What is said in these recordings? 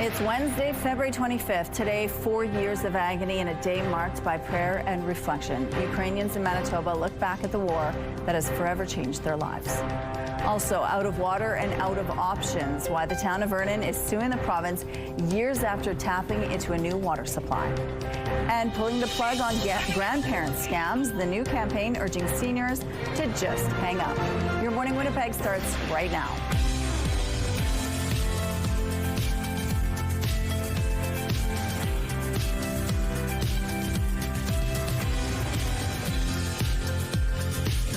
It's Wednesday, February 25th. Today, 4 years of agony and a day marked by prayer and reflection. Ukrainians in Manitoba look back at the war that has forever changed their lives. Also, out of water and out of options, why the town of Vernon is suing the province years after tapping into a new water supply. And pulling the plug on grandparent scams, the new campaign urging seniors to just hang up. Your Morning Winnipeg starts right now.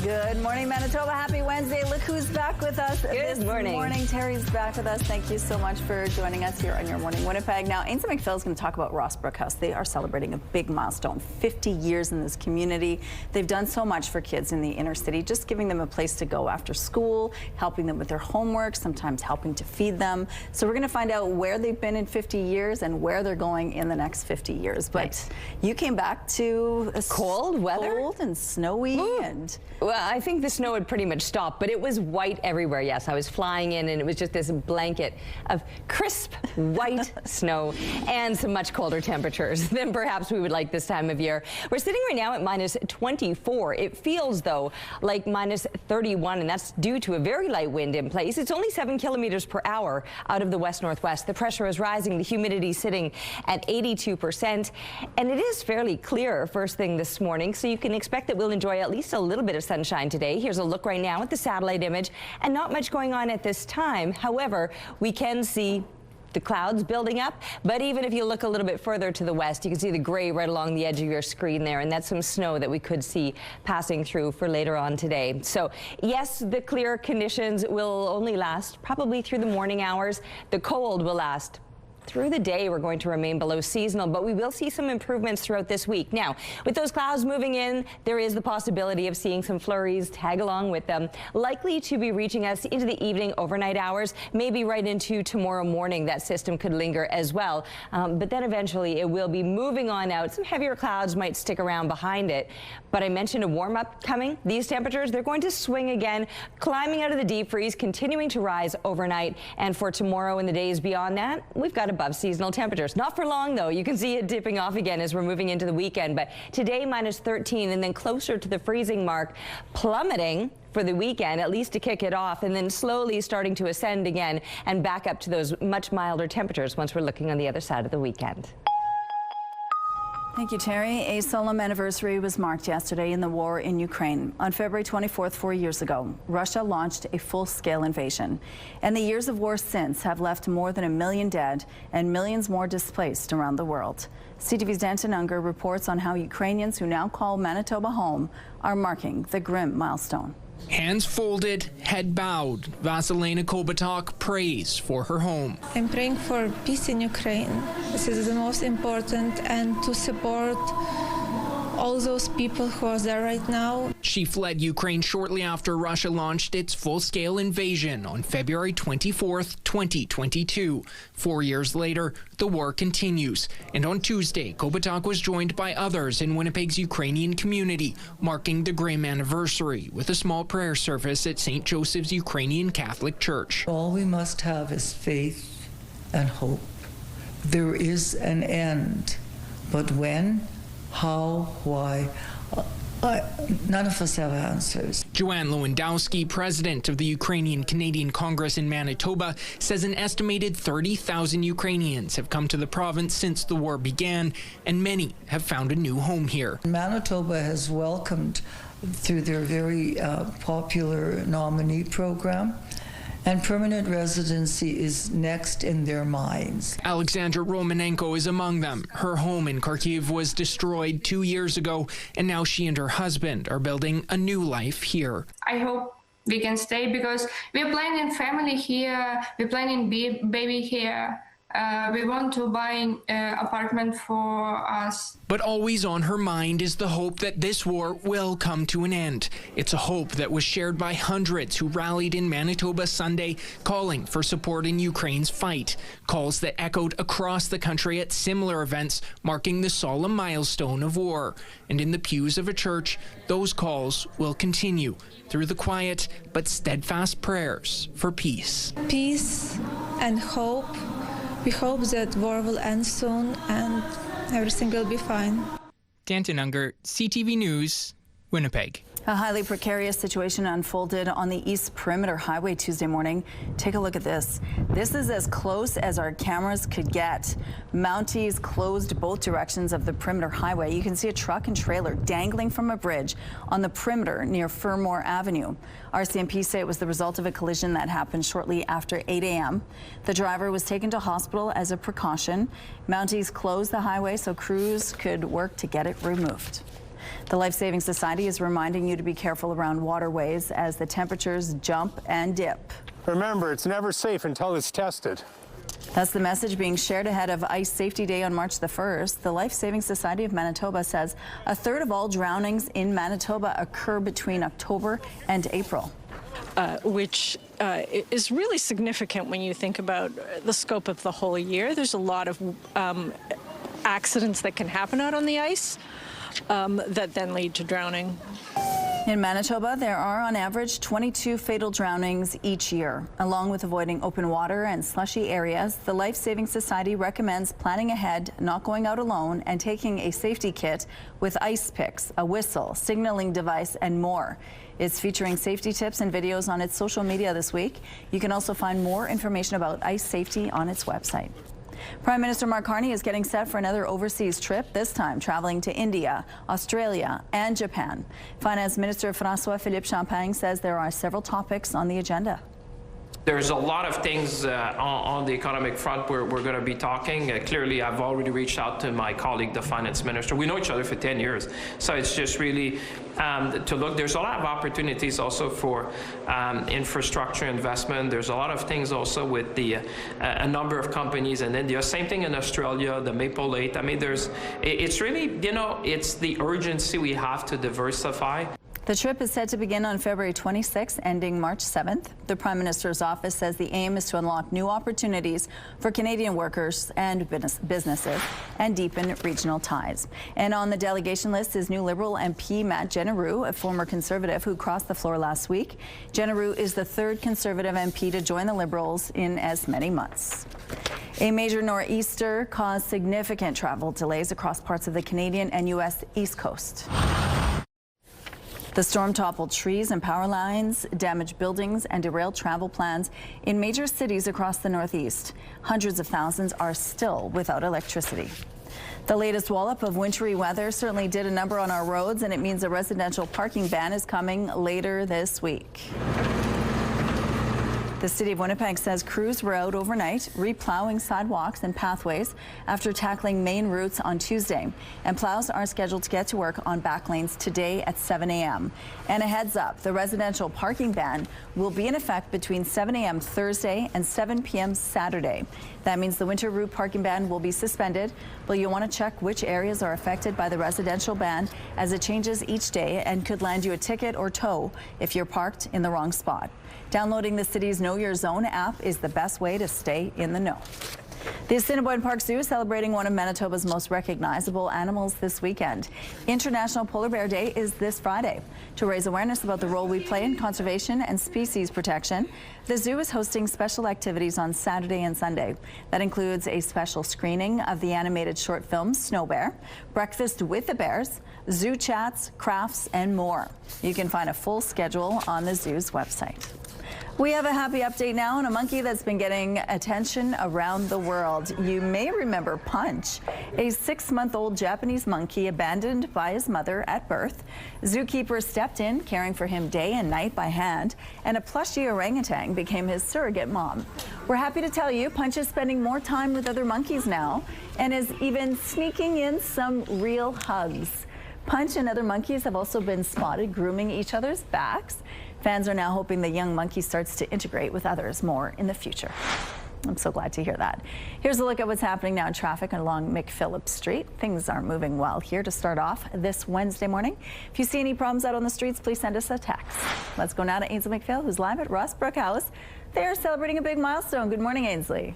Good morning, Manitoba. Happy Wednesday. Look who's back with us this morning. Terry's back with us. Thank you so much for joining us here on Your Morning Winnipeg. Now, Ainsley McPhail is going to talk about Rossbrook House. They are celebrating a big milestone, 50 years in this community. They've done so much for kids in the inner city, just giving them a place to go after school, helping them with their homework, sometimes helping to feed them. So we're going to find out where they've been in 50 years and where they're going in the next 50 years. But you came back to a cold weather, cold and snowy. And well, I think the snow had pretty much stopped, but it was white everywhere. Yes, I was flying in and it was just this blanket of crisp white snow and some much colder temperatures than perhaps we would like this time of year. We're sitting right now at minus 24. It feels, though, like minus 31, and that's due to a very light wind in place. It's only 7 kilometers per hour out of the west-northwest. The pressure is rising, the humidity sitting at 82%, and it is fairly clear first thing this morning, so you can expect that we'll enjoy at least a little bit of sunshine today. Here's a look right now at the satellite image, and not much going on at this time. However, we can see the clouds building up, but even if you look a little bit further to the west, you can see the gray right along the edge of your screen there, and that's some snow that we could see passing through for later on today. So yes, the clear conditions will only last probably through the morning hours. The cold will last through the day. We're going to remain below seasonal, but we will see some improvements throughout this week. Now, with those clouds moving in, there is the possibility of seeing some flurries tag along with them, likely to be reaching us into the evening, overnight hours, maybe right into tomorrow morning. That system could linger as well, but then eventually it will be moving on out. Some heavier clouds might stick around behind it, but I mentioned a warm-up coming. These temperatures, they're going to swing again, climbing out of the deep freeze, continuing to rise overnight, and for tomorrow and the days beyond that, we've got above seasonal temperatures. Not for long, though. You can see it dipping off again as we're moving into the weekend, but today minus 13 and then closer to the freezing mark, plummeting for the weekend, at least to kick it off, and then slowly starting to ascend again and back up to those much milder temperatures once we're looking on the other side of the weekend. Thank you, Terry. A solemn anniversary was marked yesterday in the war in Ukraine. On February 24th, 4 years ago, Russia launched a full-scale invasion. And the years of war since have left more than 1 million dead and millions more displaced around the world. CTV's Danton Unger reports on how Ukrainians who now call Manitoba home are marking the grim milestone. Hands folded, head bowed, Vasilina Kobatok prays for her home. I'm praying for peace in Ukraine. This is the most important, and to support all those people who are there right now. She fled Ukraine shortly after Russia launched its full-scale invasion on February 24th, 2022. 4 years later, the war continues. And on Tuesday, Kobatok was joined by others in Winnipeg's Ukrainian community, marking the grim anniversary with a small prayer service at St. Joseph's Ukrainian Catholic Church. All we must have is faith and hope. There is an end, but when? How? Why? None of us have answers. Joanne Lewandowski, president of the Ukrainian-Canadian Congress in Manitoba, says an estimated 30,000 Ukrainians have come to the province since the war began, and many have found a new home here. Manitoba has welcomed, through their very popular nominee program, and permanent residency is next in their minds. Alexandra Romanenko is among them. Her home in Kharkiv was destroyed 2 years ago, and now she and her husband are building a new life here. I hope we can stay because we're planning family here, we're planning baby here. We want to buy an apartment for us. But always on her mind is the hope that this war will come to an end. It's a hope that was shared by hundreds who rallied in Manitoba Sunday, calling for support in Ukraine's fight. Calls that echoed across the country at similar events, marking the solemn milestone of war. And in the pews of a church, those calls will continue through the quiet but steadfast prayers for peace. Peace and hope We hope that war will end soon and everything will be fine. Danton Unger, CTV News, Winnipeg. A highly precarious situation unfolded on the East Perimeter Highway Tuesday morning. Take a look at this. This is as close as our cameras could get. Mounties closed both directions of the Perimeter Highway. You can see a truck and trailer dangling from a bridge on the perimeter near Fermor Avenue. RCMP say it was the result of a collision that happened shortly after 8 a.m. The driver was taken to hospital as a precaution. Mounties closed the highway so crews could work to get it removed. The Life Saving Society is reminding you to be careful around waterways as the temperatures jump and dip. Remember, it's never safe until it's tested. That's the message being shared ahead of Ice Safety Day on March the 1st. The Life Saving Society of Manitoba says a third of all drownings in Manitoba occur between October and April. Which is really significant when you think about the scope of the whole year. There's a lot of accidents that can happen out on the ice that then lead to drowning. In Manitoba, there are on average 22 fatal drownings each year. Along with avoiding open water and slushy areas, the Life Saving Society recommends planning ahead, not going out alone, and taking a safety kit with ice picks, a whistle, signaling device, and more. It's featuring safety tips and videos on its social media this week. You can also find more information about ice safety on its website. Prime Minister Mark Carney is getting set for another overseas trip, this time traveling to India, Australia, and Japan. Finance Minister François-Philippe Champagne says there are several topics on the agenda. There's a lot of things on the economic front we're going to be talking. Clearly, I've already reached out to my colleague, the finance minister. We know each other for 10 years, so it's just really to look. There's a lot of opportunities also for infrastructure investment. There's a lot of things also with the a number of companies in India. Same thing in Australia, the Maple 8. I mean, it's really, you know, it's the urgency we have to diversify. The trip is set to begin on February 26th, ending March 7th. The Prime Minister's office says the aim is to unlock new opportunities for Canadian workers and businesses and deepen regional ties. And on the delegation list is new Liberal MP Matt Genereux, a former Conservative who crossed the floor last week. Genereux is the third Conservative MP to join the Liberals in as many months. A major nor'easter caused significant travel delays across parts of the Canadian and U.S. East Coast. The storm toppled trees and power lines, damaged buildings, and derailed travel plans in major cities across the Northeast. Hundreds of thousands are still without electricity. The latest wallop of wintry weather certainly did a number on our roads, and it means a residential parking ban is coming later this week. The City of Winnipeg says crews were out overnight replowing sidewalks and pathways after tackling main routes on Tuesday. And plows are scheduled to get to work on back lanes today at 7 a.m. And a heads up, the residential parking ban will be in effect between 7 a.m. Thursday and 7 p.m. Saturday. That means the winter route parking ban will be suspended, but you'll want to check which areas are affected by the residential ban as it changes each day and could land you a ticket or tow if you're parked in the wrong spot. Downloading the city's Know Your Zone app is the best way to stay in the know. The Assiniboine Park Zoo is celebrating one of Manitoba's most recognizable animals this weekend. International Polar Bear Day is this Friday. To raise awareness about the role we play in conservation and species protection, the zoo is hosting special activities on Saturday and Sunday. That includes a special screening of the animated short film Snow Bear, breakfast with the bears, zoo chats, crafts, and more. You can find a full schedule on the zoo's website. We have a happy update now on a monkey that's been getting attention around the world. You may remember Punch, a 6-month-old Japanese monkey abandoned by his mother at birth. Zookeepers stepped in, caring for him day and night by hand, and a plushy orangutan became his surrogate mom. We're happy to tell you Punch is spending more time with other monkeys now and is even sneaking in some real hugs. Punch and other monkeys have also been spotted grooming each other's backs. Fans are now hoping the young monkey starts to integrate with others more in the future. I'm so glad to hear that. Here's a look at what's happening now in traffic along McPhillips Street. Things are moving well here to start off this Wednesday morning. If you see any problems out on the streets, please send us a text. Let's go now to Ainsley McPhail, who's live at Rossbrook House. They're celebrating a big milestone. Good morning, Ainsley.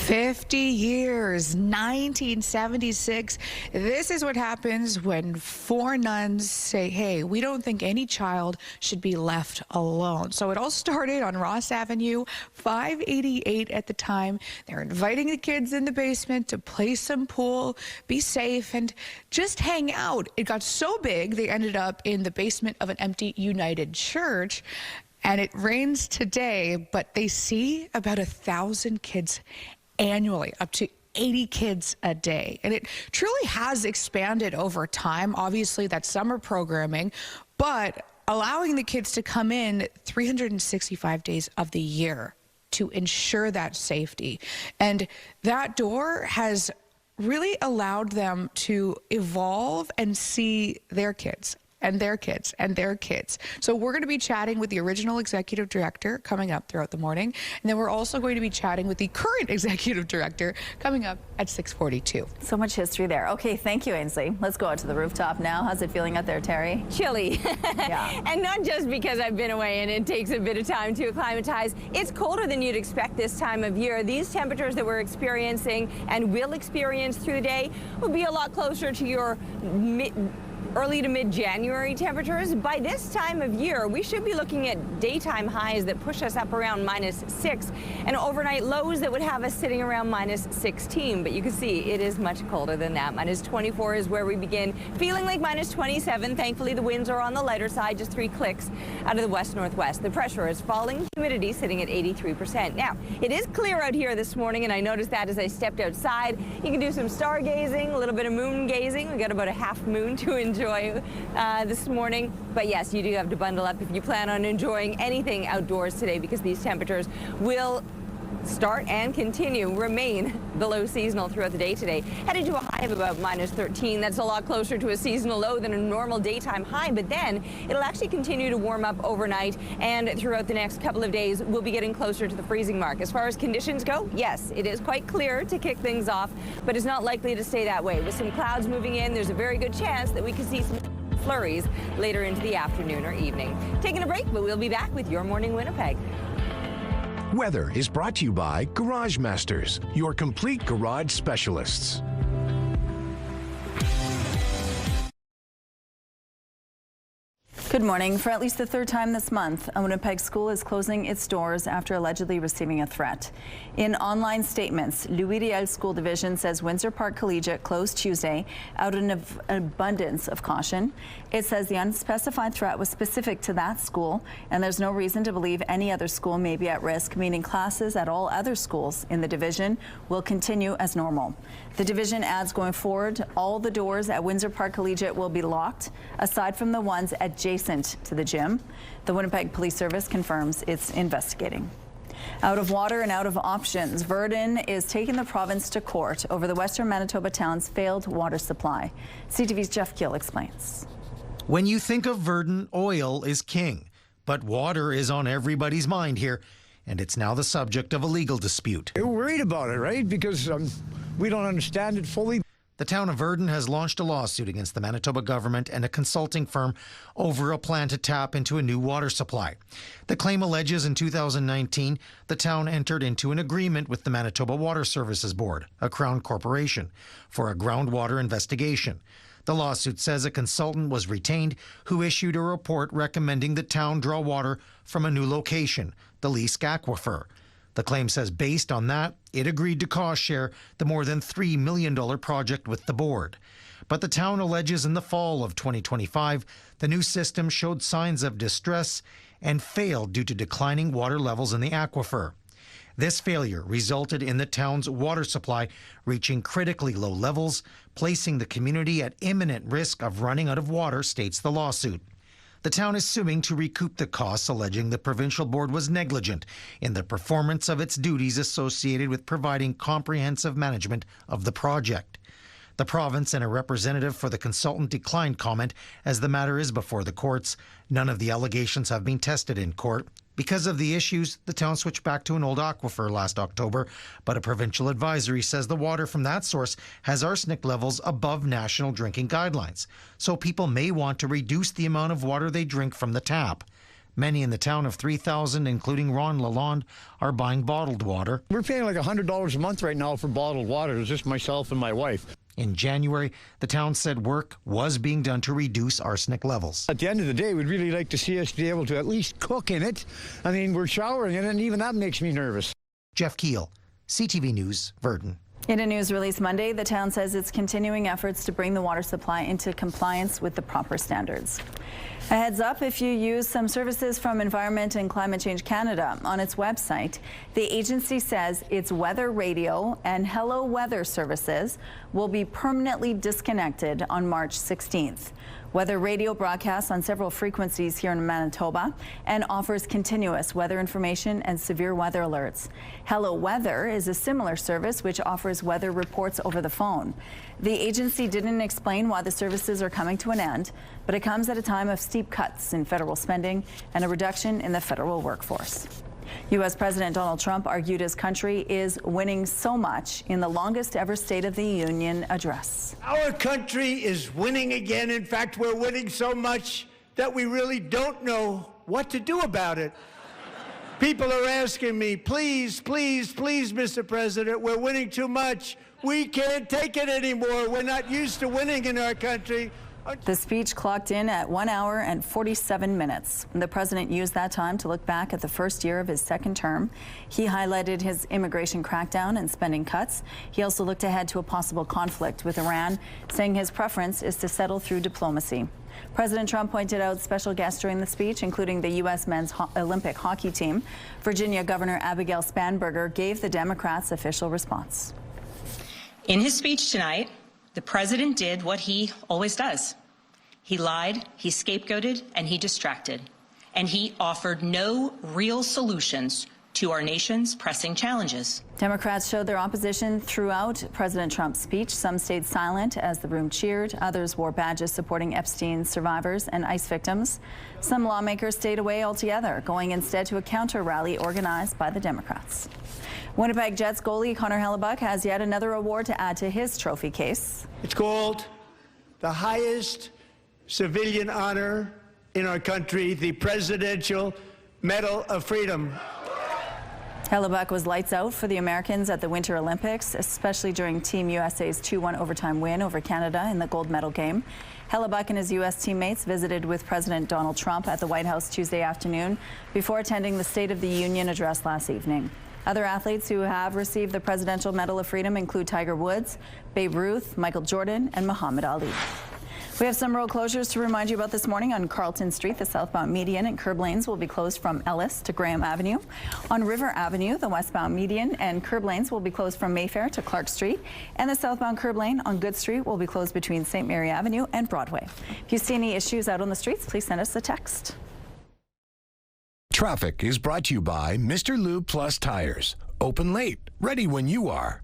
50 years, 1976. This is what happens when 4 nuns say, hey, we don't think any child should be left alone. So it all started on Ross Avenue, 588 at the time. They're inviting the kids in the basement to play some pool, be safe, and just hang out. It got so big, they ended up in the basement of an empty United Church. And it rains today, but they see about 1,000 kids annually, up to 80 kids a day. And it truly has expanded over time. Obviously, that's summer programming, but allowing the kids to come in 365 days of the year to ensure that safety. And that door has really allowed them to evolve and see their kids and their kids and their kids. So we're going to be chatting with the original executive director coming up throughout the morning. And then we're also going to be chatting with the current executive director coming up at 6:42. So much history there. Okay, thank you, Ainsley. Let's go out to the rooftop now. How's it feeling out there, Terry? Chilly. Yeah. And not just because I've been away and it takes a bit of time to acclimatize. It's colder than you'd expect this time of year. These temperatures that we're experiencing and will experience through the day will be a lot closer to your early to mid-January temperatures. By this time of year, we should be looking at daytime highs that push us up around -6 and overnight lows that would have us sitting around -16. But you can see it is much colder than that. -24 is where we begin, feeling like -27. Thankfully, the winds are on the lighter side, just 3 clicks out of the west-northwest. The pressure is falling, humidity sitting at 83%. Now, it is clear out here this morning, and I noticed that as I stepped outside. You can do some stargazing, a little bit of moon gazing. We got about a half moon to enjoy this morning. But yes, you do have to bundle up if you plan on enjoying anything outdoors today, because these temperatures will start and remain below seasonal throughout the day today. Headed to a high of about -13. That's a lot closer to a seasonal low than a normal daytime high, but then it'll actually continue to warm up overnight, and throughout the next couple of days we'll be getting closer to the freezing mark. As far as conditions go, yes, it is quite clear to kick things off, but it's not likely to stay that way. With some clouds moving in, there's a very good chance that we could see some flurries later into the afternoon or evening. Taking a break, but we'll be back with Your Morning Winnipeg. Weather is brought to you by Garage Masters, your complete garage specialists. Good morning. For at least the 3rd time this month, a Winnipeg school is closing its doors after allegedly receiving a threat. In online statements, Louis Riel School Division says Windsor Park Collegiate closed Tuesday out of an abundance of caution. It says the unspecified threat was specific to that school, and there's no reason to believe any other school may be at risk, meaning classes at all other schools in the division will continue as normal. The division adds, going forward, all the doors at Windsor Park Collegiate will be locked, aside from the ones adjacent to the gym. The Winnipeg Police Service confirms it's investigating. Out of water and out of options, Verdun is taking the province to court over the Western Manitoba town's failed water supply. CTV's Jeff Gill explains. When you think of Verdun, oil is king, but water is on everybody's mind here, and it's now the subject of a legal dispute. We're worried about it, right? Because we don't understand it fully. The town of Verdun has launched a lawsuit against the Manitoba government and a consulting firm over a plan to tap into a new water supply. The claim alleges in 2019, the town entered into an agreement with the Manitoba Water Services Board, a Crown corporation, for a groundwater investigation. The lawsuit says a consultant was retained who issued a report recommending the town draw water from a new location, the Leask Aquifer. The claim says based on that, it agreed to cost share the more than $3 million project with the board. But the town alleges in the fall of 2025, the new system showed signs of distress and failed due to declining water levels in the aquifer. This failure resulted in the town's water supply reaching critically low levels, placing the community at imminent risk of running out of water, states the lawsuit. The town is suing to recoup the costs, alleging the provincial board was negligent in the performance of its duties associated with providing comprehensive management of the project. The province and a representative for the consultant declined comment as the matter is before the courts. None of the allegations have been tested in court. Because of the issues, the town switched back to an old aquifer last October, but a provincial advisory says the water from that source has arsenic levels above national drinking guidelines, so people may want to reduce the amount of water they drink from the tap. Many in the town of 3,000, including Ron Lalonde, are buying bottled water. We're paying like $100 a month right now for bottled water. It's just myself and my wife. In January, the town said work was being done to reduce arsenic levels. At the end of the day, we'd really like to see us be able to at least cook in it. I mean, we're showering in it, and even that makes me nervous. Jeff Keel, CTV News, Virden. In a news release Monday, the town says it's continuing efforts to bring the water supply into compliance with the proper standards. A heads up, if you use some services from Environment and Climate Change Canada on its website, the agency says its weather radio and Hello Weather services will be permanently disconnected on March 16th. Weather radio broadcasts on several frequencies here in Manitoba and offers continuous weather information and severe weather alerts. Hello Weather is a similar service which offers weather reports over the phone. The agency didn't explain why the services are coming to an end, but it comes at a time of steep cuts in federal spending and a reduction in the federal workforce. U.S. President Donald Trump argued his country is winning so much in the longest ever State of the Union address. Our country is winning again. In fact, we're winning so much that we really don't know what to do about it. People are asking me, please, please, please, Mr. President, we're winning too much. We can't take it anymore. We're not used to winning in our country. The speech clocked in at 1 hour and 47 minutes. The president used that time to look back at the first year of his second term. He highlighted his immigration crackdown and spending cuts. He also looked ahead to a possible conflict with Iran, saying his preference is to settle through diplomacy. President Trump pointed out special guests during the speech, including the U.S. men's Olympic hockey team. Virginia Governor Abigail Spanberger gave the Democrats' official response. In his speech tonight, the president did what he always does. He lied, he scapegoated, and he distracted. And he offered no real solutions to our nation's pressing challenges. Democrats showed their opposition throughout President Trump's speech. Some stayed silent as the room cheered. Others wore badges supporting Epstein's survivors and ICE victims. Some lawmakers stayed away altogether, going instead to a counter rally organized by the Democrats. Winnipeg Jets goalie Connor Hellebuck has yet another award to add to his trophy case. It's called the highest civilian honor in our country, the Presidential Medal of Freedom. Hellebuck was lights out for the Americans at the Winter Olympics, especially during Team USA's 2-1 overtime win over Canada in the gold medal game. Hellebuck and his U.S. teammates visited with President Donald Trump at the White House Tuesday afternoon before attending the State of the Union address last evening. Other athletes who have received the Presidential Medal of Freedom include Tiger Woods, Babe Ruth, Michael Jordan, and Muhammad Ali. We have some road closures to remind you about this morning. On Carlton Street, the southbound median and curb lanes will be closed from Ellis to Graham Avenue. On River Avenue, the westbound median and curb lanes will be closed from Mayfair to Clark Street. And the southbound curb lane on Good Street will be closed between St. Mary Avenue and Broadway. If you see any issues out on the streets, please send us a text. Traffic is brought to you by Mr. Lube Plus Tires. Open late, ready when you are.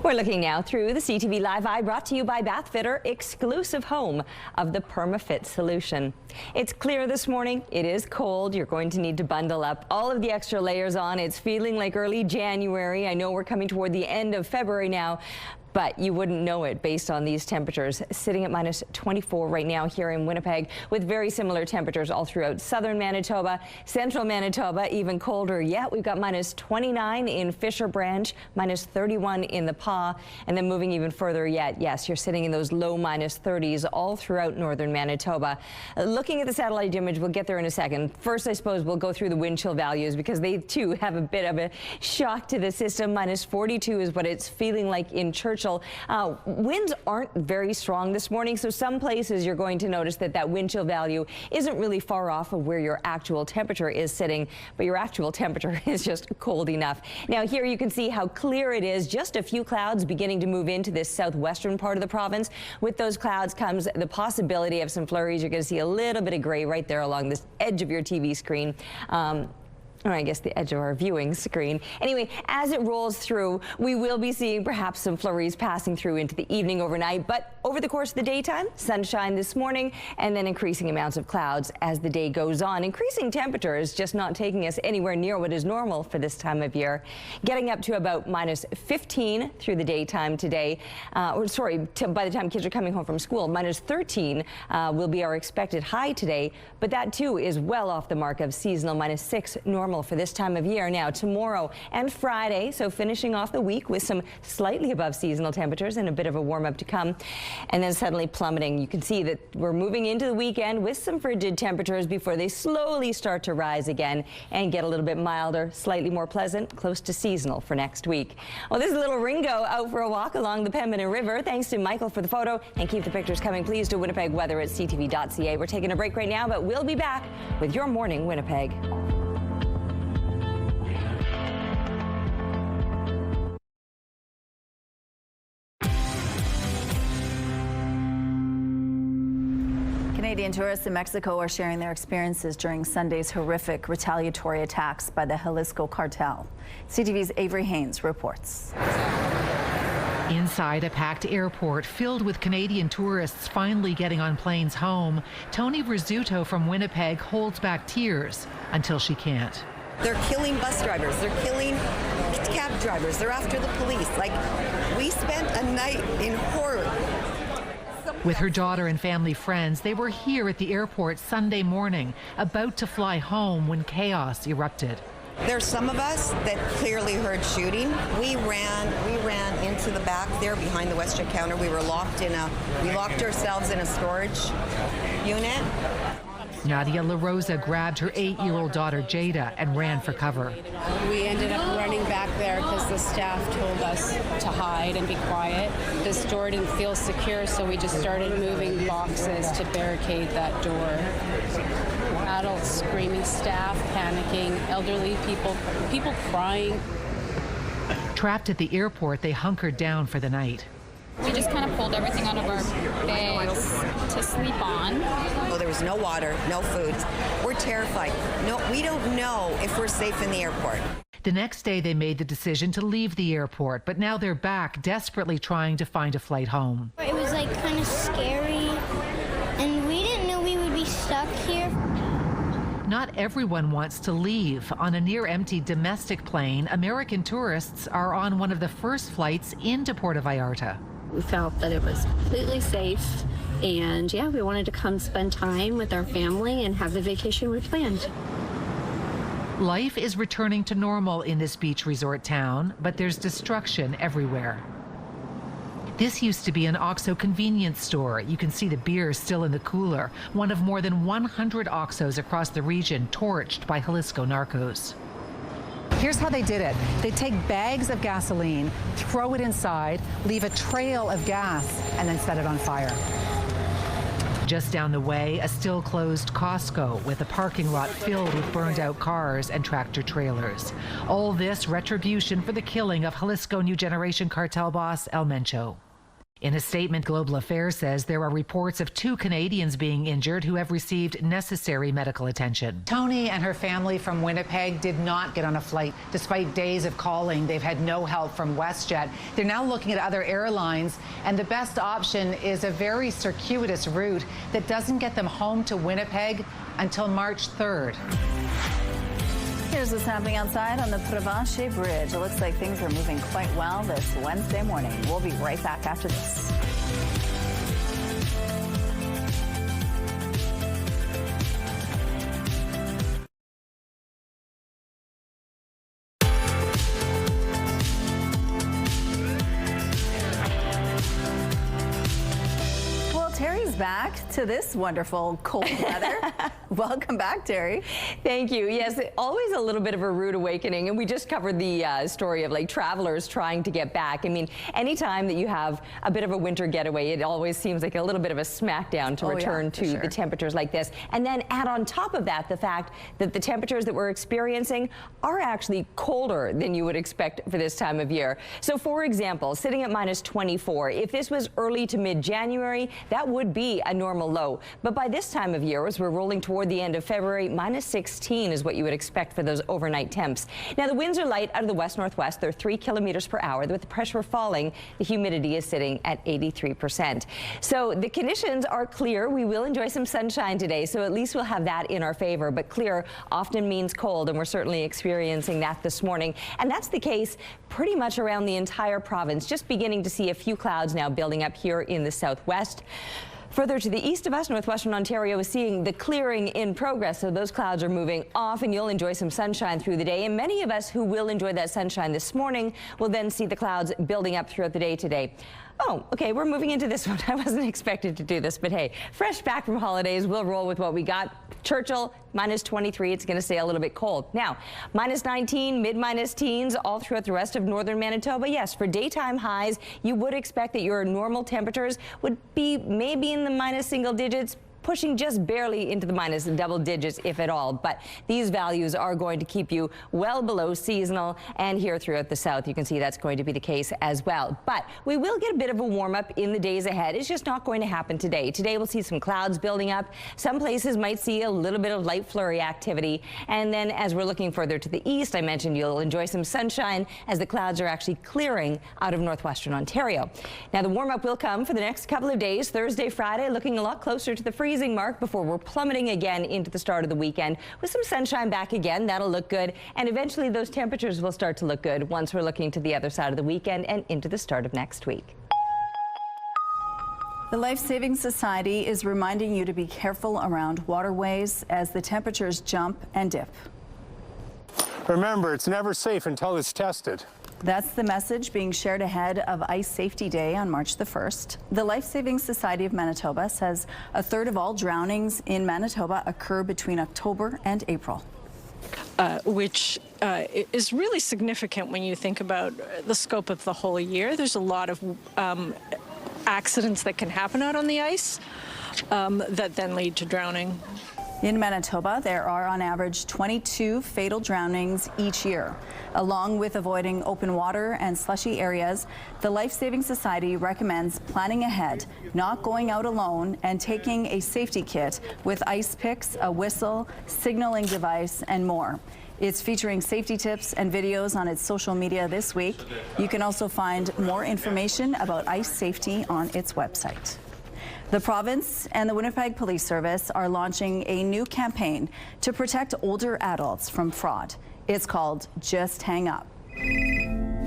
We're looking now through the CTV Live Eye, brought to you by Bathfitter, exclusive home of the PermaFit solution. It's clear this morning. It is cold. You're going to need to bundle up all of the extra layers on. It's feeling like early January. I know we're coming toward the end of February now, but you wouldn't know it based on these temperatures sitting at minus 24 right now here in Winnipeg, with very similar temperatures all throughout southern Manitoba, central Manitoba, even colder yet. We've got minus 29 in Fisher Branch, minus 31 in the Pas, and then moving even further yet, yes, you're sitting in those low minus 30s all throughout northern Manitoba. Looking at the satellite image, we'll get there in a second. First, I suppose we'll go through the wind chill values because they too have a bit of a shock to the system. Minus 42 is what it's feeling like in Churchill. Winds aren't very strong this morning, so some places you're going to notice that wind chill value isn't really far off of where your actual temperature is sitting, but your actual temperature is just cold enough. Now here you can see how clear it is. Just a few clouds beginning to move into this southwestern part of the province. With those clouds comes the possibility of some flurries. You're going to see a little bit of gray right there along this edge of your TV screen. or I guess the edge of our viewing screen. Anyway, as it rolls through, we will be seeing perhaps some flurries passing through into the evening overnight, but over the course of the daytime, sunshine this morning, and then increasing amounts of clouds as the day goes on. Increasing temperatures just not taking us anywhere near what is normal for this time of year. Getting up to about minus 15 through the daytime today, by the time kids are coming home from school, minus 13 will be our expected high today, but that too is well off the mark of seasonal minus 6 normal for this time of year. Now tomorrow and Friday, so finishing off the week with some slightly above seasonal temperatures and a bit of a warm up to come, and then suddenly plummeting. You can see that we're moving into the weekend with some frigid temperatures before they slowly start to rise again and get a little bit milder, slightly more pleasant, close to seasonal for next week. Well, this is little Ringo out for a walk along the Pembina River. Thanks to Michael for the photo, and keep the pictures coming, please, to Winnipeg Weather at CTV.ca. We're taking a break right now, but we'll be back with Your Morning Winnipeg. Canadian tourists in Mexico are sharing their experiences during Sunday's horrific retaliatory attacks by the Jalisco cartel. CTV's Avery Haynes reports. Inside a packed airport filled with Canadian tourists finally getting on planes home, Tony Rizzuto from Winnipeg holds back tears until she can't. They're killing bus drivers. They're killing cab drivers. They're after the police. Like, we spent a night in horror. With her daughter and family friends, they were here at the airport Sunday morning, about to fly home when chaos erupted. There's some of us that clearly heard shooting. We ran into the back there behind the WestJet counter. We locked ourselves in a storage unit. Nadia La Rosa grabbed her 8-year-old daughter Jada and ran for cover. We ended up running back there because the staff told us to hide and be quiet. The store didn't feel secure, so we just started moving boxes to barricade that door. Adults screaming, staff panicking, elderly people crying. Trapped at the airport, they hunkered down for the night. We just kind of pulled everything out of our bags to sleep on. Oh, there was no water, no food. We're terrified. No, we don't know if we're safe in the airport. The next day, they made the decision to leave the airport, but now they're back, desperately trying to find a flight home. It was like kind of scary, and we didn't know we would be stuck here. Not everyone wants to leave. On a near-empty domestic plane, American tourists are on one of the first flights into Puerto Vallarta. We felt that it was completely safe, and yeah, we wanted to come spend time with our family and have the vacation we planned. Life is returning to normal in this beach resort town, but there's destruction everywhere. This used to be an OXXO convenience store. You can see the beer still in the cooler. One of more than 100 OXXOs across the region torched by Jalisco narcos. Here's how they did it. They take bags of gasoline, throw it inside, leave a trail of gas, and then set it on fire. Just down the way, a still closed Costco with a parking lot filled with burned out cars and tractor trailers. All this retribution for the killing of Jalisco New Generation cartel boss El Mencho. In a statement, Global Affairs says there are reports of 2 Canadians being injured who have received necessary medical attention. Tony and her family from Winnipeg did not get on a flight. Despite days of calling, they've had no help from WestJet. They're now looking at other airlines, and the best option is a very circuitous route that doesn't get them home to Winnipeg until March 3rd. Here's what's happening outside on the Prevache Bridge. It looks like things are moving quite well this Wednesday morning. We'll be right back after this. Terry's back to this wonderful cold weather. Welcome back, Terry. Thank you. Yes, always a little bit of a rude awakening, and we just covered the story of like travelers trying to get back. I mean, anytime that you have a bit of a winter getaway, it always seems like a little bit of a smackdown to return to the temperatures like this. And then add on top of that the fact that the temperatures that we're experiencing are actually colder than you would expect for this time of year. So for example, sitting at minus 24, if this was early to mid-January, that would be be a normal low. But by this time of year, as we're rolling toward the end of February, minus 16 is what you would expect for those overnight temps. Now, the winds are light out of the west-northwest. They're 3 kilometers per hour. With the pressure falling, the humidity is sitting at 83%. So the conditions are clear. We will enjoy some sunshine today, so at least we'll have that in our favor. But clear often means cold, and we're certainly experiencing that this morning. And that's the case pretty much around the entire province. Just beginning to see a few clouds now building up here in the southwest. Further to the east of us, northwestern Ontario is seeing the clearing in progress, so those clouds are moving off and you'll enjoy some sunshine through the day. And many of us who will enjoy that sunshine this morning will then see the clouds building up throughout the day today. Oh, okay, we're moving into this one. I wasn't expected to do this, but hey, fresh back from holidays, we'll roll with what we got. Churchill, minus 23. It's going to stay a little bit cold. Now, minus 19, mid-minus teens all throughout the rest of northern Manitoba. Yes, for daytime highs, you would expect that your normal temperatures would be maybe in the minus single digits, pushing just barely into the minus double digits, if at all. But these values are going to keep you well below seasonal, and here throughout the south, you can see that's going to be the case as well. But we will get a bit of a warm up in the days ahead. It's just not going to happen today. Today we'll see some clouds building up. Some places might see a little bit of light flurry activity. And then as we're looking further to the east, I mentioned you'll enjoy some sunshine as the clouds are actually clearing out of northwestern Ontario. Now the warm up will come for the next couple of days. Thursday, Friday, looking a lot closer to the freezing mark before we're plummeting again into the start of the weekend with some sunshine back again. That'll look good, and eventually those temperatures will start to look good once we're looking to the other side of the weekend and into the start of next week. The Life Saving Society is reminding you to be careful around waterways as the temperatures jump and dip. Remember, it's never safe until it's tested. That's the message being shared ahead of Ice Safety Day on March the 1st. The Life Saving Society of Manitoba says a third of all drownings in Manitoba occur between October and April. Which is really significant when you think about the scope of the whole year. There's a lot of accidents that can happen out on the ice that then lead to drowning. In Manitoba, there are on average 22 fatal drownings each year. Along with avoiding open water and slushy areas, the Life Saving Society recommends planning ahead, not going out alone, and taking a safety kit with ice picks, a whistle, signaling device, and more. It's featuring safety tips and videos on its social media this week. You can also find more information about ice safety on its website. The province and the Winnipeg Police Service are launching a new campaign to protect older adults from fraud. It's called Just Hang Up.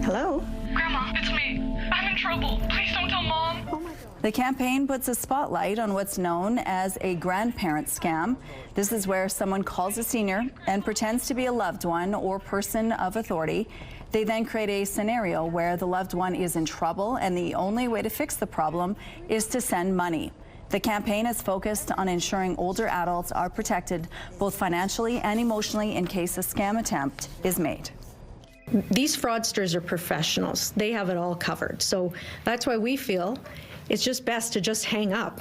Hello? Grandma, it's me. I'm in trouble. Please don't tell Mom. Oh my God. The campaign puts a spotlight on what's known as a grandparent scam. This is where someone calls a senior and pretends to be a loved one or person of authority. They then create a scenario where the loved one is in trouble and the only way to fix the problem is to send money. The campaign is focused on ensuring older adults are protected both financially and emotionally in case a scam attempt is made. These fraudsters are professionals. They have it all covered. So that's why we feel it's just best to just hang up.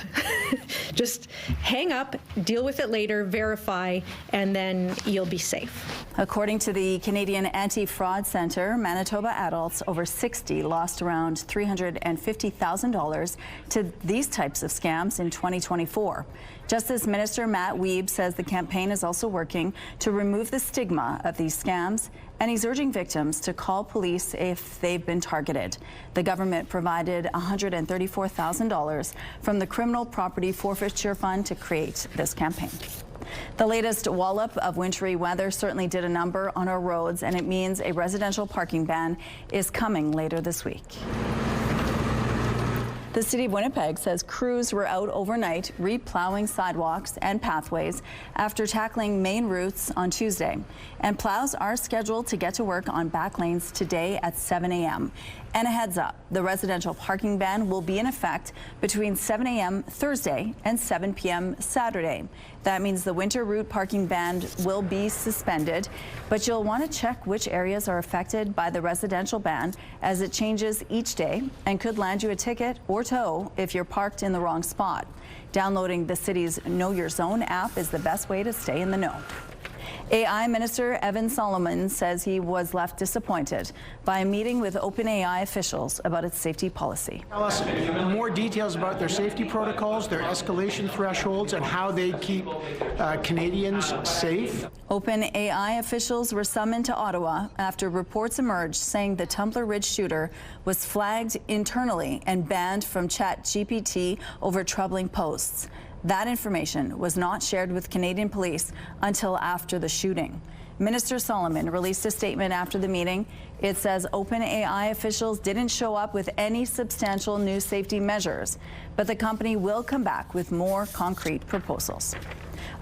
Just hang up, deal with it later, verify, and then you'll be safe. According to the Canadian Anti-Fraud Centre, Manitoba adults over 60 lost around $350,000 to these types of scams in 2024. Justice Minister Matt Wiebe says the campaign is also working to remove the stigma of these scams, and he's urging victims to call police if they've been targeted. The government provided $134,000 from the Criminal Property Forfeiture Fund to create this campaign. The latest wallop of wintry weather certainly did a number on our roads, and it means a residential parking ban is coming later this week. The City of Winnipeg says crews were out overnight replowing sidewalks and pathways after tackling main routes on Tuesday. And plows are scheduled to get to work on back lanes today at 7 a.m. And a heads up, the residential parking ban will be in effect between 7 a.m. Thursday and 7 p.m. Saturday. That means the winter route parking ban will be suspended, but you'll want to check which areas are affected by the residential ban as it changes each day and could land you a ticket or tow if you're parked in the wrong spot. Downloading the city's Know Your Zone app is the best way to stay in the know. AI Minister Evan Solomon says he was left disappointed by a meeting with OpenAI officials about its safety policy. Tell us more details about their safety protocols, their escalation thresholds, and how they keep Canadians safe. OpenAI officials were summoned to Ottawa after reports emerged saying the Tumbler Ridge shooter was flagged internally and banned from ChatGPT over troubling posts. That information was not shared with Canadian police until after the shooting. Minister Solomon released a statement after the meeting. It says OpenAI officials didn't show up with any substantial new safety measures, but the company will come back with more concrete proposals.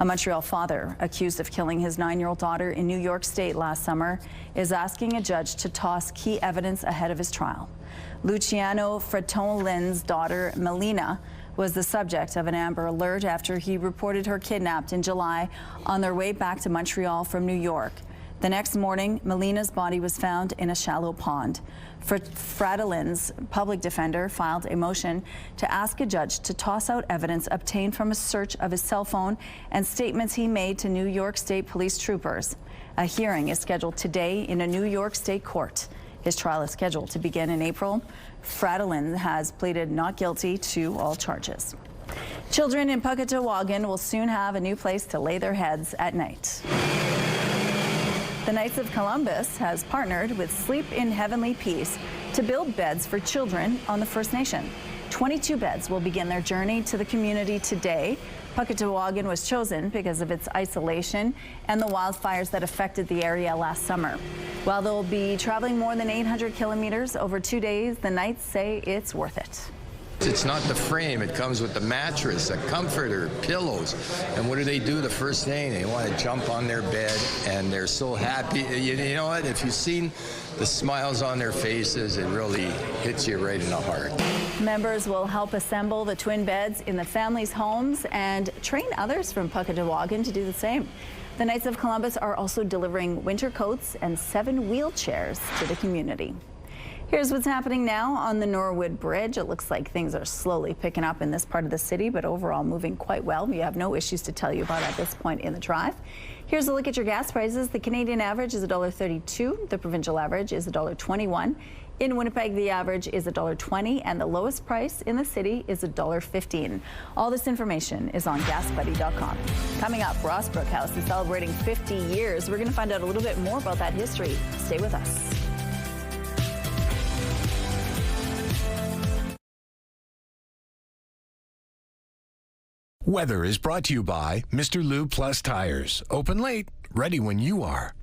A Montreal father accused of killing his 9-year-old daughter in New York State last summer is asking a judge to toss key evidence ahead of his trial. Luciano Fratolin's daughter, Melina, was the subject of an Amber Alert after he reported her kidnapped in July on their way back to Montreal from New York. The next morning, Melina's body was found in a shallow pond. Fratolin's public defender filed a motion to ask a judge to toss out evidence obtained from a search of his cell phone and statements he made to New York State police troopers. A hearing is scheduled today in a New York State court. His trial is scheduled to begin in April. Fratolin has pleaded not guilty to all charges. Children in Puckatawagan will soon have a new place to lay their heads at night. The Knights of Columbus has partnered with Sleep in Heavenly Peace to build beds for children on the First Nation. 22 beds will begin their journey to the community today. Puckatawagan was chosen because of its isolation and the wildfires that affected the area last summer. While they'll be traveling more than 800 kilometers over 2 days, the Knights say it's worth it. It's not the frame. It comes with the mattress, a comforter, pillows. And what do? The first thing, they want to jump on their bed, and they're so happy. You know what? If you've seen the smiles on their faces, it really hits you right in the heart. Members will help assemble the twin beds in the families' homes and train others from Puckatawagan to do the same. The Knights of Columbus are also delivering winter coats and 7 wheelchairs to the community. Here's what's happening now on the Norwood Bridge. It looks like things are slowly picking up in this part of the city, but overall moving quite well. We have no issues to tell you about at this point in the drive. Here's a look at your gas prices. The Canadian average is $1.32. The provincial average is $1.21. In Winnipeg, the average is $1.20, and the lowest price in the city is $1.15. All this information is on GasBuddy.com. Coming up, Ross Brook House is celebrating 50 years. We're going to find out a little bit more about that history. Stay with us. Weather is brought to you by Mr. Lube Plus Tires. Open late, ready when you are.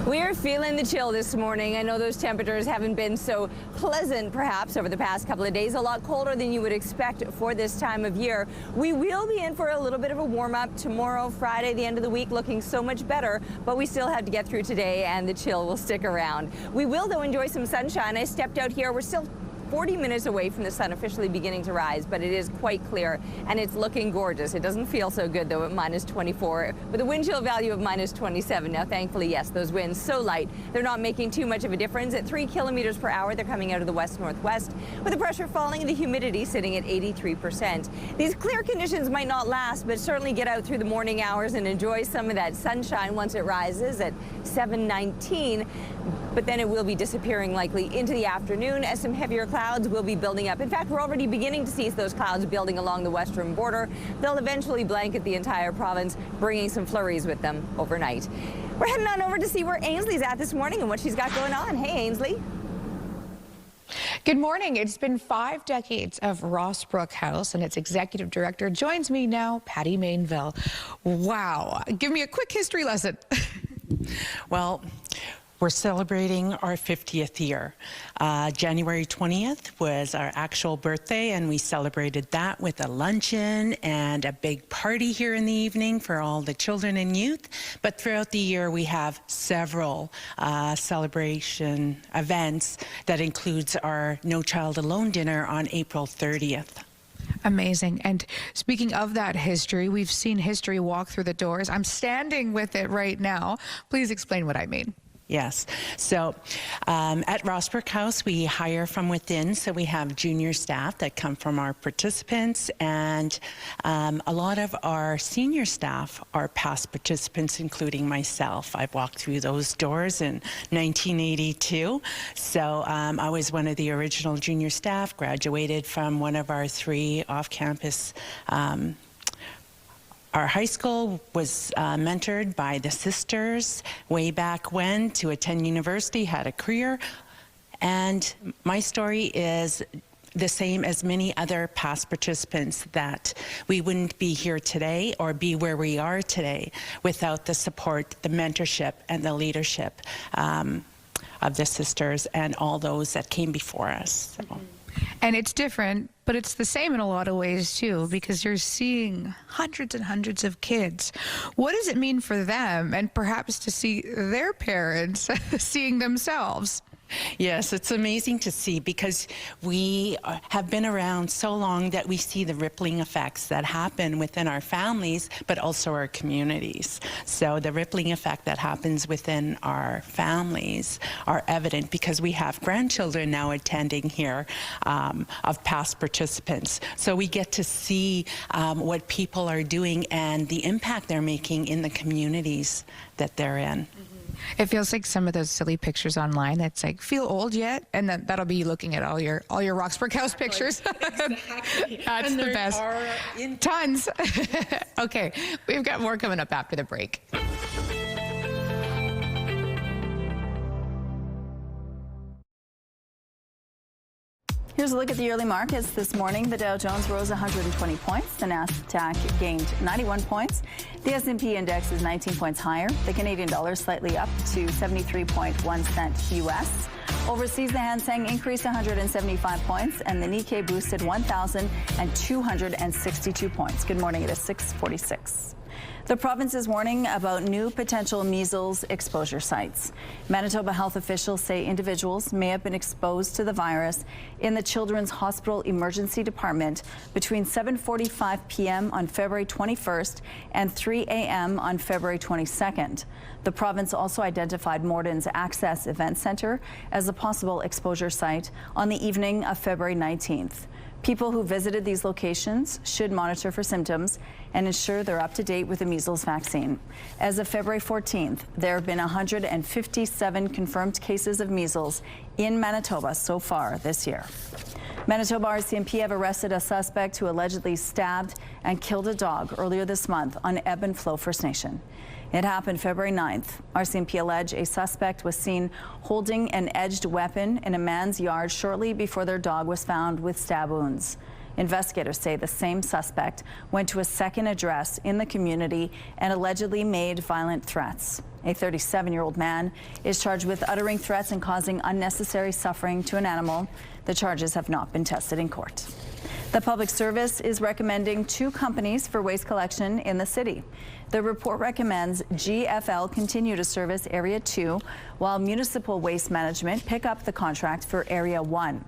We are feeling the chill this morning. I know those temperatures haven't been so pleasant perhaps over the past couple of days, a lot colder than you would expect for this time of year. We will be in for a little bit of a warm up tomorrow, Friday, the end of the week, looking so much better, but we still have to get through today and the chill will stick around. We will though enjoy some sunshine. I stepped out here. We're still 40 minutes away from the sun officially beginning to rise, but it is quite clear and it's looking gorgeous. It doesn't feel so good though at -24 with a wind chill value of -27. Now thankfully, yes, those winds so light, they're not making too much of a difference. At 3 kilometers per hour, they're coming out of the west-northwest with the pressure falling and the humidity sitting at 83%. These clear conditions might not last, but certainly get out through the morning hours and enjoy some of that sunshine once it rises at 7:19. But then it will be disappearing likely into the afternoon as some heavier clouds will be building up. In fact, we're already beginning to see those clouds building along the western border. They'll eventually blanket the entire province, bringing some flurries with them overnight. We're heading on over to see where Ainsley's at this morning and what she's got going on. Hey, Ainsley. Good morning. It's been 5 decades of Ross Brook House, and its executive director joins me now, Patty Mainville. Wow. Give me a quick history lesson. Well, we're celebrating our 50th year. January 20th was our actual birthday, and we celebrated that with a luncheon and a big party here in the evening for all the children and youth. But throughout the year, we have several celebration events that includes our No Child Alone dinner on April 30th. Amazing. And speaking of that history, we've seen history walk through the doors. I'm standing with it right now. Please explain what I mean. Yes. So at Rossbrook House, we hire from within. So we have junior staff that come from our participants, and a lot of our senior staff are past participants, including myself. I've walked through those doors in 1982. So I was one of the original junior staff, graduated from one of our 3 off-campus our high school was mentored by the sisters way back when to attend university, had a career. And my story is the same as many other past participants, that we wouldn't be here today or be where we are today without the support, the mentorship, and the leadership of the sisters and all those that came before us. So. And it's different, but it's the same in a lot of ways too, because you're seeing hundreds and hundreds of kids. What does it mean for them, and perhaps to see their parents seeing themselves? Yes, it's amazing to see, because we have been around so long that we see the rippling effects that happen within our families, but also our communities. So the rippling effect that happens within our families are evident because we have grandchildren now attending here of past participants. So we get to see what people are doing and the impact they're making in the communities that they're in. It feels like some of those silly pictures online. It's like, feel old yet? And then that'll be you looking at all your Roxbrook House pictures. Exactly. That's and the best. Tons. Okay, we've got more coming up after the break. Here's a look at the early markets this morning. The Dow Jones rose 120 points. The Nasdaq gained 91 points. The S&P index is 19 points higher. The Canadian dollar slightly up to 73.1 cents US. Overseas, the Hang Seng increased 175 points, and the Nikkei boosted 1,262 points. Good morning. It is 6:46. The province is warning about new potential measles exposure sites. Manitoba health officials say individuals may have been exposed to the virus in the Children's Hospital Emergency Department between 7:45 p.m. on February 21st and 3 a.m. on February 22nd. The province also identified Morden's Access Event Centre as a possible exposure site on the evening of February 19th. People who visited these locations should monitor for symptoms and ensure they're up to date with the measles vaccine. As of February 14th, there have been 157 confirmed cases of measles in Manitoba so far this year. Manitoba RCMP have arrested a suspect who allegedly stabbed and killed a dog earlier this month on Ebb and Flow First Nation. It happened February 9th. RCMP allege a suspect was seen holding an edged weapon in a man's yard shortly before their dog was found with stab wounds. Investigators say the same suspect went to a second address in the community and allegedly made violent threats. A 37-year-old man is charged with uttering threats and causing unnecessary suffering to an animal. The charges have not been tested in court. The Public Service is recommending 2 companies for waste collection in the city. The report recommends GFL continue to service Area 2, while Municipal Waste Management pick up the contract for Area 1.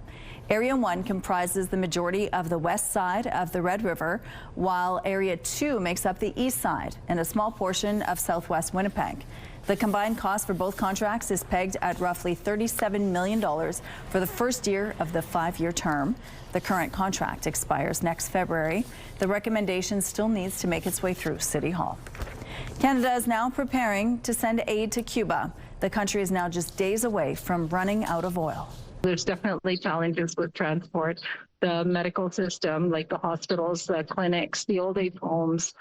Area 1 comprises the majority of the west side of the Red River, while Area 2 makes up the east side and a small portion of southwest Winnipeg. The combined cost for both contracts is pegged at roughly $37 million for the first year of the 5-year term. The current contract expires next February. The recommendation still needs to make its way through City Hall. Canada is now preparing to send aid to Cuba. The country is now just days away from running out of oil. There's definitely challenges with transport. The medical system, like the hospitals, the clinics, the old age homes,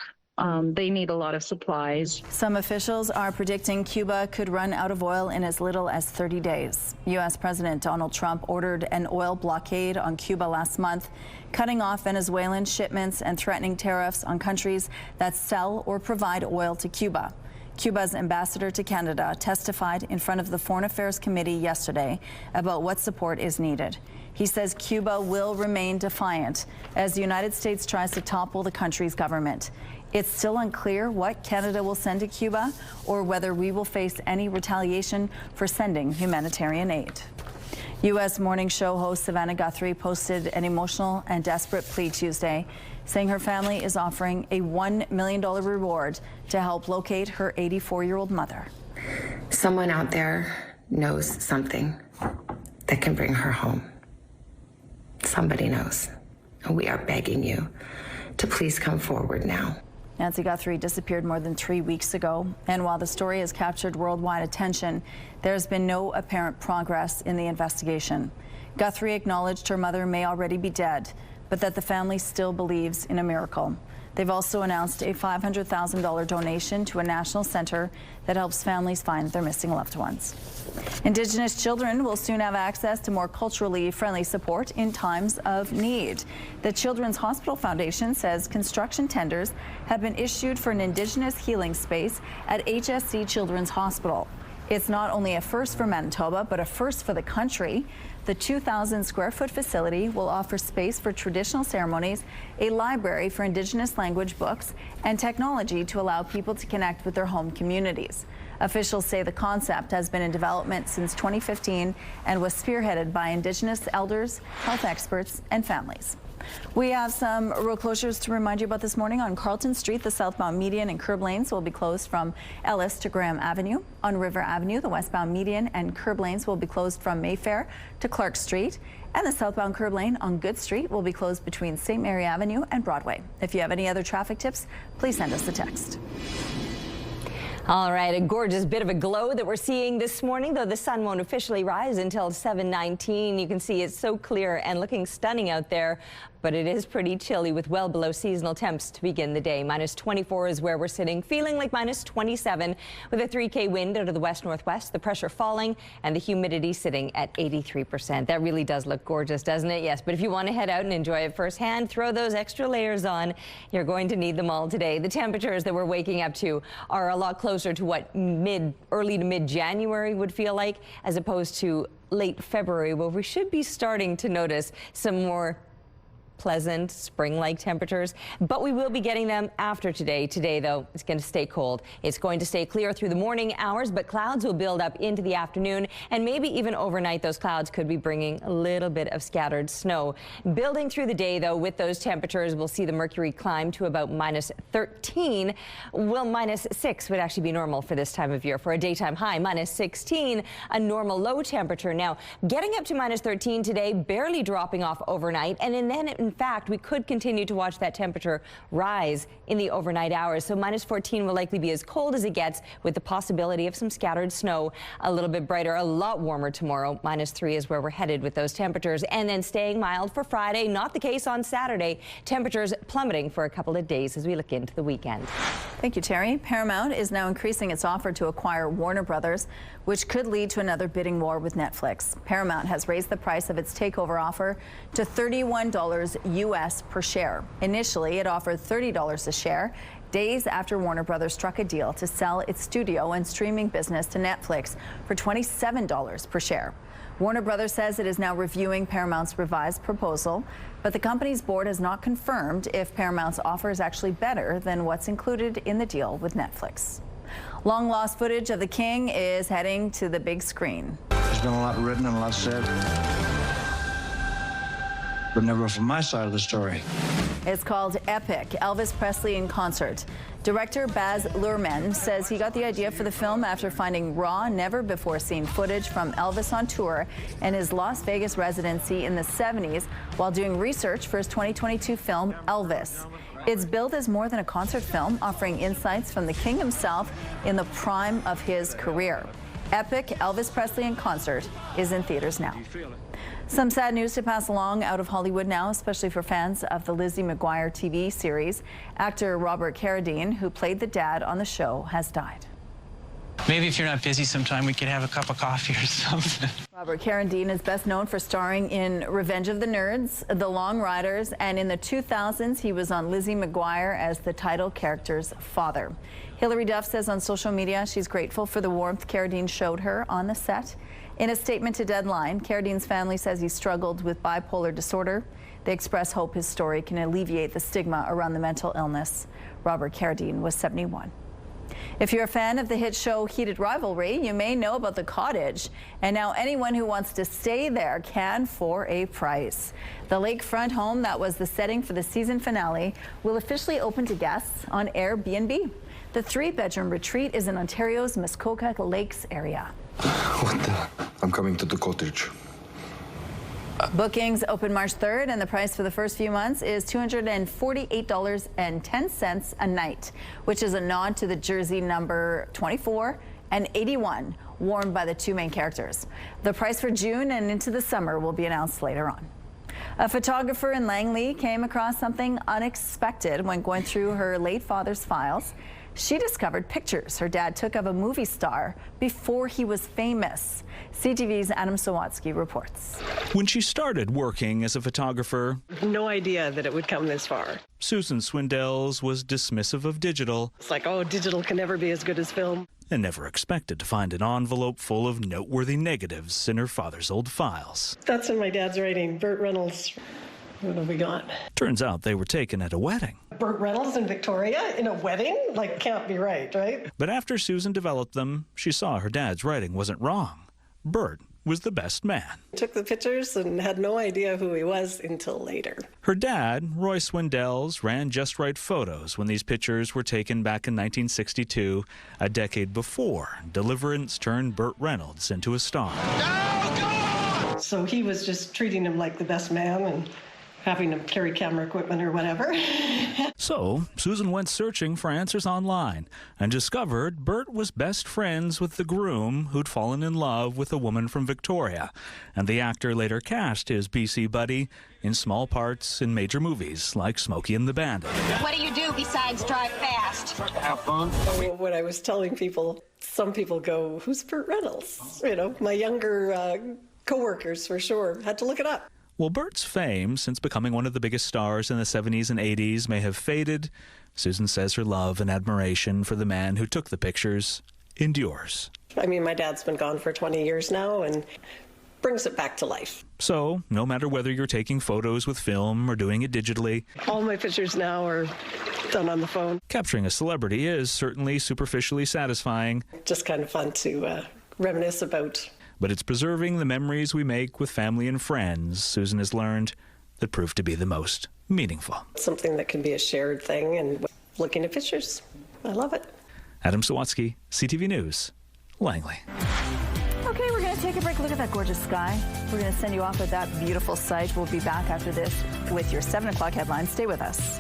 they need a lot of supplies. Some officials are predicting Cuba could run out of oil in as little as 30 days. U.S. President Donald Trump ordered an oil blockade on Cuba last month, cutting off Venezuelan shipments and threatening tariffs on countries that sell or provide oil to Cuba. Cuba's ambassador to Canada testified in front of the Foreign Affairs Committee yesterday about what support is needed. He says Cuba will remain defiant as the United States tries to topple the country's government. It's still unclear what Canada will send to Cuba or whether we will face any retaliation for sending humanitarian aid. U.S. morning show host Savannah Guthrie posted an emotional and desperate plea Tuesday, saying her family is offering a $1 million reward to help locate her 84-year-old mother. Someone out there knows something that can bring her home. Somebody knows. And we are begging you to please come forward now. Nancy Guthrie disappeared more than 3 weeks ago, and while the story has captured worldwide attention, there's been no apparent progress in the investigation. Guthrie acknowledged her mother may already be dead, but that the family still believes in a miracle. They've also announced a $500,000 donation to a national center that helps families find their missing loved ones. Indigenous children will soon have access to more culturally friendly support in times of need. The Children's Hospital Foundation says construction tenders have been issued for an Indigenous healing space at HSC Children's Hospital. It's not only a first for Manitoba, but a first for the country. The 2,000 square foot facility will offer space for traditional ceremonies, a library for Indigenous language books, and technology to allow people to connect with their home communities. Officials say the concept has been in development since 2015 and was spearheaded by Indigenous elders, health experts, and families. We have some road closures to remind you about this morning. On Carlton Street, the southbound median and curb lanes will be closed from Ellis to Graham Avenue. On River Avenue, the westbound median and curb lanes will be closed from Mayfair to Clark Street. And the southbound curb lane on Good Street will be closed between St. Mary Avenue and Broadway. If you have any other traffic tips, please send us a text. All right, a gorgeous bit of a glow that we're seeing this morning, though the sun won't officially rise until 7:19. You can see it's so clear and looking stunning out there, but it is pretty chilly with well below seasonal temps to begin the day. -24 is where we're sitting, feeling like -27 with a 3K wind out of the west-northwest, the pressure falling and the humidity sitting at 83%. That really does look gorgeous, doesn't it? Yes, but if you want to head out and enjoy it firsthand, throw those extra layers on. You're going to need them all today. The temperatures that we're waking up to are a lot closer to what early to mid-January would feel like, as opposed to late February, where we should be starting to notice some more pleasant spring-like temperatures, but we will be getting them after today. Today, though, it's going to stay cold. It's going to stay clear through the morning hours, but clouds will build up into the afternoon, and maybe even overnight those clouds could be bringing a little bit of scattered snow. Building through the day, though, with those temperatures, we'll see the mercury climb to about -13. Well, -6 would actually be normal for this time of year. For a daytime high, -16, a normal low temperature. Now, getting up to -13 today, barely dropping off overnight, and then in fact, we could continue to watch that temperature rise in the overnight hours. So -14 will likely be as cold as it gets, with the possibility of some scattered snow. A little bit brighter, a lot warmer tomorrow. -3 is where we're headed with those temperatures, and then staying mild for Friday. Not the case on Saturday. Temperatures plummeting for a couple of days as we look into the weekend. Thank you, Terry. Paramount is now increasing its offer to acquire Warner Brothers, which could lead to another bidding war with Netflix. Paramount has raised the price of its takeover offer to $31 US per share. Initially, it offered $30 a share, days after Warner Brothers struck a deal to sell its studio and streaming business to Netflix for $27 per share. Warner Brothers says it is now reviewing Paramount's revised proposal, but the company's board has not confirmed if Paramount's offer is actually better than what's included in the deal with Netflix. Long-lost footage of the King is heading to the big screen. There's been a lot written and a lot said, but never from my side of the story. It's called Epic, Elvis Presley in Concert. Director Baz Luhrmann says he got the idea for the film after finding raw, never-before-seen footage from Elvis on tour and his Las Vegas residency in the 70s while doing research for his 2022 film, Elvis. It's billed as more than a concert film, offering insights from the King himself in the prime of his career. Epic, Elvis Presley in Concert is in theaters now. Some sad news to pass along out of Hollywood now, especially for fans of the Lizzie McGuire TV series. Actor Robert Carradine, who played the dad on the show, has died. Maybe if you're not busy sometime, we could have a cup of coffee or something. Robert Carradine is best known for starring in Revenge of the Nerds, The Long Riders, and in the 2000s, he was on Lizzie McGuire as the title character's father. Hilary Duff says on social media she's grateful for the warmth Carradine showed her on the set. In a statement to Deadline, Carradine's family says he struggled with bipolar disorder. They express hope his story can alleviate the stigma around the mental illness. Robert Carradine was 71. If you're a fan of the hit show Heated Rivalry, you may know about the cottage. And now anyone who wants to stay there can for a price. The lakefront home that was the setting for the season finale will officially open to guests on Airbnb. The 3-bedroom retreat is in Ontario's Muskoka Lakes area. What the? I'm coming to the cottage. Bookings open March 3rd, and the price for the first few months is $248.10 a night, which is a nod to the jersey number 24 and 81 worn by the 2 main characters. The price for June and into the summer will be announced later on. A photographer in Langley came across something unexpected when going through her late father's files. She discovered pictures her dad took of a movie star before he was famous. CTV's Adam Sawatsky reports. When she started working as a photographer, no idea that it would come this far. Susan Swindells was dismissive of digital. It's like, oh, digital can never be as good as film. And never expected to find an envelope full of noteworthy negatives in her father's old files. That's in my dad's writing, Burt Reynolds. What have we got? Turns out they were taken at a wedding. Burt Reynolds in Victoria in a wedding? Like, can't be right? But after Susan developed them, she saw her dad's writing wasn't wrong. Burt was the best man. Took the pictures and had no idea who he was until later. Her dad, Roy Swindells, ran Just Right Photos when these pictures were taken back in 1962, a decade before Deliverance turned Burt Reynolds into a star. So he was just treating him like the best man and having him carry camera equipment or whatever. So Susan went searching for answers online and discovered Burt was best friends with the groom who'd fallen in love with a woman from Victoria, and the actor later cast his BC buddy in small parts in major movies like Smokey and the Bandit. What do you do besides drive fast? Have fun. When I was telling people, some people go, who's Burt Reynolds? You know, my younger co-workers for sure had to look it up. Well, Burt's fame, since becoming one of the biggest stars in the 70s and 80s, may have faded. Susan says her love and admiration for the man who took the pictures endures. I mean, my dad's been gone for 20 years now and brings it back to life. So, no matter whether you're taking photos with film or doing it digitally, all my pictures now are done on the phone. Capturing a celebrity is certainly superficially satisfying. Just kind of fun to reminisce about. But it's preserving the memories we make with family and friends, Susan has learned, that prove to be the most meaningful. Something that can be a shared thing, and looking at pictures. I love it. Adam Sawatsky, CTV News, Langley. Okay, we're going to take a break. Look at that gorgeous sky. We're going to send you off with that beautiful sight. We'll be back after this with your 7 o'clock headlines. Stay with us.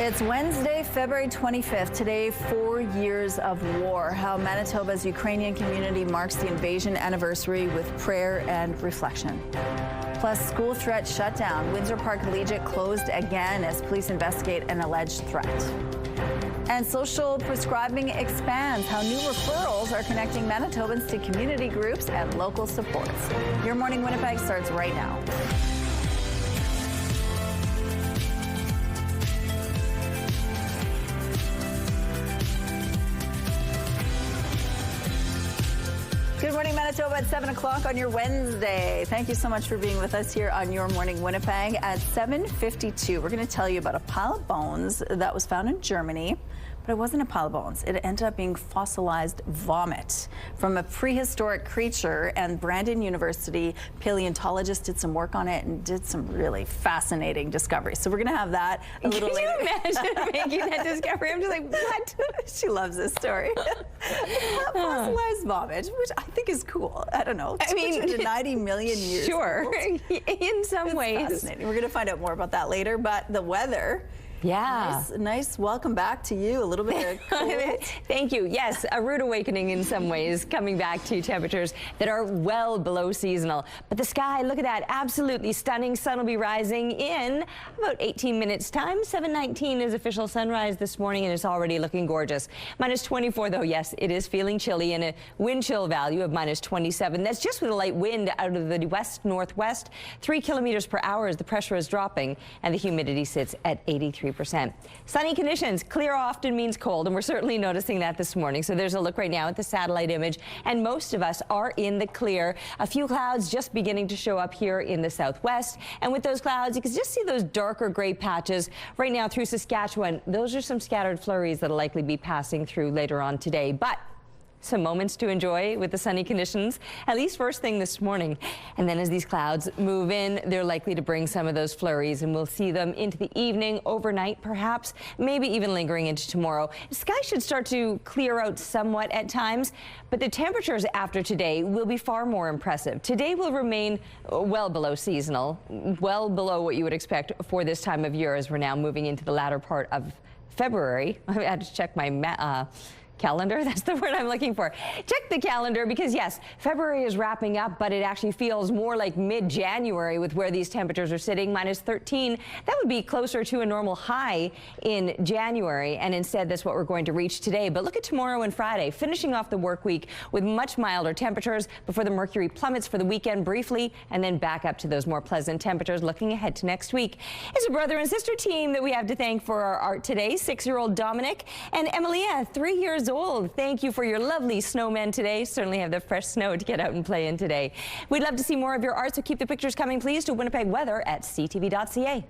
It's Wednesday, February 25th. Today, 4 years of war. How Manitoba's Ukrainian community marks the invasion anniversary with prayer and reflection. Plus, school threat shut down. Windsor Park Collegiate closed again as police investigate an alleged threat. And social prescribing expands. How new referrals are connecting Manitobans to community groups and local supports. Your Morning Winnipeg starts right now. Good morning, Manitoba, at 7 o'clock on your Wednesday. Thank you so much for being with us here on Your Morning Winnipeg. At 7:52, we're going to tell you about a pile of bones that was found in Germany. But it wasn't a pile of bones. It ended up being fossilized vomit from a prehistoric creature, and Brandon University paleontologists did some work on it and did some really fascinating discoveries. So we're going to have that a little later. Can you imagine making that discovery? I'm just like, what? She loves this story. Fossilized vomit, which I think is cool. I don't know. I mean, 290 million years sure, old. In some ways. Fascinating. We're going to find out more about that later, but the weather. Yeah. Nice welcome back to you. A little bit of cold. Thank you. Yes, a rude awakening in some ways, coming back to temperatures that are well below seasonal. But the sky, look at that, absolutely stunning. Sun will be rising in about 18 minutes time. 7:19 is official sunrise this morning, and it's already looking gorgeous. Minus 24, though, yes, it is feeling chilly, and a wind chill value of minus 27. That's just with a light wind out of the west-northwest. 3 kilometers per hour as the pressure is dropping, and the humidity sits at 83%. Sunny conditions. Clear often means cold, and we're certainly noticing that this morning. So there's a look right now at the satellite image, and most of us are in the clear. A few clouds just beginning to show up here in the southwest, and with those clouds, you can just see those darker gray patches right now through Saskatchewan. Those are some scattered flurries that'll likely be passing through later on today. But some moments to enjoy with the sunny conditions, at least first thing this morning. And then as these clouds move in, they're likely to bring some of those flurries, and we'll see them into the evening, overnight perhaps, maybe even lingering into tomorrow. The sky should start to clear out somewhat at times, but the temperatures after today will be far more impressive. Today will remain well below seasonal, well below what you would expect for this time of year as we're now moving into the latter part of February. I had to check my calendar, that's the word I'm looking for. Check the calendar because yes, February is wrapping up, but it actually feels more like mid-January with where these temperatures are sitting, -13. That would be closer to a normal high in January, and instead that's what we're going to reach today. But look at tomorrow and Friday, finishing off the work week with much milder temperatures before the mercury plummets for the weekend briefly, and then back up to those more pleasant temperatures looking ahead to next week. It's a brother and sister team that we have to thank for our art today. 6-year-old Dominic and Emilia, 3 years old. Thank you for your lovely snowmen today. Certainly have the fresh snow to get out and play in today. We'd love to see more of your art, so keep the pictures coming, please, to Winnipeg Weather at ctv.ca.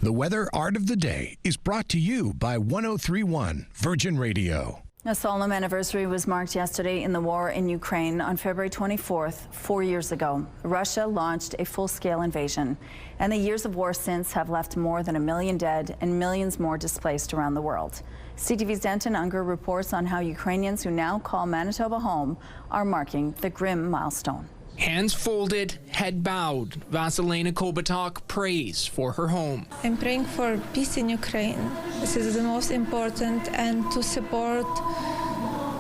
The Weather Art of the Day is brought to you by 103.1 Virgin Radio. A solemn anniversary was marked yesterday in the war in Ukraine. On February 24th, 4 years ago, Russia launched a full-scale invasion, and the years of war since have left more than 1 million dead and millions more displaced around the world. CTV's Denton Unger reports on how Ukrainians who now call Manitoba home are marking the grim milestone. Hands folded, head bowed, Vasilina Kobatok prays for her home. I'm praying for peace in Ukraine. This is the most important, and to support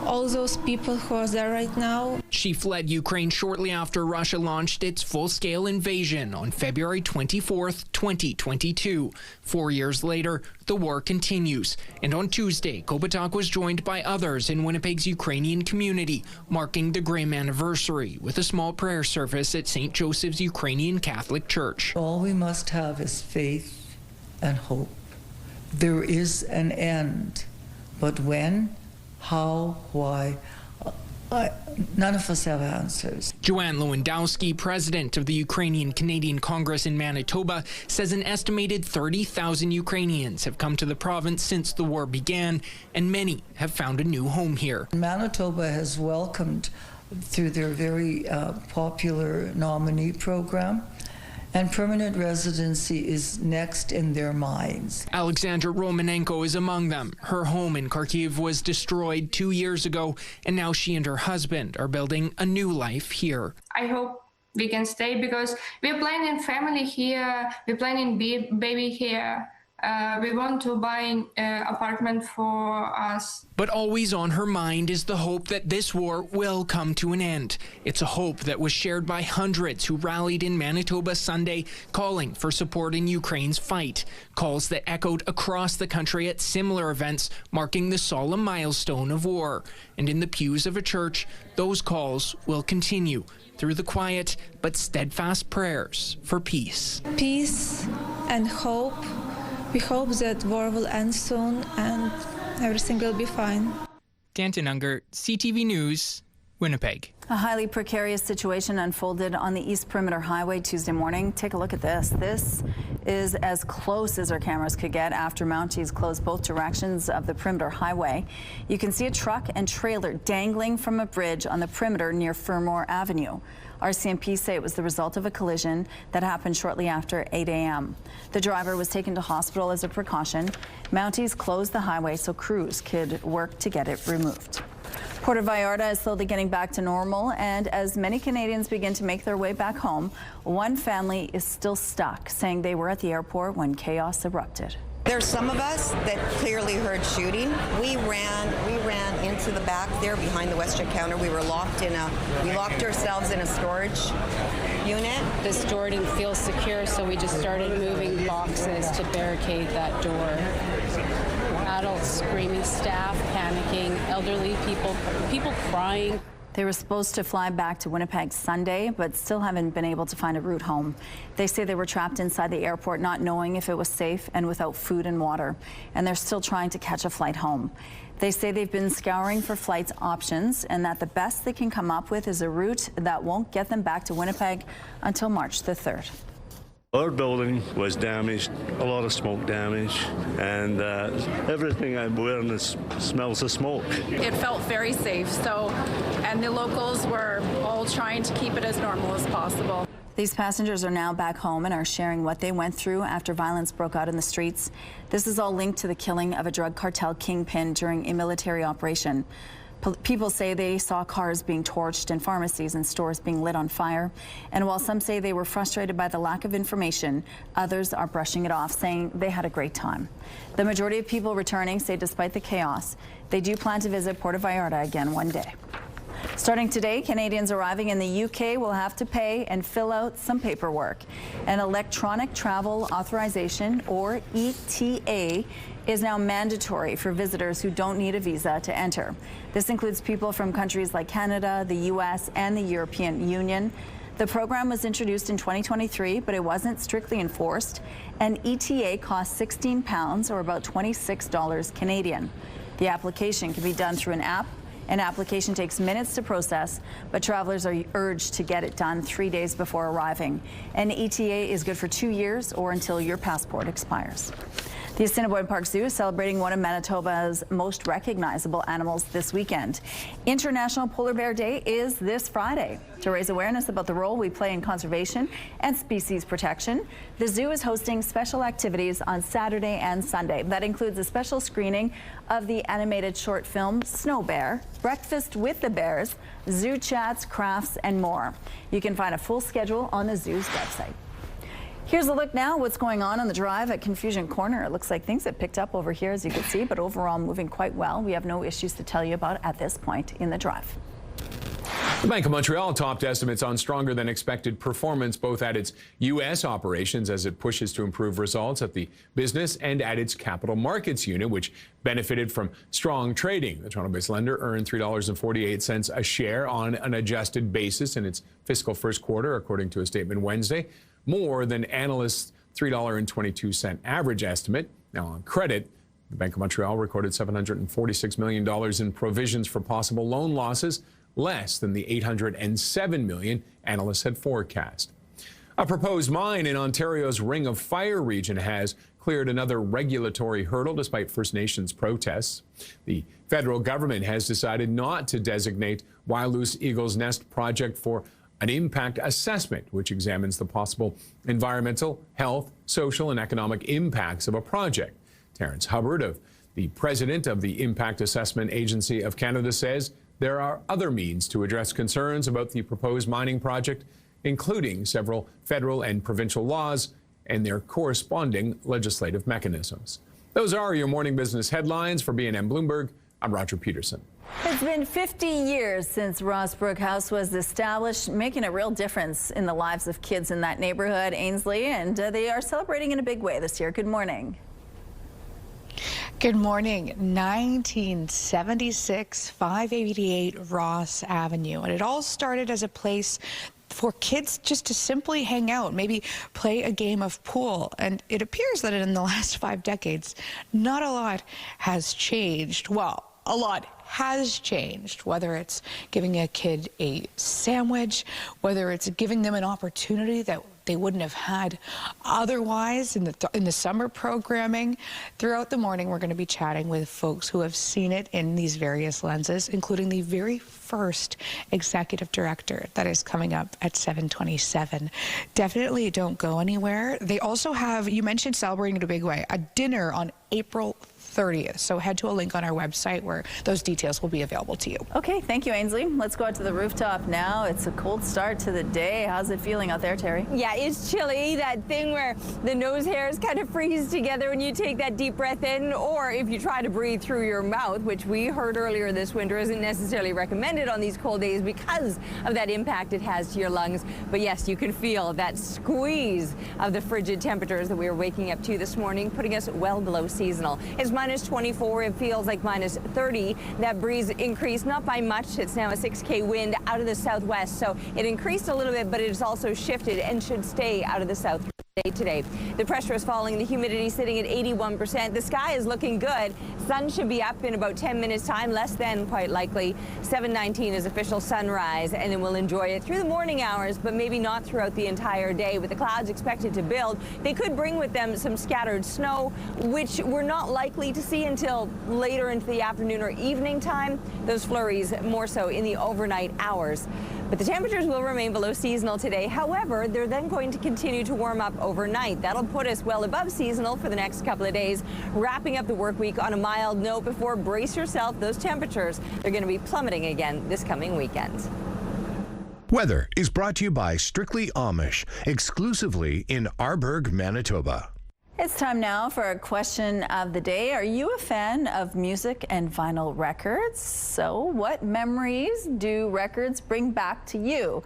all those people who are there right now. She fled Ukraine shortly after Russia launched its full-scale invasion on February 24th, 2022. 4 years later, the war continues. And on Tuesday, Kobatok was joined by others in Winnipeg's Ukrainian community, marking the grim anniversary with a small prayer service at St. Joseph's Ukrainian Catholic Church. All we must have is faith and hope. There is an end, but when? How? Why? None of us have answers. Joanne Lewandowski, president of the Ukrainian-Canadian Congress in Manitoba, says an estimated 30,000 Ukrainians have come to the province since the war began, and many have found a new home here. Manitoba has welcomed, through their very popular nominee program, and permanent residency is next in their minds. Alexandra Romanenko is among them. Her home in Kharkiv was destroyed 2 years ago, and now she and her husband are building a new life here. I hope we can stay because we're planning family here, we're planning baby here. We want to buy an apartment for us. But always on her mind is the hope that this war will come to an end. It's a hope that was shared by hundreds who rallied in Manitoba Sunday, calling for support in Ukraine's fight. Calls that echoed across the country at similar events, marking the solemn milestone of war. And in the pews of a church, those calls will continue through the quiet but steadfast prayers for peace. Peace and hope. We hope that war will end soon and everything will be fine. Danton Unger, CTV News, Winnipeg. A highly precarious situation unfolded on the East Perimeter Highway Tuesday morning. Take a look at this. This is as close as our cameras could get after Mounties closed both directions of the Perimeter Highway. You can see a truck and trailer dangling from a bridge on the perimeter near Fermor Avenue. RCMP say it was the result of a collision that happened shortly after 8 a.m. The driver was taken to hospital as a precaution. Mounties closed the highway so crews could work to get it removed. Puerto Vallarta is slowly getting back to normal, and as many Canadians begin to make their way back home, one family is still stuck, saying they were at the airport when chaos erupted. There's some of us that clearly heard shooting. We ran into the back there behind the WestJet counter. We locked ourselves in a storage unit. The store didn't feel secure, so we just started moving boxes to barricade that door. Adults screaming, staff panicking, elderly people crying. They were supposed to fly back to Winnipeg Sunday, but still haven't been able to find a route home. They say they were trapped inside the airport, not knowing if it was safe and without food and water, and they're still trying to catch a flight home. They say they've been scouring for flights options and that the best they can come up with is a route that won't get them back to Winnipeg until March the 3rd. Our building was damaged, a lot of smoke damage, and everything I'm wearing smells of smoke. It felt very safe, and the locals were all trying to keep it as normal as possible. These passengers are now back home and are sharing what they went through after violence broke out in the streets. This is all linked to the killing of a drug cartel kingpin during a military operation. People say they saw cars being torched and pharmacies and stores being lit on fire. And while some say they were frustrated by the lack of information, others are brushing it off, saying they had a great time. The majority of people returning say despite the chaos, they do plan to visit Puerto Vallarta again one day. Starting today, Canadians arriving in the UK will have to pay and fill out some paperwork. An electronic travel authorization, or ETA, is now mandatory for visitors who don't need a visa to enter. This includes people from countries like Canada, the US, and the European Union. The program was introduced in 2023, but it wasn't strictly enforced. An ETA costs £16, or about $26 Canadian. The application can be done through an app. An application takes minutes to process, but travelers are urged to get it done 3 days before arriving. An ETA is good for 2 years or until your passport expires. The Assiniboine Park Zoo is celebrating one of Manitoba's most recognizable animals this weekend. International Polar Bear Day is this Friday. To raise awareness about the role we play in conservation and species protection, the zoo is hosting special activities on Saturday and Sunday. That includes a special screening of the animated short film Snow Bear, breakfast with the bears, zoo chats, crafts, and more. You can find a full schedule on the zoo's website. Here's a look now what's going on the drive at Confusion Corner. It looks like things have picked up over here, as you can see, but overall moving quite well. We have no issues to tell you about at this point in the drive. The Bank of Montreal topped estimates on stronger than expected performance both at its U.S. operations as it pushes to improve results at the business and at its capital markets unit, which benefited from strong trading. The Toronto-based lender earned $3.48 a share on an adjusted basis in its fiscal first quarter, according to a statement Wednesday, more than analysts' $3.22 average estimate. Now on credit, the Bank of Montreal recorded $746 million in provisions for possible loan losses, less than the $807 million analysts had forecast. A proposed mine in Ontario's Ring of Fire region has cleared another regulatory hurdle despite First Nations protests. The federal government has decided not to designate Wailu's Eagle's Nest project for an impact assessment, which examines the possible environmental, health, social, and economic impacts of a project. Terrence Hubbard, the president of the Impact Assessment Agency of Canada, says there are other means to address concerns about the proposed mining project, including several federal and provincial laws and their corresponding legislative mechanisms. Those are your morning business headlines. For BNN Bloomberg, I'm Roger Peterson. It's been 50 years since Rossbrook House was established, making a real difference in the lives of kids in that neighborhood, Ainsley, and they are celebrating in a big way this year. Good morning. Good morning. 1976, 588 Ross Avenue. And it all started as a place for kids just to simply hang out, maybe play a game of pool. And it appears that in the last 5 decades, not a lot has changed. Well, a lot has changed, whether it's giving a kid a sandwich, whether it's giving them an opportunity that they wouldn't have had otherwise in the summer programming. Throughout the morning, we're going to be chatting with folks who have seen it in these various lenses, including the very first executive director that is coming up at 7:27. Definitely don't go anywhere. They also have, you mentioned celebrating in a big way, a dinner on April 30th. So head to a link on our website where those details will be available to you. Okay, thank you, Ainsley. Let's go out to the rooftop now. It's a cold start to the day. How's it feeling out there, Terry? Yeah, it's chilly. That thing where the nose hairs kind of freeze together when you take that deep breath in, or if you try to breathe through your mouth, which we heard earlier this winter isn't necessarily recommended on these cold days because of that impact it has to your lungs. But yes, you can feel that squeeze of the frigid temperatures that we were waking up to this morning, putting us well below seasonal. It's minus 24. It feels like minus 30. That breeze increased not by much. It's now a 6K wind out of the southwest. So it increased a little bit, but it has also shifted and should stay out of the south. today. The pressure is falling, the humidity sitting at 81%. The sky is looking good. Sun should be up in about 10 minutes time, less than quite likely. 7:19 is official sunrise, and then we'll enjoy it through the morning hours, but maybe not throughout the entire day. With the clouds expected to build, they could bring with them some scattered snow, which we're not likely to see until later into the afternoon or evening time. Those flurries more so in the overnight hours. But the temperatures will remain below seasonal today. However, they're then going to continue to warm up overnight. That'll put us well above seasonal for the next couple of days, wrapping up the work week on a mild note before, brace yourself, those temperatures, they're going to be plummeting again this coming weekend. Weather is brought to you by Strictly Amish, exclusively in Arborg, Manitoba. It's time now for a question of the day. Are you a fan of music and vinyl records? So what memories do records bring back to you?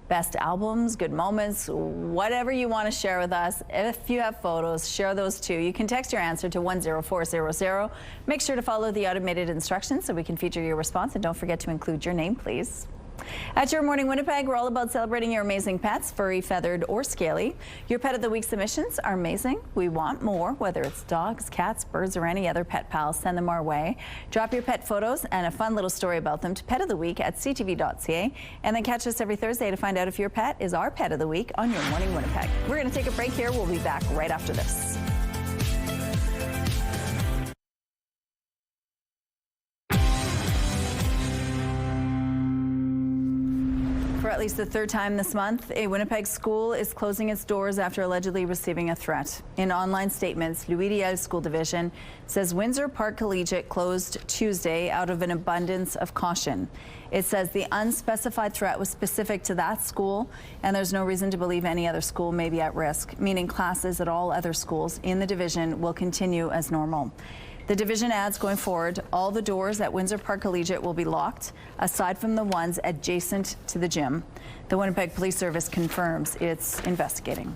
Best albums, good moments, whatever you want to share with us. If you have photos, share those too. You can text your answer to 10400. Make sure to follow the automated instructions so we can feature your response, and don't forget to include your name, please. At Your Morning Winnipeg, we're all about celebrating your amazing pets, furry, feathered, or scaly. Your Pet of the Week submissions are amazing. We want more, whether it's dogs, cats, birds, or any other pet pals. Send them our way. Drop your pet photos and a fun little story about them to petoftheweek@ctv.ca, and then catch us every Thursday to find out if your pet is our Pet of the Week on Your Morning Winnipeg. We're going to take a break here. We'll be back right after this. For at least the third time this month, a Winnipeg school is closing its doors after allegedly receiving a threat. In online statements, Louis Riel School Division says Windsor Park Collegiate closed Tuesday out of an abundance of caution. It says the unspecified threat was specific to that school, and there's no reason to believe any other school may be at risk, meaning classes at all other schools in the division will continue as normal. The division adds, going forward, all the doors at Windsor Park Collegiate will be locked, aside from the ones adjacent to the gym. The Winnipeg Police Service confirms it's investigating.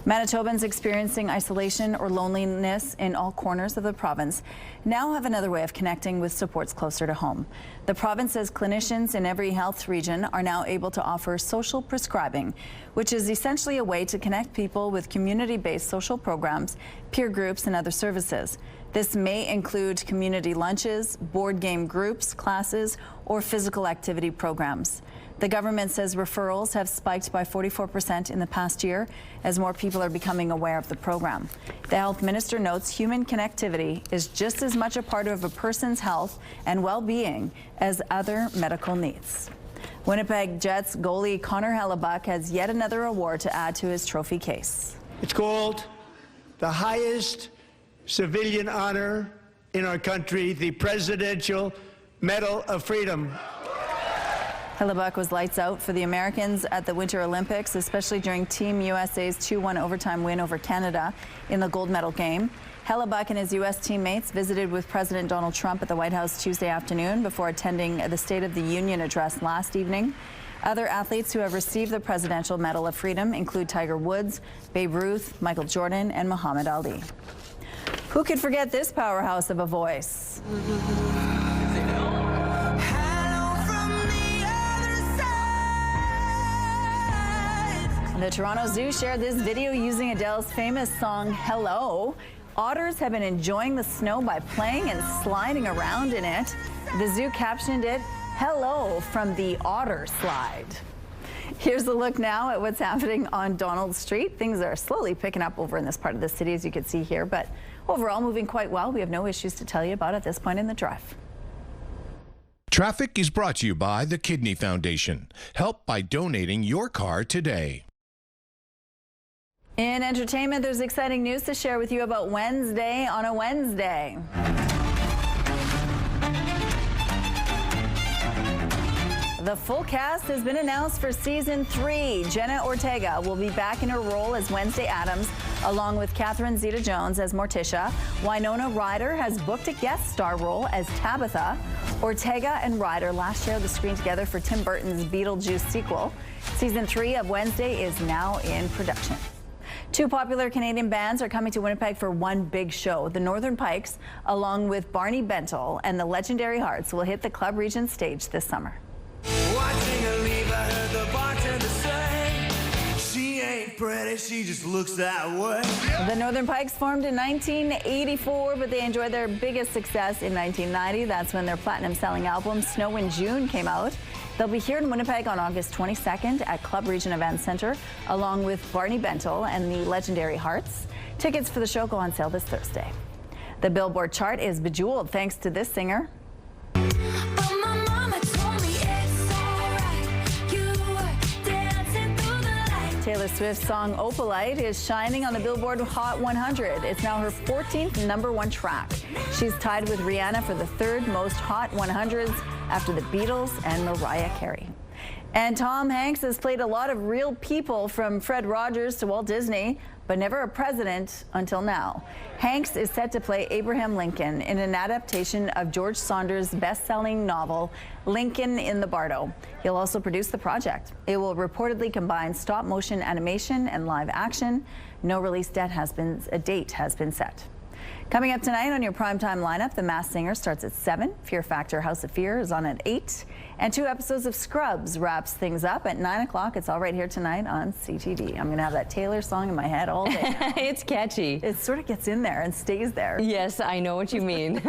Manitobans experiencing isolation or loneliness in all corners of the province now have another way of connecting with supports closer to home. The province says clinicians in every health region are now able to offer social prescribing, which is essentially a way to connect people with community-based social programs, peer groups, and other services. This may include community lunches, board game groups, classes, or physical activity programs. The government says referrals have spiked by 44% in the past year as more people are becoming aware of the program. The health minister notes human connectivity is just as much a part of a person's health and well-being as other medical needs. Winnipeg Jets goalie Connor Hellebuck has yet another award to add to his trophy case. It's called the highest civilian honor in our country, the Presidential Medal of Freedom. Hellebuck was lights out for the Americans at the Winter Olympics, especially during Team USA's 2-1 overtime win over Canada in the gold medal game. Hellebuck and his U.S. teammates visited with President Donald Trump at the White House Tuesday afternoon before attending the State of the Union address last evening. Other athletes who have received the Presidential Medal of Freedom include Tiger Woods, Babe Ruth, Michael Jordan, and Muhammad Ali. Who could forget this powerhouse of a voice? The Toronto Zoo shared this video using Adele's famous song, Hello. Otters have been enjoying the snow by playing and sliding around in it. The zoo captioned it, Hello from the Otter Slide. Here's a look now at what's happening on Donald Street. Things are slowly picking up over in this part of the city, as you can see here, but overall moving quite well. We have no issues to tell you about at this point in the drive. Traffic is brought to you by the Kidney Foundation. Help by donating your car today. In entertainment, there's exciting news to share with you about Wednesday on a Wednesday. The full cast has been announced for season 3. Jenna Ortega will be back in her role as Wednesday Addams, along with Catherine Zeta-Jones as Morticia. Winona Ryder has booked a guest star role as Tabitha. Ortega and Ryder last shared the screen together for Tim Burton's Beetlejuice sequel. Season 3 of Wednesday is now in production. 2 popular Canadian bands are coming to Winnipeg for one big show. The Northern Pikes, along with Barney Bentel and the Legendary Hearts, will hit the Club Regent stage this summer. Watching her leave, I heard the bartender say she ain't pretty, she just looks that way. The Northern Pikes formed in 1984, but they enjoyed their biggest success in 1990. That's when their platinum-selling album, Snow in June, came out. They'll be here in Winnipeg on August 22nd at Club Region Event Center, along with Barney Bentel and the legendary Hearts. Tickets for the show go on sale this Thursday. The Billboard chart is bejeweled thanks to this singer. Taylor Swift's song Opalite is shining on the Billboard Hot 100. It's now her 14th #1 track. She's tied with Rihanna for the third most Hot 100s after the Beatles and Mariah Carey. And Tom Hanks has played a lot of real people, from Fred Rogers to Walt Disney, but never a president until now. Hanks is set to play Abraham Lincoln in an adaptation of George Saunders' best-selling novel, Lincoln in the Bardo. He'll also produce the project. It will reportedly combine stop-motion animation and live action. No release date has been set. Coming up tonight on your primetime lineup, The Masked Singer starts at 7. Fear Factor House of Fear is on at 8. And 2 episodes of Scrubs wraps things up at 9 o'clock. It's all right here tonight on CTV. I'm going to have that Taylor song in my head all day now. It's catchy. It sort of gets in there and stays there. Yes, I know what you mean.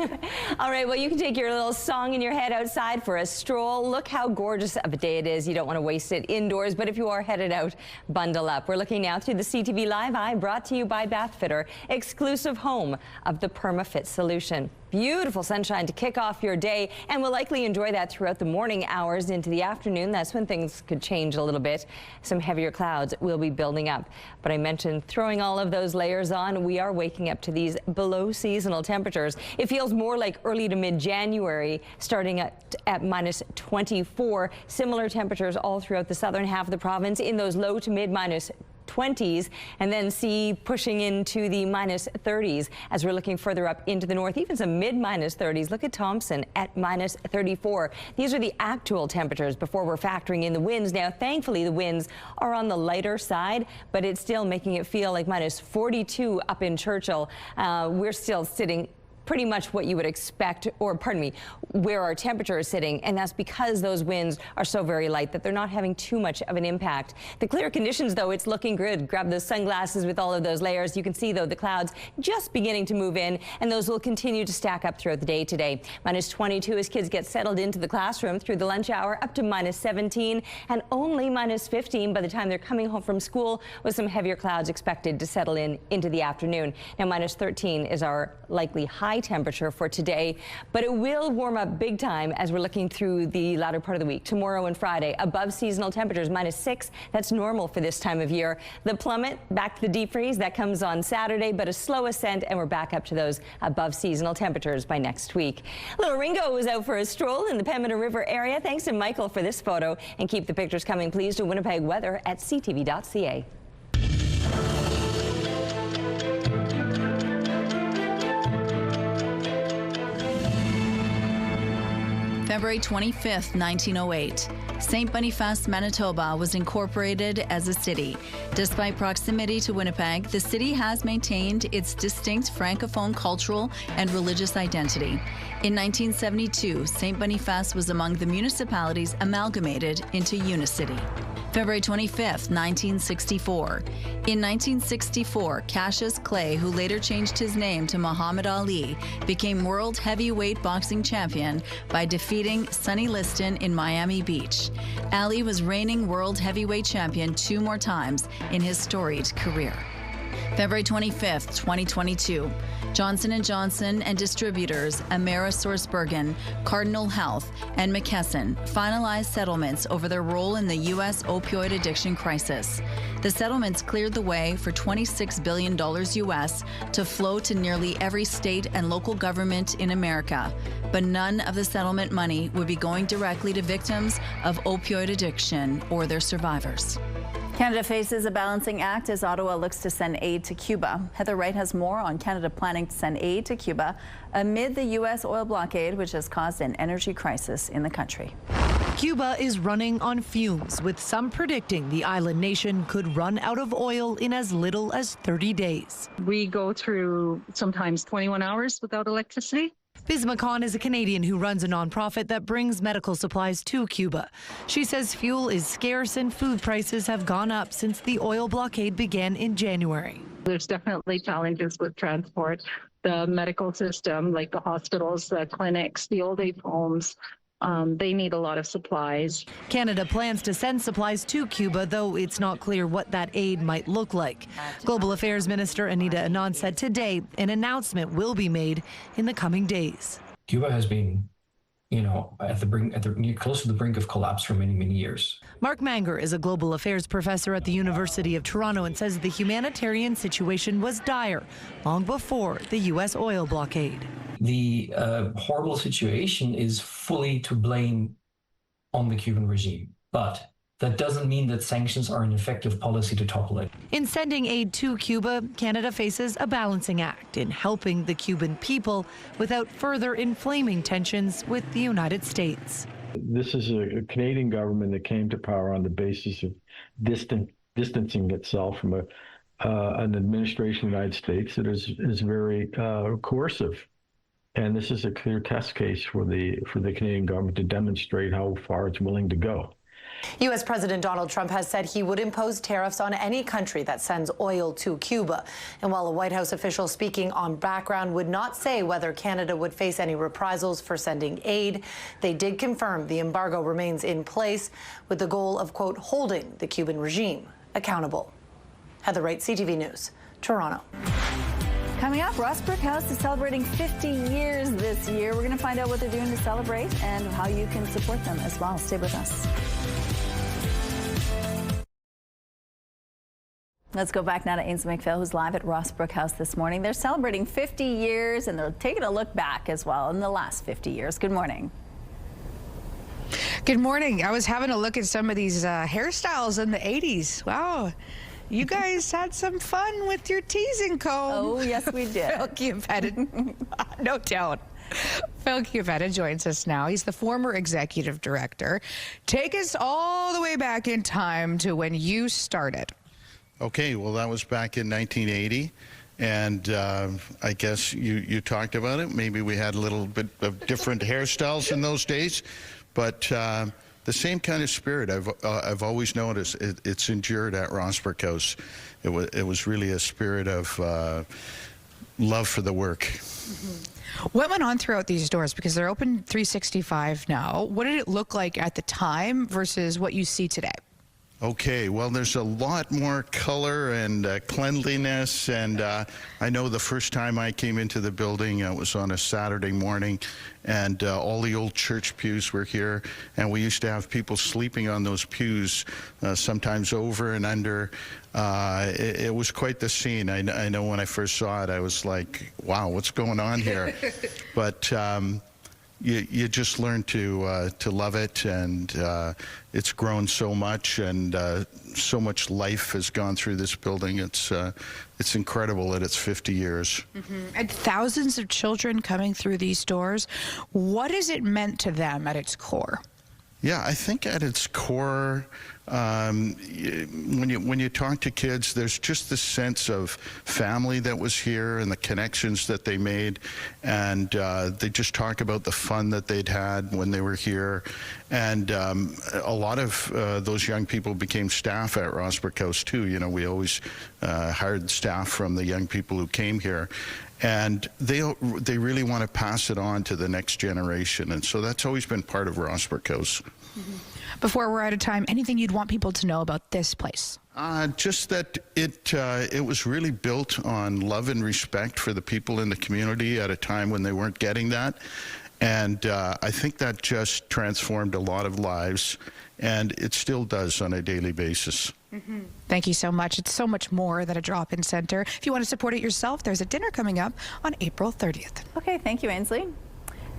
All right, well, you can take your little song in your head outside for a stroll. Look how gorgeous of a day it is. You don't want to waste it indoors, but if you are headed out, bundle up. We're looking now through the CTV Live Eye, brought to you by Bathfitter, exclusive home of the PermaFit solution. Beautiful sunshine to kick off your day, and we'll likely enjoy that throughout the morning hours into the afternoon. That's when things could change a little bit. Some heavier clouds will be building up. But I mentioned throwing all of those layers on. We are waking up to these below seasonal temperatures. It feels more like early to mid-January, starting at minus 24. Similar temperatures all throughout the southern half of the province in those low to mid minus 20s, and then see pushing into the minus 30s as we're looking further up into the north, even some mid minus 30s. Look at Thompson at minus 34. These are the actual temperatures before we're factoring in the winds. Now, thankfully, the winds are on the lighter side, but it's still making it feel like minus 42 up in Churchill. We're still sitting pretty much what you would expect, or pardon me, where our temperature is sitting, and that's because those winds are so very light that they're not having too much of an impact. The clear conditions, though, it's looking good. Grab those sunglasses with all of those layers. You can see, though, the clouds just beginning to move in, and those will continue to stack up throughout the day today. Minus 22 as kids get settled into the classroom through the lunch hour, up to minus 17, and only minus 15 by the time they're coming home from school, with some heavier clouds expected to settle into the afternoon. Now, minus 13 is our likely high temperature for today, but it will warm up big time as we're looking through the latter part of the week. Tomorrow and Friday, above seasonal temperatures, minus 6. That's normal for this time of year. The plummet back to the deep freeze, that comes on Saturday, but a slow ascent, and we're back up to those above seasonal temperatures by next week. Little Ringo was out for a stroll in the Pembina River area. Thanks to Michael for this photo, and keep the pictures coming, please, to Winnipeg weather at ctv.ca. February 25th, 1908. St. Boniface, Manitoba was incorporated as a city. Despite proximity to Winnipeg, the city has maintained its distinct Francophone cultural and religious identity. In 1972, St. Boniface was among the municipalities amalgamated into Unicity. February 25th, 1964. In 1964, Cassius Clay, who later changed his name to Muhammad Ali, became world heavyweight boxing champion by defeating Sonny Liston in Miami Beach. Ali was reigning world heavyweight champion 2 more times in his storied career. February 25th, 2022. Johnson & Johnson and distributors AmerisourceBergen, Cardinal Health, and McKesson finalized settlements over their role in the U.S. opioid addiction crisis. The settlements cleared the way for $26 billion U.S. to flow to nearly every state and local government in America, but none of the settlement money would be going directly to victims of opioid addiction or their survivors. Canada faces a balancing act as Ottawa looks to send aid to Cuba. Heather Wright has more on Canada planning to send aid to Cuba amid the U.S. oil blockade, which has caused an energy crisis in the country. Cuba is running on fumes, with some predicting the island nation could run out of oil in as little as 30 days. We go through sometimes 21 hours without electricity. Bisma Khan is a Canadian who runs a nonprofit that brings medical supplies to Cuba. She says fuel is scarce and food prices have gone up since the oil blockade began in January. There's definitely challenges with transport. The medical system, like the hospitals, the clinics, the old age homes, they need a lot of supplies. Canada plans to send supplies to Cuba, though it's not clear what that aid might look like. Global Affairs Minister Anita Anand said today an announcement will be made in the coming days. Cuba has been, at the brink, close to the brink of collapse for many, many years. Mark Manger is a global affairs professor at the University of Toronto and says the humanitarian situation was dire long before the U.S. oil blockade. The horrible situation is fully to blame on the Cuban regime, but that doesn't mean that sanctions are an effective policy to topple it. In sending aid to Cuba, Canada faces a balancing act in helping the Cuban people without further inflaming tensions with the United States. This is a Canadian government that came to power on the basis of distancing itself from an administration of the United States that is very coercive. And this is a clear test case for the Canadian government to demonstrate how far it's willing to go. U.S. President Donald Trump has said he would impose tariffs on any country that sends oil to Cuba. And while a White House official speaking on background would not say whether Canada would face any reprisals for sending aid, they did confirm the embargo remains in place with the goal of, quote, holding the Cuban regime accountable. Heather Wright, CTV News, Toronto. Coming up, Ross Brick House is celebrating 50 years this year. We're going to find out what they're doing to celebrate and how you can support them as well. Stay with us. Let's go back now to Ainsley McPhail, who's live at Ross Brick House this morning. They're celebrating 50 years, and they're taking a look back as well in the last 50 years. Good morning. Good morning. I was having a look at some of these hairstyles in the 80s. Wow. You guys had some fun with your teasing comb. Oh, yes, we did. Phil Chiavetta. No doubt. Phil Chiavetta joins us now. He's the former executive director. Take us all the way back in time to when you started. Okay, well, that was back in 1980. And I guess you talked about it. Maybe we had a little bit of different hairstyles in those days. But the same kind of spirit I've always noticed. It's endured at Ross Brick House. It was really a spirit of love for the work. Mm-hmm. What went on throughout these doors? Because they're open 365 now. What did it look like at the time versus what you see today? Okay, well, there's a lot more color and cleanliness, and I know the first time I came into the building, it was on a Saturday morning, and all the old church pews were here, and we used to have people sleeping on those pews, sometimes over and under. It was quite the scene. I know when I first saw it, I was like, wow, what's going on here? But you just learn to love it, and it's grown so much, and so much life has gone through this building. It's incredible that it's 50 years. Mm-hmm. And thousands of children coming through these doors. What has it meant to them at its core? Yeah, I think at its core, when you talk to kids, there's just this sense of family that was here and the connections that they made, and they just talk about the fun that they'd had when they were here. And a lot of those young people became staff at Ross Brick House too. You know, we always hired staff from the young people who came here. And they really want to pass it on to the next generation. And so that's always been part of Ross Brick House. Mm-hmm. Before we're out of time, anything you'd want people to know about this place? Just that it was really built on love and respect for the people in the community at a time when they weren't getting that. And I think that just transformed a lot of lives, and it still does on a daily basis. Mm-hmm. Thank you so much. It's so much more than a drop-in center. If you want to support it yourself, there's a dinner coming up on April 30th. Okay, thank you, Ainsley.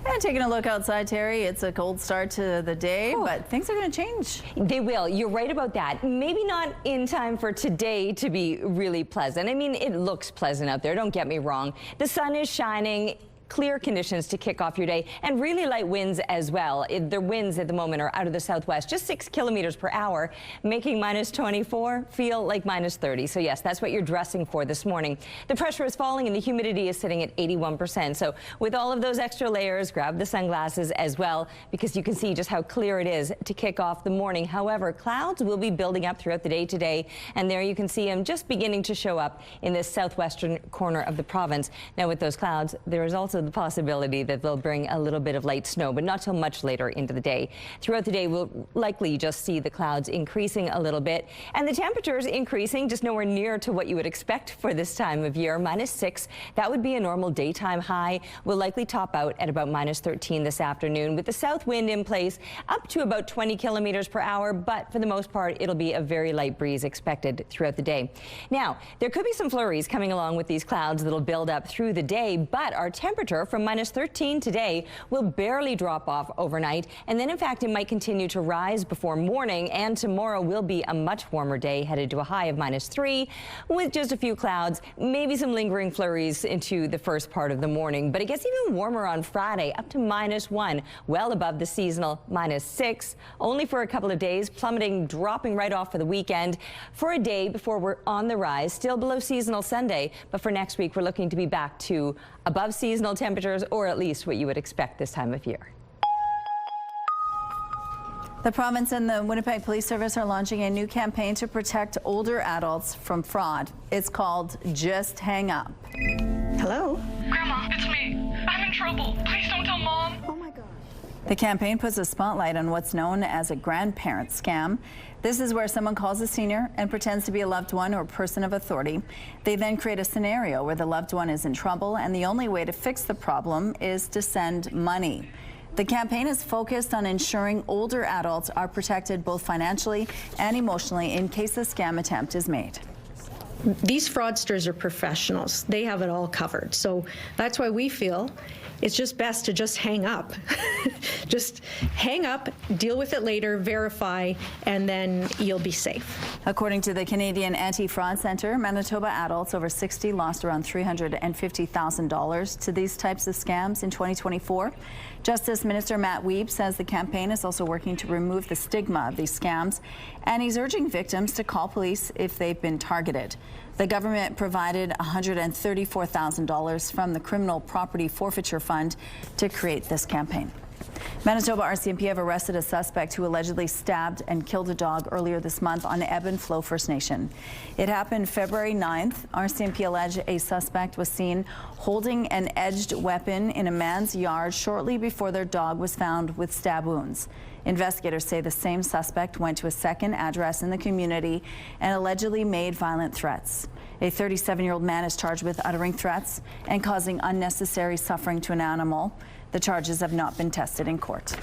And taking a look outside, Terry, it's a cold start to the day, but things are going to change. They will. You're right about that. Maybe not in time for today to be really pleasant. I mean, it looks pleasant out there, don't get me wrong. The sun is shining. clear conditions to kick off your day, and really light winds as well. The winds at the moment are out of the southwest, just 6 kilometers per hour, making minus 24 feel like minus 30. So yes, that's what you're dressing for this morning. The pressure is falling and the humidity is sitting at 81%. So with all of those extra layers, grab the sunglasses as well, because you can see just how clear it is to kick off the morning. However, clouds will be building up throughout the day today, and there you can see them just beginning to show up in this southwestern corner of the province. Now with those clouds, there is also the possibility that they'll bring a little bit of light snow, but not till much later into the day. Throughout the day, we'll likely just see the clouds increasing a little bit, and the temperatures increasing, just nowhere near to what you would expect for this time of year. Minus 6, that would be a normal daytime high. Will likely top out at about minus 13 this afternoon, with the south wind in place up to about 20 kilometers per hour, but for the most part, it'll be a very light breeze expected throughout the day. Now, there could be some flurries coming along with these clouds that'll build up through the day, but our temperature from minus 13 today will barely drop off overnight, and then in fact it might continue to rise before morning, and tomorrow will be a much warmer day, headed to a high of minus 3 with just a few clouds, maybe some lingering flurries into the first part of the morning. But it gets even warmer on Friday, up to minus 1, well above the seasonal minus 6, only for a couple of days, plummeting, dropping right off for the weekend for a day before we're on the rise, still below seasonal Sunday. But for next week, we're looking to be back to above seasonal temperatures, or at least what you would expect this time of year. The province and the Winnipeg Police Service are launching a new campaign to protect older adults from fraud. It's called Just Hang Up. Hello? Grandma, it's me. I'm in trouble. Please don't tell Mom. Oh my gosh. The campaign puts a spotlight on what's known as a grandparent scam. This is where someone calls a senior and pretends to be a loved one or person of authority. They then create a scenario where the loved one is in trouble, and the only way to fix the problem is to send money. The campaign is focused on ensuring older adults are protected both financially and emotionally in case a scam attempt is made. These fraudsters are professionals. They have it all covered. So that's why we feel it's just best to just hang up. Just hang up, deal with it later, verify, and then you'll be safe. According to the Canadian Anti-Fraud Centre, Manitoba adults over 60 lost around $350,000 to these types of scams in 2024. Justice Minister Matt Wiebe says the campaign is also working to remove the stigma of these scams, and he's urging victims to call police if they've been targeted. The government provided $134,000 from the Criminal Property Forfeiture Fund to create this campaign. Manitoba RCMP have arrested a suspect who allegedly stabbed and killed a dog earlier this month on Ebb and Flow First Nation. It happened February 9th. RCMP allege a suspect was seen holding an edged weapon in a man's yard shortly before their dog was found with stab wounds. Investigators say the same suspect went to a second address in the community and allegedly made violent threats. A 37-year-old man is charged with uttering threats and causing unnecessary suffering to an animal. The charges have not been tested in court.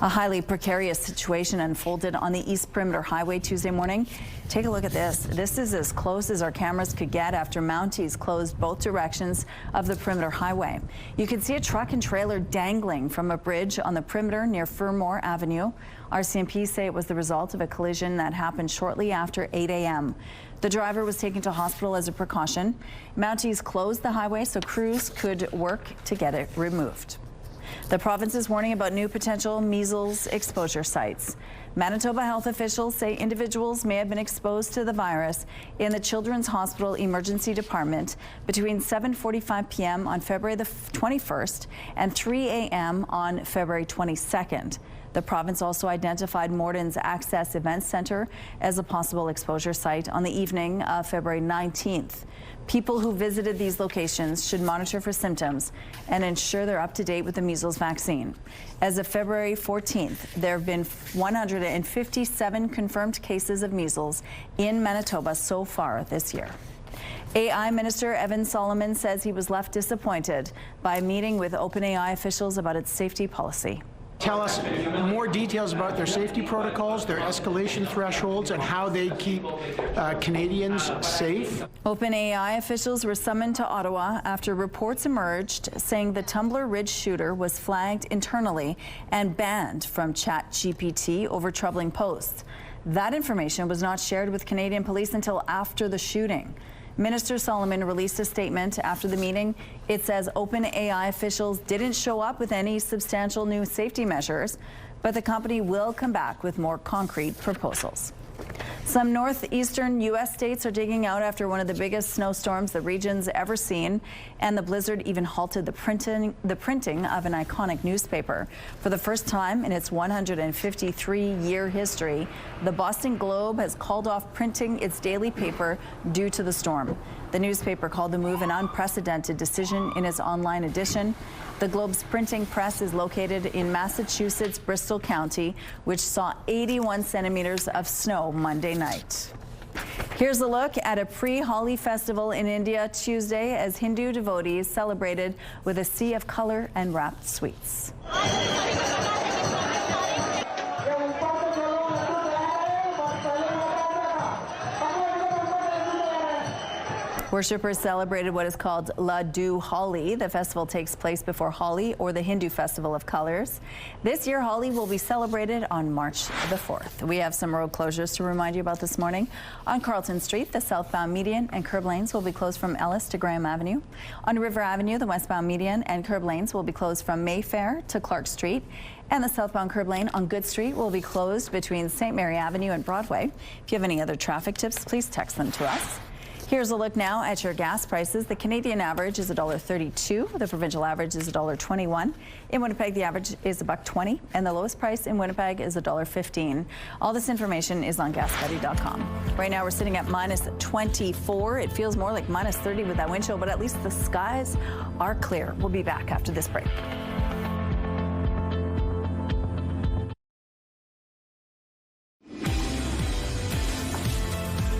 A highly precarious situation unfolded on the East Perimeter Highway Tuesday morning. Take a look at this. This is as close as our cameras could get after Mounties closed both directions of the Perimeter Highway. You can see a truck and trailer dangling from a bridge on the perimeter near Fermor Avenue. RCMP say it was the result of a collision that happened shortly after 8 a.m. The driver was taken to hospital as a precaution. Mounties closed the highway so crews could work to get it removed. The province is warning about new potential measles exposure sites. Manitoba health officials say individuals may have been exposed to the virus in the Children's Hospital Emergency Department between 7:45 p.m. on February the 21st and 3 a.m. on February 22nd. The province also identified Morton's Access Events Center as a possible exposure site on the evening of February 19th. People who visited these locations should monitor for symptoms and ensure they're up to date with the measles vaccine. As of February 14th, there have been 157 confirmed cases of measles in Manitoba so far this year. AI Minister Evan Solomon says he was left disappointed by a meeting with OpenAI officials about its safety policy. Tell us more details about their safety protocols, their escalation thresholds, and how they keep Canadians safe. OpenAI officials were summoned to Ottawa after reports emerged saying the Tumblr Ridge shooter was flagged internally and banned from ChatGPT over troubling posts. That information was not shared with Canadian police until after the shooting. Minister Solomon released a statement after the meeting. It says OpenAI officials didn't show up with any substantial new safety measures, but the company will come back with more concrete proposals. Some northeastern U.S. states are digging out after one of the biggest snowstorms the region's ever seen, and the blizzard even halted the printing of an iconic newspaper. For the first time in its 153-year history, the Boston Globe has called off printing its daily paper due to the storm. The newspaper called the move an unprecedented decision in its online edition. The Globe's printing press is located in Massachusetts, Bristol County, which saw 81 centimeters of snow Monday night. Here's a look at a pre-Holi festival in India Tuesday as Hindu devotees celebrated with a sea of color and wrapped sweets. Worshippers celebrated what is called Laddu Holi. The festival takes place before Holi, or the Hindu Festival of Colors. This year, Holi will be celebrated on March the 4th. We have some road closures to remind you about this morning. On Carlton Street, the southbound median and curb lanes will be closed from Ellis to Graham Avenue. On River Avenue, the westbound median and curb lanes will be closed from Mayfair to Clark Street. And the southbound curb lane on Good Street will be closed between St. Mary Avenue and Broadway. If you have any other traffic tips, please text them to us. Here's a look now at your gas prices. The Canadian average is $1.32. The provincial average is $1.21. In Winnipeg, the average is $1.20, and the lowest price in Winnipeg is $1.15. All this information is on GasBuddy.com. Right now, we're sitting at minus 24. It feels more like minus 30 with that wind chill, but at least the skies are clear. We'll be back after this break.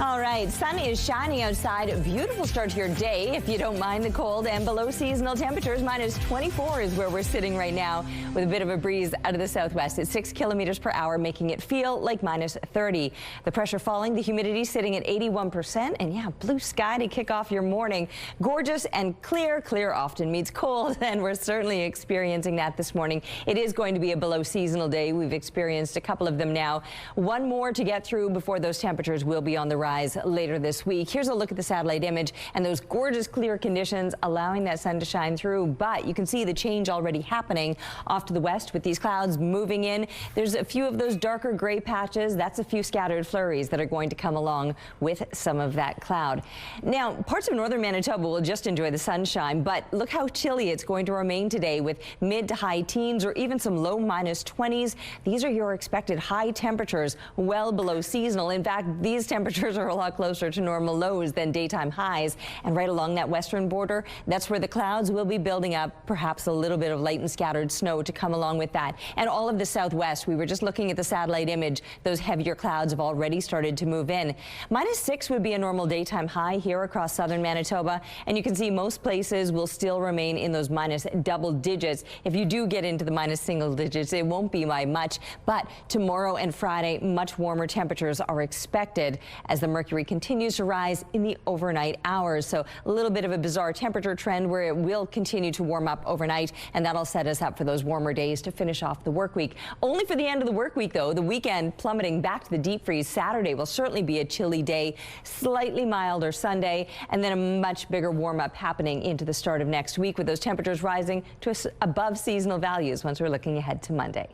All right, sun is shining outside. A beautiful start to your day if you don't mind the cold, and below seasonal temperatures. Minus 24 is where we're sitting right now with a bit of a breeze out of the southwest at 6 kilometers per hour, making it feel like minus 30. The pressure falling, the humidity sitting at 81%, and yeah, blue sky to kick off your morning. Gorgeous and clear. Clear often means cold, and we're certainly experiencing that this morning. It is going to be a below seasonal day. We've experienced a couple of them now. One more to get through before those temperatures will be on the rise later this week. Here's a look at the satellite image and those gorgeous clear conditions allowing that sun to shine through, but you can see the change already happening off to the west with these clouds moving in. There's a few of those darker gray patches. That's a few scattered flurries that are going to come along with some of that cloud. Now, parts of northern Manitoba will just enjoy the sunshine, but look how chilly it's going to remain today with mid to high teens or even some low minus 20s. These are your expected high temperatures, well below seasonal. In fact, these temperatures are a lot closer to normal lows than daytime highs. And right along that western border, that's where the clouds will be building up, perhaps a little bit of light and scattered snow to come along with that. And all of the southwest, we were just looking at the satellite image, those heavier clouds have already started to move in. Minus 6 would be a normal daytime high here across southern Manitoba, and you can see most places will still remain in those minus double digits. If you do get into the minus single digits, it won't be by much, but tomorrow and Friday, much warmer temperatures are expected as the mercury continues to rise in the overnight hours. So a little bit of a bizarre temperature trend where it will continue to warm up overnight, and that'll set us up for those warmer days to finish off the work week. Only for the end of the work week, though. The weekend plummeting back to the deep freeze. Saturday will certainly be a chilly day, slightly milder Sunday, and then a much bigger warm up happening into the start of next week with those temperatures rising to above seasonal values once we're looking ahead to Monday.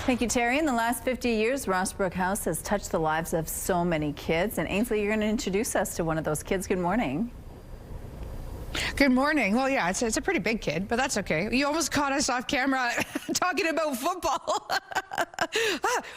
Thank you, Terry. In the last 50 years, Rossbrook House has touched the lives of so many kids. And Ainsley, you're going to introduce us to one of those kids. Good morning. Good morning. Well, yeah, it's a pretty big kid, but that's okay. You almost caught us off camera talking about football.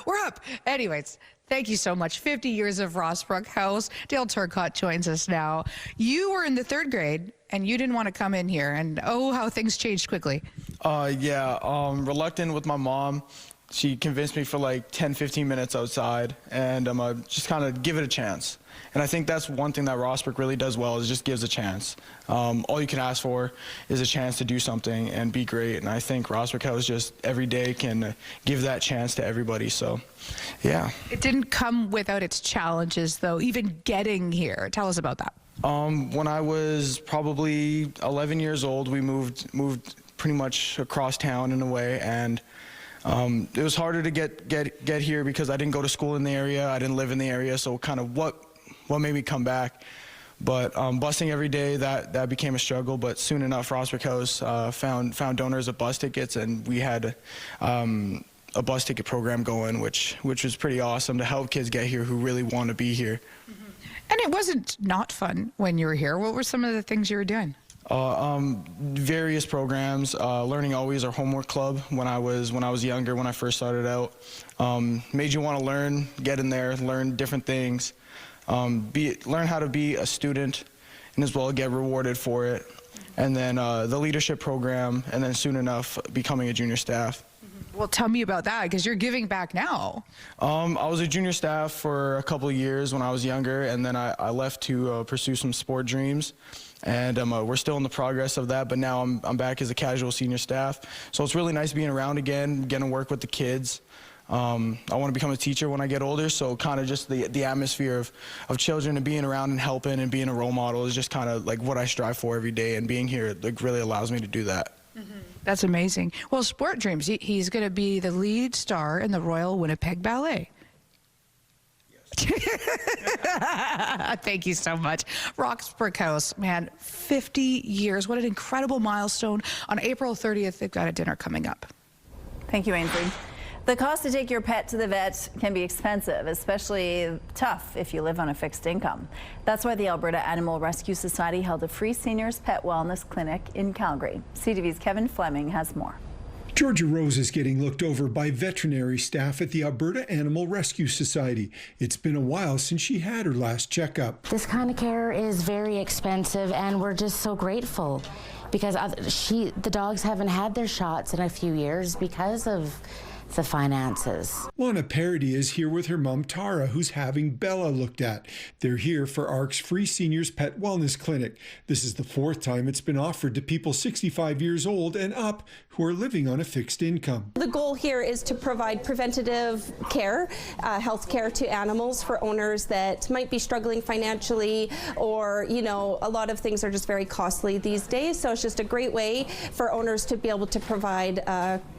We're up. Anyways, thank you so much. 50 years of Rossbrook House. Dale Turcotte joins us now. You were in the 3rd grade, and you didn't want to come in here, and oh, how things changed quickly. Reluctant with my mom. She convinced me for like 10, 15 minutes outside, and just kind of give it a chance. And I think that's one thing that Rossbrook really does well, is just gives a chance. All you can ask for is a chance to do something and be great. And I think Rossbrook House just every day can give that chance to everybody. So, yeah. It didn't come without its challenges, though, even getting here. Tell us about that. When I was probably 11 years old, we moved pretty much across town in a way, and it was harder to get here because I didn't go to school in the area, I didn't live in the area, so kind of what made me come back. But busing every day, that became a struggle. But soon enough, Rosberg House found donors of bus tickets, and we had a bus ticket program going, which was pretty awesome to help kids get here who really want to be here. And it wasn't not fun when you were here. What were some of the things you were doing? Various programs, Learning Always, our homework club when I was younger, when I first started out. Made you want to learn, get in there, learn different things, learn how to be a student, and as well get rewarded for it. And then the leadership program, and then soon enough becoming a junior staff. Well, tell me about that, because you're giving back now. I was a junior staff for a couple of years when I was younger, and then I left to pursue some sport dreams. And we're still in the progress of that, but now I'm back as a casual senior staff. So it's really nice being around again, getting to work with the kids. I want to become a teacher when I get older, so kind of just the atmosphere of children and being around and helping and being a role model is just kind of like what I strive for every day, and being here like really allows me to do that. That's amazing. Well, Sport Dreams, he's going to be the lead star in the Royal Winnipeg Ballet. Thank you so much. Rosberg House, man, 50 years. What an incredible milestone. On April 30th, they've got a dinner coming up. Thank you, Ainsley. The cost to take your pet to the vet can be expensive, especially tough if you live on a fixed income. That's why the Alberta Animal Rescue Society held a free seniors pet wellness clinic in Calgary. CTV's Kevin Fleming has more. Georgia Rose is getting looked over by veterinary staff at the Alberta Animal Rescue Society. It's been a while since she had her last checkup. This kind of care is very expensive, and we're just so grateful because the dogs haven't had their shots in a few years because of the finances. Lana Parody is here with her mom Tara, who's having Bella looked at. They're here for ARC's free seniors pet wellness clinic. This is the 4th time it's been offered to people 65 years old and up who are living on a fixed income. The goal here is to provide preventative care, health care to animals for owners that might be struggling financially, or, you know, a lot of things are just very costly these days. So it's just a great way for owners to be able to provide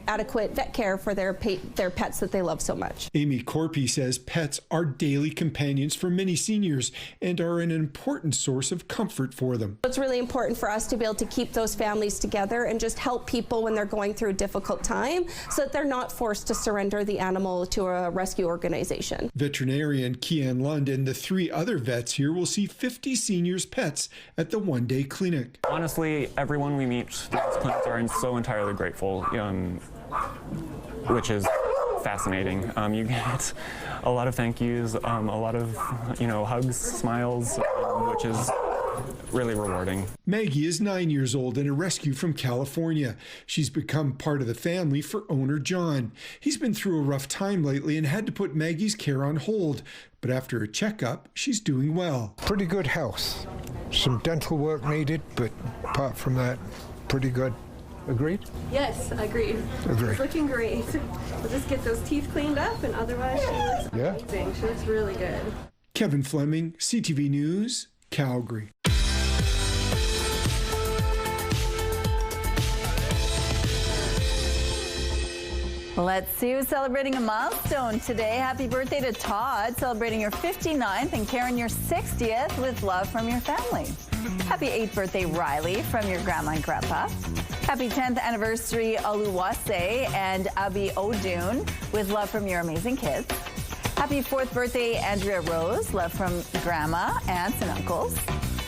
adequate vet care for their pets that they love so much. Amy Corpy says pets are daily companions for many seniors and are an important source of comfort for them. It's really important for us to be able to keep those families together and just help people when they're going through a difficult time so that they're not forced to surrender the animal to a rescue organization. Veterinarian Kian Lund and the 3 other vets here will see 50 seniors' pets at the one-day clinic. Honestly, everyone we meet these clinics are so entirely grateful, which is fascinating. You get a lot of thank yous, a lot of hugs, smiles, which is really rewarding. Maggie is 9 years old and a rescue from California. She's become part of the family for owner John. He's been through a rough time lately and had to put Maggie's care on hold. But after a checkup, she's doing well. Pretty good health. Some dental work needed, but apart from that, pretty good. Agreed? Yes, agreed. Agreed. She's looking great. We'll just get those teeth cleaned up, and otherwise she looks amazing. She looks really good. Kevin Fleming, CTV News, Calgary. Let's see who's celebrating a milestone today. Happy birthday to Todd, celebrating your 59th, and Karen your 60th with love from your family. Happy 8th birthday, Riley, from your grandma and grandpa. Happy 10th anniversary, Oluwase and Abi Odun, with love from your amazing kids. Happy 4th birthday, Andrea Rose, love from grandma, aunts, and uncles.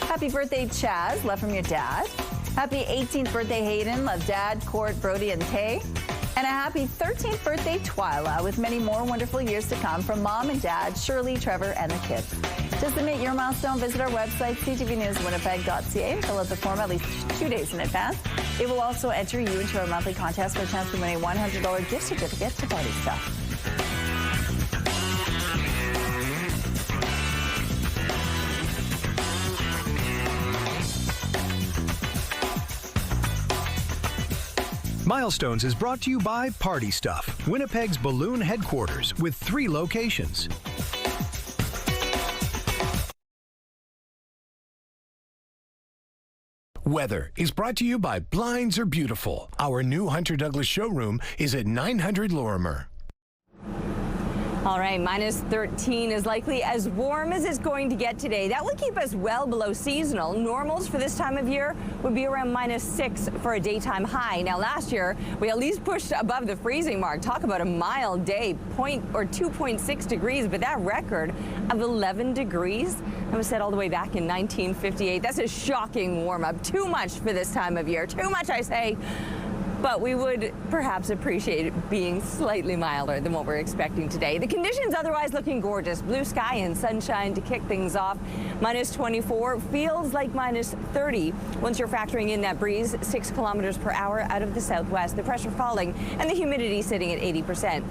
Happy birthday, Chaz, love from your dad. Happy 18th birthday, Hayden, love dad, Court, Brody, and Tay. And a happy 13th birthday, Twyla, with many more wonderful years to come from mom and dad, Shirley, Trevor, and the kids. To submit your milestone, visit our website, ctvnewswinnipeg.ca, and fill out the form at least 2 days in advance. It will also enter you into our monthly contest for a chance to win a $100 gift certificate to Party Stuff. Milestones is brought to you by Party Stuff, Winnipeg's balloon headquarters with 3 locations. Weather is brought to you by Blinds Are Beautiful. Our new Hunter Douglas showroom is at 900 Lorimer. All right, minus 13 is likely as warm as it's going to get today. That will keep us well below seasonal. Normals for this time of year would be around minus 6 for a daytime high. Now, last year, we at least pushed above the freezing mark. Talk about a mild day, 2.6 degrees, but that record of 11 degrees, that was set all the way back in 1958. That's a shocking warm-up. Too much for this time of year. Too much, I say. But we would perhaps appreciate it being slightly milder than what we're expecting today. The conditions otherwise looking gorgeous. Blue sky and sunshine to kick things off. Minus 24 feels like minus 30 once you're factoring in that breeze 6 kilometers per hour out of the southwest. The pressure falling and the humidity sitting at 80%.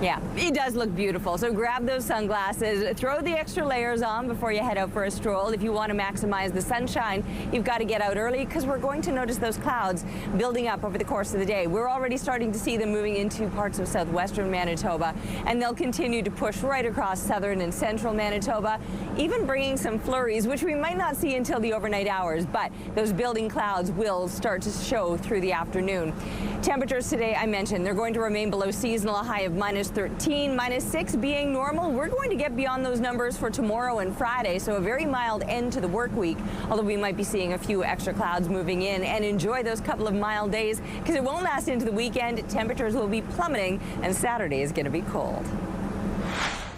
Yeah, it does look beautiful. So grab those sunglasses, throw the extra layers on before you head out for a stroll. If you want to maximize the sunshine, you've got to get out early because we're going to notice those clouds building up over the course of the day. We're already starting to see them moving into parts of southwestern Manitoba, and they'll continue to push right across southern and central Manitoba, even bringing some flurries, which we might not see until the overnight hours, but those building clouds will start to show through the afternoon. Temperatures today, I mentioned, they're going to remain below seasonal, a high of minus 13, minus 6 being normal. We're going to get beyond those numbers for tomorrow and Friday, so a very mild end to the work week, although we might be seeing a few extra clouds moving in. And enjoy those couple of mild days because it won't last into the weekend. Temperatures will be plummeting and Saturday is going to be cold.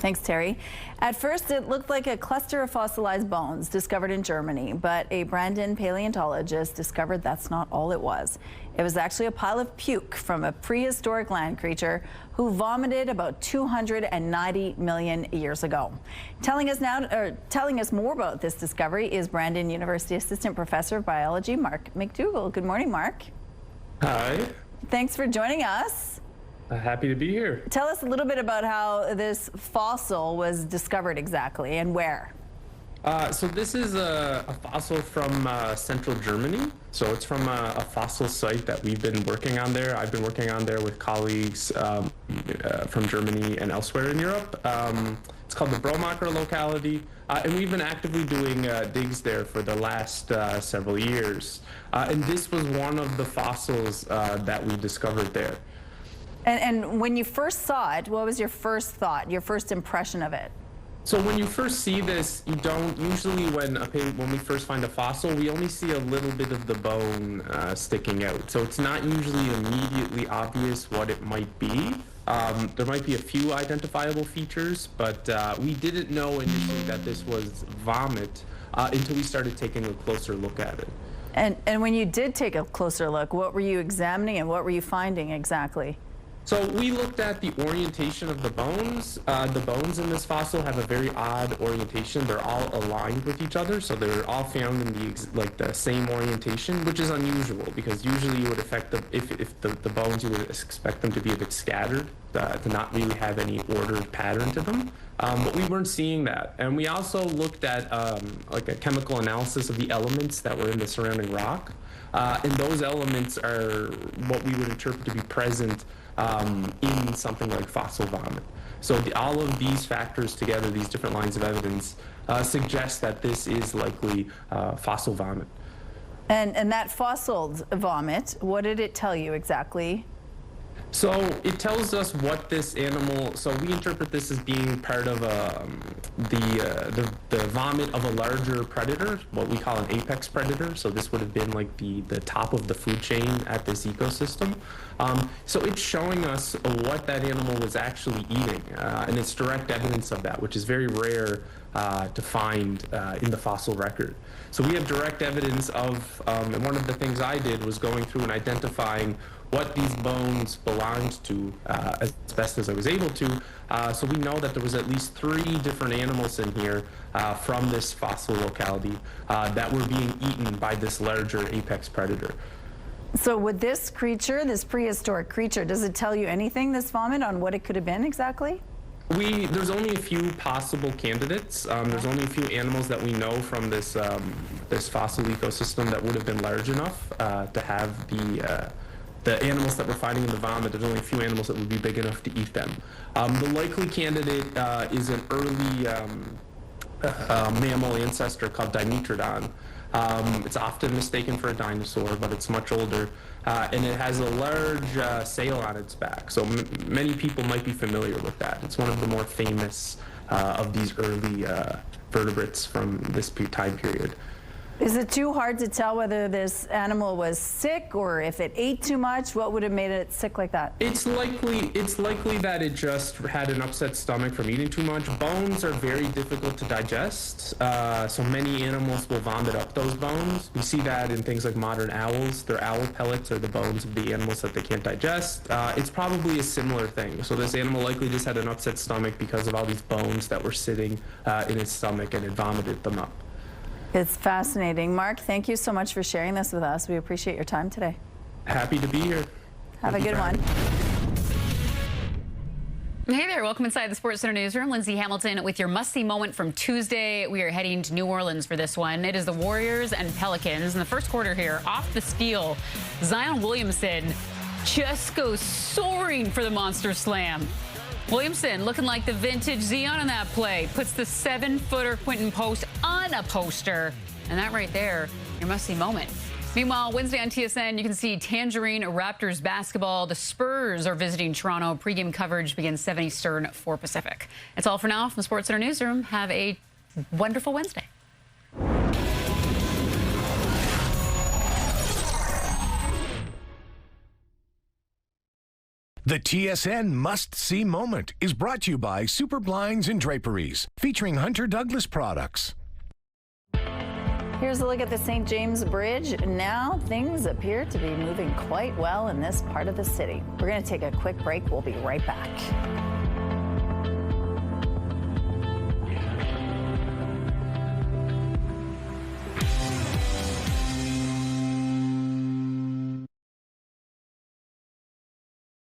Thanks, Terry. At first, it looked like a cluster of fossilized bones discovered in Germany, but a Brandon paleontologist discovered that's not all it was. It was actually a pile of puke from a prehistoric land creature who vomited about 290 million years ago. Telling us more about this discovery is Brandon University Assistant Professor of Biology, Mark McDougall. Good morning, Mark. Hi. Thanks for joining us. Happy to be here. Tell us a little bit about how this fossil was discovered exactly and where. So this is a fossil from central Germany. So it's from a fossil site that we've been working on there. I've been working on there with colleagues from Germany and elsewhere in Europe. It's called the Bromacher locality, and we've been actively doing digs there for the last several years. And this was one of the fossils that we discovered there. And when you first saw it, what was your first thought, your first impression of it? So when you first see this, you don't usually when we first find a fossil, we only see a little bit of the bone sticking out. So it's not usually immediately obvious what it might be. There might be a few identifiable features, but we didn't know initially that this was vomit until we started taking a closer look at it. And when you did take a closer look, what were you examining and what were you finding exactly? So we looked at the orientation of the bones. The bones in this fossil have a very odd orientation. They're all aligned with each other, so they're all found in the same orientation, which is unusual because usually you would affect if the bones, you would expect them to be a bit scattered, to not really have any ordered pattern to them. But we weren't seeing that. And we also looked at like a chemical analysis of the elements that were in the surrounding rock. And those elements are what we would interpret to be present in something like fossil vomit. So all of these factors together, these different lines of evidence, suggest that this is likely fossil vomit. And that fossil vomit, what did it tell you exactly? So it tells us what this animal, so we interpret this as being part of the vomit of a larger predator, what we call an apex predator. So this would have been like the top of the food chain at this ecosystem. So it's showing us what that animal was actually eating, and it's direct evidence of that, which is very rare to find in the fossil record. So we have direct evidence of, and one of the things I did was going through and identifying what these bones belonged to as best as I was able to. So we know that there was at least 3 different animals in here from this fossil locality that were being eaten by this larger apex predator. So with this creature, this prehistoric creature, does it tell you anything, this vomit, on what it could have been exactly? There's only a few possible candidates. There's only a few animals that we know from this this fossil ecosystem that would have been large enough to have the animals that we're finding in the vomit. There's only a few animals that would be big enough to eat them. The likely candidate is an early mammal ancestor called Dimetrodon. It's often mistaken for a dinosaur, but it's much older. And it has a large sail on its back. So many people might be familiar with that. It's one of the more famous of these early vertebrates from this time period. Is it too hard to tell whether this animal was sick or if it ate too much? What would have made it sick like that? It's likely that it just had an upset stomach from eating too much. Bones are very difficult to digest, so many animals will vomit up those bones. We see that in things like modern owls. Their owl pellets are the bones of the animals that they can't digest. It's probably a similar thing. So this animal likely just had an upset stomach because of all these bones that were sitting in its stomach, and it vomited them up. It's fascinating. Mark, thank you so much for sharing this with us. We appreciate your time today. Happy to be here. Have a good one. Hey there, welcome inside the Sports Center newsroom. Lindsay Hamilton with your must-see moment from Tuesday. We are heading to New Orleans for this one. It is the Warriors and Pelicans in the first quarter here. Off the steal, Zion Williamson just goes soaring for the Monster Slam. Williamson looking like the vintage Zion on that play. Puts the 7-footer Quentin Post on a poster. And that right there, your must-see moment. Meanwhile, Wednesday on TSN, you can see Tangerine Raptors basketball. The Spurs are visiting Toronto. Pre-game coverage begins 7 Eastern, 4 Pacific. It's all for now from the Sports Center newsroom. Have a wonderful Wednesday. The TSN must-see moment is brought to you by Super Blinds and Draperies, featuring Hunter Douglas products. Here's a look at the St. James Bridge. Now things appear to be moving quite well in this part of the city. We're going to take a quick break. We'll be right back.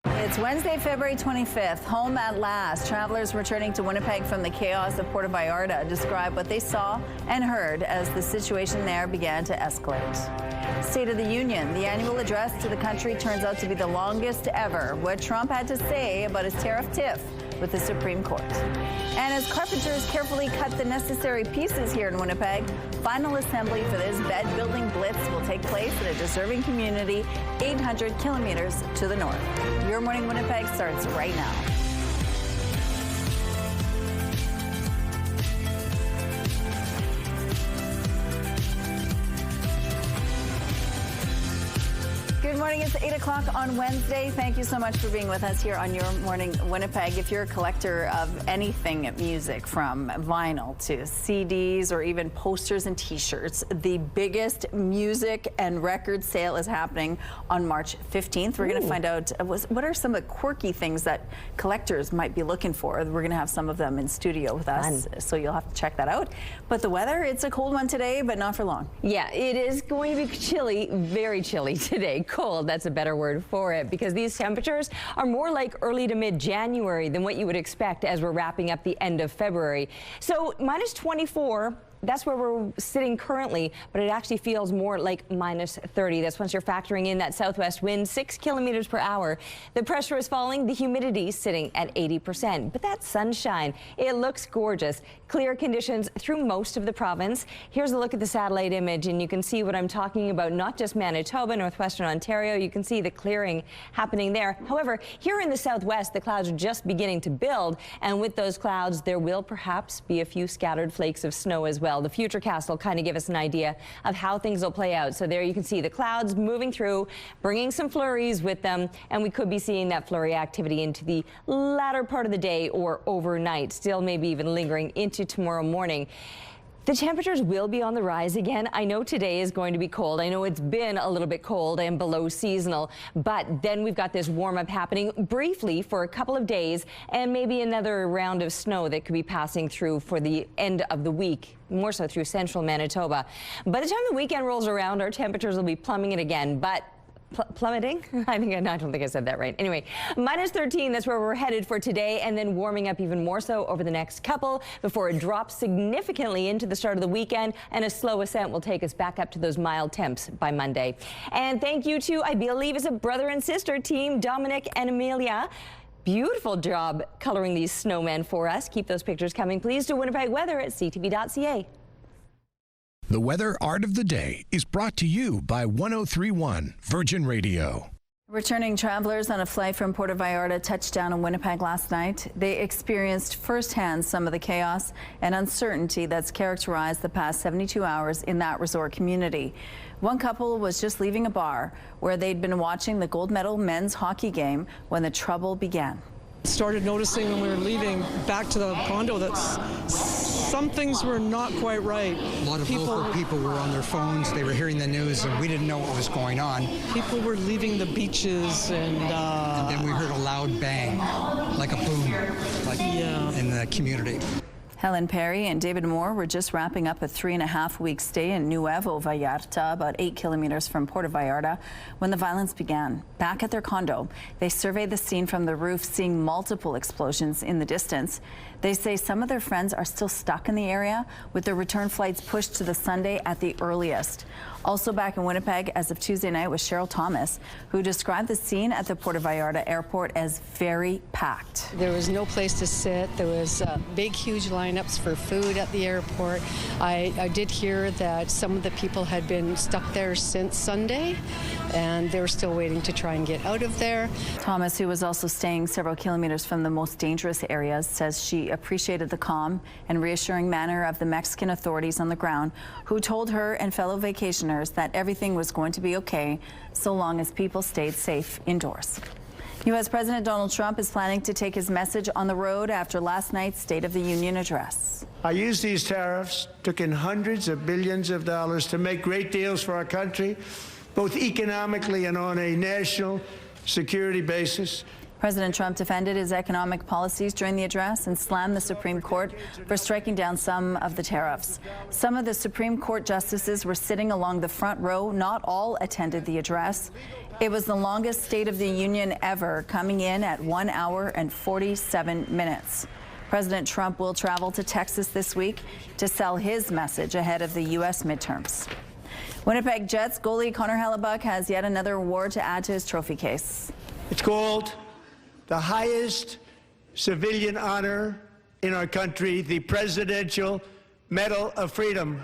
It's Wednesday, February 25th. Home at last. Travelers returning to Winnipeg from the chaos of Puerto Vallarta describe what they saw and heard as the situation there began to escalate. State of the Union. The annual address to the country turns out to be the longest ever. What Trump had to say about his tariff tiff with the Supreme Court. And as carpenters carefully cut the necessary pieces here in Winnipeg, final assembly for this bed building blitz will take place at a deserving community 800 kilometers to the north. Your Morning Winnipeg starts right now. Good morning. It's 8 o'clock on Wednesday. Thank you so much for being with us here on Your Morning Winnipeg. If you're a collector of anything music, from vinyl to CDs or even posters and T-shirts, the biggest music and record sale is happening on March 15th. We're going to find out what are some of the quirky things that collectors might be looking for. We're going to have some of them in studio with us, so you'll have to check that out. But the weather, it's a cold one today, but not for long. Yeah, it is going to be chilly, very chilly today. Cold, that's a better word for it, because these temperatures are more like early to mid-January than what you would expect as we're wrapping up the end of February. So minus 24. That's where we're sitting currently, but it actually feels more like minus 30. That's once you're factoring in that southwest wind, 6 kilometers per hour. The pressure is falling, the humidity sitting at 80%. But that sunshine, it looks gorgeous. Clear conditions through most of the province. Here's a look at the satellite image, and you can see what I'm talking about, not just Manitoba, northwestern Ontario. You can see the clearing happening there. However, here in the southwest, the clouds are just beginning to build, and with those clouds, there will perhaps be a few scattered flakes of snow as well. The Futurecast will kind of give us an idea of how things will play out. So there you can see the clouds moving through, bringing some flurries with them, and we could be seeing that flurry activity into the latter part of the day or overnight, still maybe even lingering into tomorrow morning. The temperatures will be on the rise again. I know today is going to be cold. I know it's been a little bit cold and below seasonal, but then we've got this warm up happening briefly for a couple of days, and maybe another round of snow that could be passing through for the end of the week, more so through central Manitoba. By the time the weekend rolls around, our temperatures will be plummeting again, but plummeting? I don't think I said that right. Anyway, minus 13, that's where we're headed for today, and then warming up even more so over the next couple before it drops significantly into the start of the weekend, and a slow ascent will take us back up to those mild temps by Monday. And thank you to, I believe, is a brother and sister team, Dominic and Amelia. Beautiful job coloring these snowmen for us. Keep those pictures coming, please, to Winnipeg Weather at ctv.ca. The weather art of the day is brought to you by 103.1 Virgin Radio. Returning travelers on a flight from Puerto Vallarta touched down in Winnipeg last night. They experienced firsthand some of the chaos and uncertainty that's characterized the past 72 hours in that resort community. One couple was just leaving a bar where they'd been watching the gold medal men's hockey game when the trouble began. Started noticing when we were leaving back to the condo that some things were not quite right. A lot of local people were on their phones. They were hearing the news, and we didn't know what was going on. People were leaving the beaches, and then we heard a loud bang, like a boom, like in the community. Helen Perry and David Moore were just wrapping up a 3.5-week stay in Nuevo Vallarta, about 8 kilometers from Puerto Vallarta, when the violence began. Back at their condo, they surveyed the scene from the roof, seeing multiple explosions in the distance. They say some of their friends are still stuck in the area, with their return flights pushed to the Sunday at the earliest. Also back in Winnipeg as of Tuesday night was Cheryl Thomas, who described the scene at the Puerto Vallarta airport as very packed. There was no place to sit. There was big, huge lineups for food at the airport. I did hear that some of the people had been stuck there since Sunday, and they were still waiting to try and get out of there. Thomas, who was also staying several kilometers from the most dangerous areas, says she appreciated the calm and reassuring manner of the Mexican authorities on the ground, who told her and fellow vacationers that everything was going to be okay so long as people stayed safe indoors. U.S. President Donald Trump is planning to take his message on the road after last night's State of the Union address. I used these tariffs, took in hundreds of billions of dollars to make great deals for our country, both economically and on a national security basis. President Trump defended his economic policies during the address and slammed the Supreme Court for striking down some of the tariffs. Some of the Supreme Court justices were sitting along the front row. Not all attended the address. It was the longest State of the Union ever, coming in at 1 hour and 47 minutes. President Trump will travel to Texas this week to sell his message ahead of the U.S. midterms. Winnipeg Jets goalie Connor Hellebuck has yet another award to add to his trophy case. It's called the highest civilian honor in our country, the Presidential Medal of Freedom.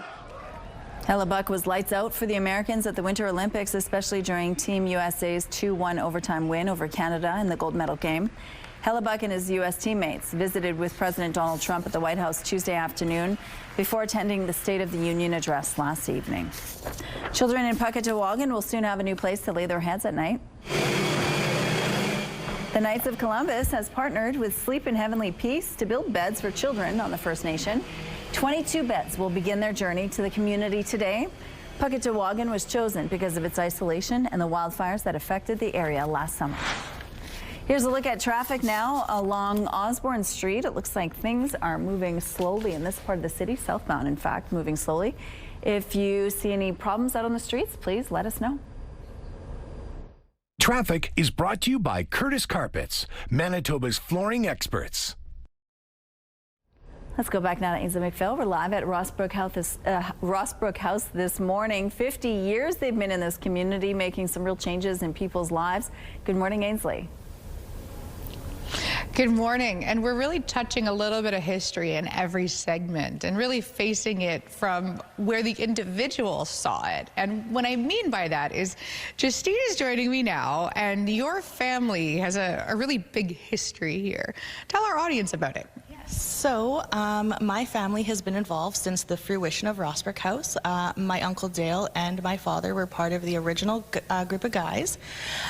Hellebuck was lights out for the Americans at the Winter Olympics, especially during Team USA's 2-1 overtime win over Canada in the gold medal game. Hellebuck and his U.S. teammates visited with President Donald Trump at the White House Tuesday afternoon before attending the State of the Union address last evening. Children in Puckatawagan will soon have a new place to lay their heads at night. The Knights of Columbus has partnered with Sleep in Heavenly Peace to build beds for children on the First Nation. 22 beds will begin their journey to the community today. Puckatawagan was chosen because of its isolation and the wildfires that affected the area last summer. Here's a look at traffic now along Osborne Street. It looks like things are moving slowly in this part of the city, southbound, in fact, moving slowly. If you see any problems out on the streets, please let us know. Traffic is brought to you by Curtis Carpets, Manitoba's flooring experts. Let's go back now to Ainsley McPhail. We're live at Rossbrook House this morning. 50 years they've been in this community, making some real changes in people's lives. Good morning, Ainsley. Good morning. And we're really touching a little bit of history in every segment and really facing it from where the individual saw it. And what I mean by that is Justine is joining me now, and your family has a really big history here. Tell our audience about it. So, my family has been involved since the fruition of Rossbrook House. My Uncle Dale and my father were part of the original group of guys.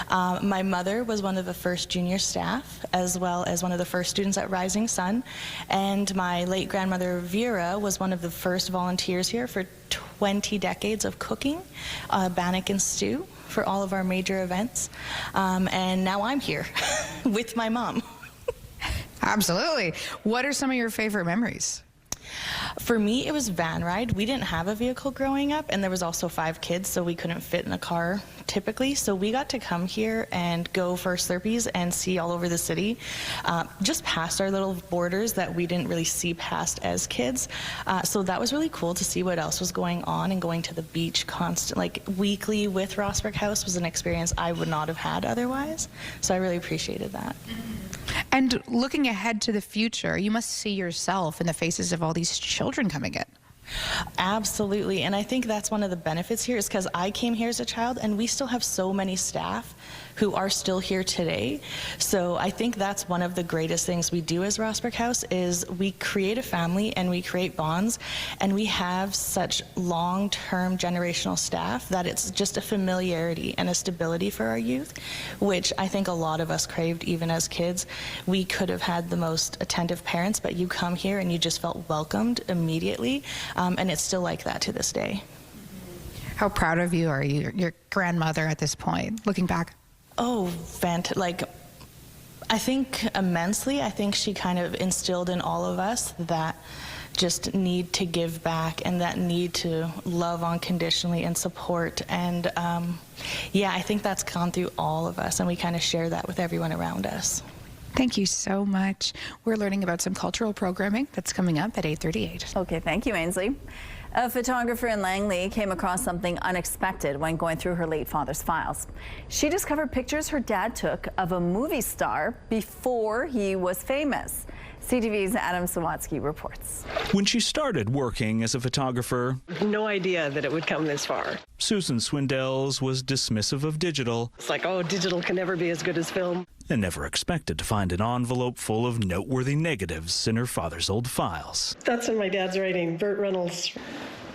My mother was one of the first junior staff, as well as one of the first students at Rising Sun. And my late grandmother, Vera, was one of the first volunteers here for 20 decades of cooking, bannock and stew for all of our major events. And now I'm here with my mom. Absolutely. What are some of your favorite memories? For me, it was van ride. We didn't have a vehicle growing up, and there was also 5 kids, so we couldn't fit in a car typically. So we got to come here and go for Slurpees and see all over the city, just past our little borders that we didn't really see past as kids. So that was really cool to see what else was going on, and going to the beach like weekly with Rossbrook House was an experience I would not have had otherwise. So I really appreciated that. And looking ahead to the future, you must see yourself in the faces of all these children coming in. Absolutely, and I think that's one of the benefits here is because I came here as a child and we still have so many staff who are still here today. So I think that's one of the greatest things we do as Rosberg House is we create a family and we create bonds, and we have such long-term generational staff that it's just a familiarity and a stability for our youth, which I think a lot of us craved even as kids. We could have had the most attentive parents, but you come here and you just felt welcomed immediately, and it's still like that to this day. How proud of you are you, your grandmother at this point, looking back? Oh, fantastic. I think immensely. I think she kind of instilled in all of us that just need to give back and that need to love unconditionally and support. And yeah, I think that's gone through all of us, and we kind of share that with everyone around us. Thank you so much. We're learning about some cultural programming that's coming up at 8:38. Okay, thank you, Ainsley. A photographer in Langley came across something unexpected when going through her late father's files. She discovered pictures her dad took of a movie star before he was famous. CTV's Adam Sawatsky reports. When she started working as a photographer, no idea that it would come this far. Susan Swindells was dismissive of digital. It's like, oh, digital can never be as good as film. And never expected to find an envelope full of noteworthy negatives in her father's old files. That's in my dad's writing. Burt Reynolds.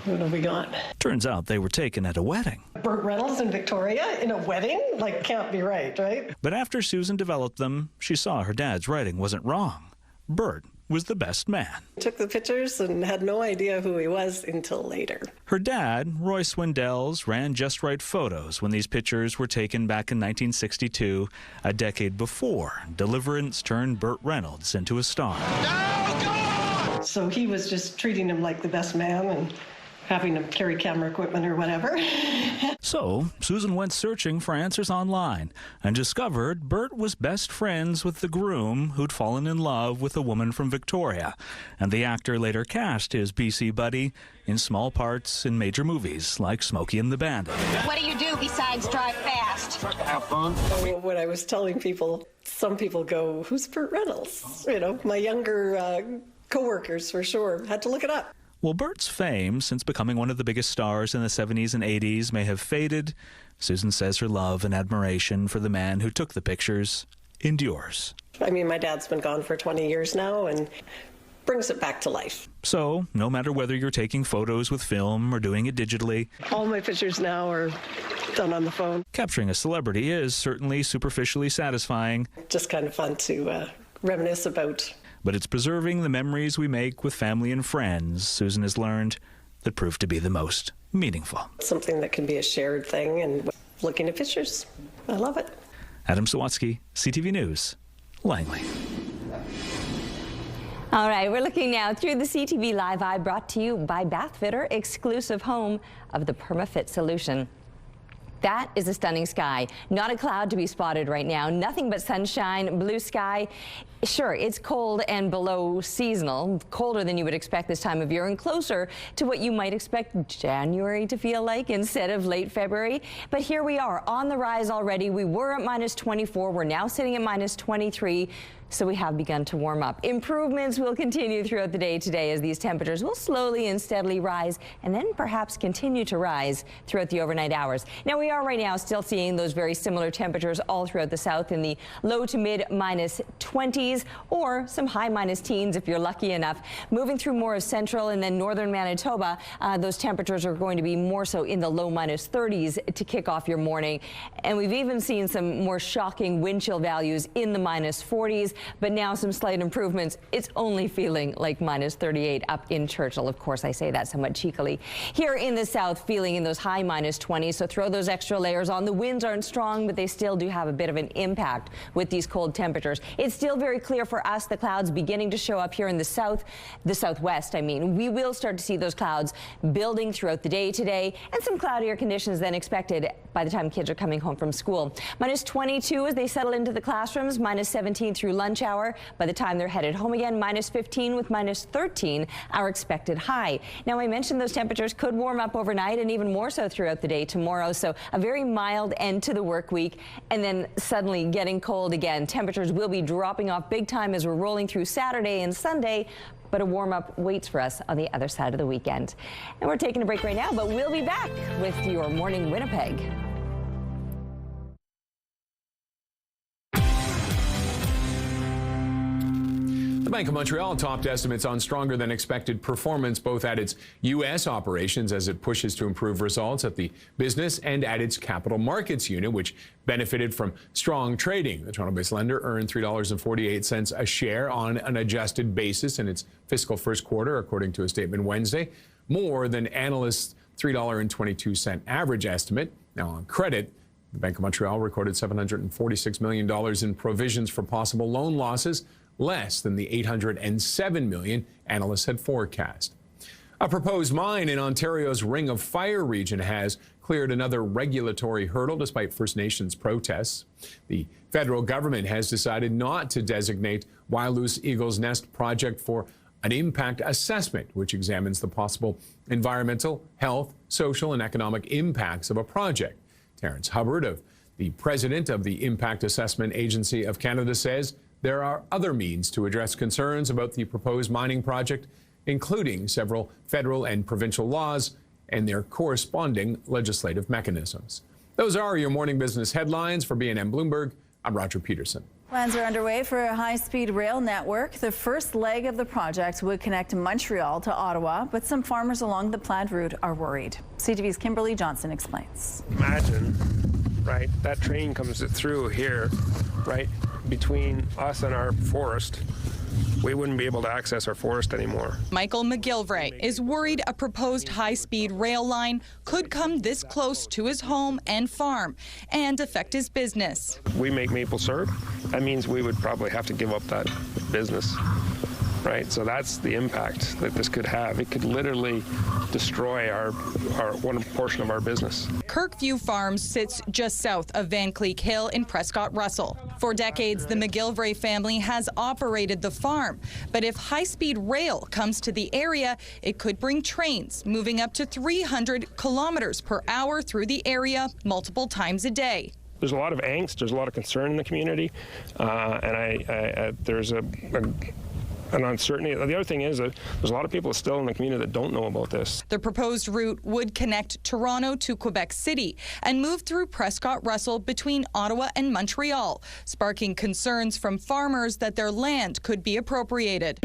What have we got? Turns out they were taken at a wedding. Burt Reynolds and Victoria in a wedding? Like, can't be right? But after Susan developed them, she saw her dad's writing wasn't wrong. Burt was the best man. Took the pictures and had no idea who he was until later. Her dad, Roy Swindells, ran Just Right Photos when these pictures were taken back in 1962, a decade before Deliverance turned Burt Reynolds into a star. So he was just treating him like the best man and having him carry camera equipment or whatever. So Susan went searching for answers online and discovered Burt was best friends with the groom who'd fallen in love with a woman from Victoria, and the actor later cast his BC buddy in small parts in major movies like Smokey and the Bandit. What do you do besides drive fast? Have fun. When I was telling people, some people go, who's Burt Reynolds? You know, my younger co-workers for sure had to look it up. Well, Burt's fame, since becoming one of the biggest stars in the 70s and 80s, may have faded. Susan says her love and admiration for the man who took the pictures endures. I mean, my dad's been gone for 20 years now and brings it back to life. So, no matter whether you're taking photos with film or doing it digitally, all my pictures now are done on the phone. Capturing a celebrity is certainly superficially satisfying. Just kind of fun to reminisce about. But it's preserving the memories we make with family and friends, Susan has learned, that prove to be the most meaningful. Something that can be a shared thing, and looking at pictures. I love it. Adam Sawatsky, CTV News, Langley. All right, we're looking now through the CTV Live Eye, brought to you by Bathfitter, exclusive home of the PermaFit solution. That is a stunning sky. Not a cloud to be spotted right now. Nothing but sunshine, blue sky. Sure, it's cold and below seasonal, colder than you would expect this time of year and closer to what you might expect January to feel like instead of late February. But here we are on the rise already. We were at -24. We're now sitting at -23. So we have begun to warm up. Improvements will continue throughout the day today as these temperatures will slowly and steadily rise and then perhaps continue to rise throughout the overnight hours. Now we are right now still seeing those very similar temperatures all throughout the south in the low to mid -20s or some high -teens if you're lucky enough. Moving through more of central and then northern Manitoba, those temperatures are going to be more so in the low -30s to kick off your morning. And we've even seen some more shocking wind chill values in the -40s. But now some slight improvements. It's only feeling like -38 up in Churchill. Of course, I say that somewhat cheekily. Here in the south, feeling in those high -20s, so throw those extra layers on. The winds aren't strong, but they still do have a bit of an impact with these cold temperatures. It's still very clear for us, the clouds beginning to show up here in the southwest, I mean. We will start to see those clouds building throughout the day today, and some cloudier conditions than expected by the time kids are coming home from school. -22 as they settle into the classrooms, -17 through lunch hour. By the time they're headed home again, -15 with -13 our expected high. Now I mentioned those temperatures could warm up overnight and even more so throughout the day tomorrow. So a very mild end to the work week and then suddenly getting cold again. Temperatures will be dropping off big time as we're rolling through Saturday and Sunday. but a warm-up waits for us on the other side of the weekend. And we're taking a break right now, but we'll be back with your Morning Winnipeg. The Bank of Montreal topped estimates on stronger than expected performance both at its U.S. operations as it pushes to improve results at the business and at its capital markets unit, which benefited from strong trading. The Toronto-based lender earned $3.48 a share on an adjusted basis in its fiscal first quarter, according to a statement Wednesday, more than analysts' $3.22 average estimate. Now, on credit, the Bank of Montreal recorded $746 million in provisions for possible loan losses, less than the $807 million analysts had forecast. A proposed mine in Ontario's Ring of Fire region has cleared another regulatory hurdle despite First Nations protests. The federal government has decided not to designate Wailu's Eagle's Nest project for an impact assessment, which examines the possible environmental, health, social, and economic impacts of a project. Terrence Hubbard, the president of the Impact Assessment Agency of Canada, says there are other means to address concerns about the proposed mining project, including several federal and provincial laws and their corresponding legislative mechanisms. Those are your morning business headlines. For BNN Bloomberg, I'm Roger Peterson. Plans are underway for a high-speed rail network. The first leg of the project would connect Montreal to Ottawa, but some farmers along the planned route are worried. CTV's Kimberly Johnson explains. Imagine, right, that train comes through here, right, between us and our forest. We wouldn't be able to access our forest anymore. Michael McGilvray is worried a proposed high-speed rail line could come this close to his home and farm and affect his business. We make maple syrup. That means we would probably have to give up that business, right? So that's the impact that this could have. It could literally destroy our one portion of our business. Kirkview Farms sits just south of Van Cleek Hill in Prescott Russell. For decades, the McGilvray family has operated the farm. But if high-speed rail comes to the area, it could bring trains moving up to 300 kilometers per hour through the area multiple times a day. There's a lot of angst. There's a lot of concern in the community. And there's an uncertainty. The other thing is that there's a lot of people still in the community that don't know about this. The proposed route would connect Toronto to Quebec City and move through Prescott Russell between Ottawa and Montreal, sparking concerns from farmers that their land could be appropriated.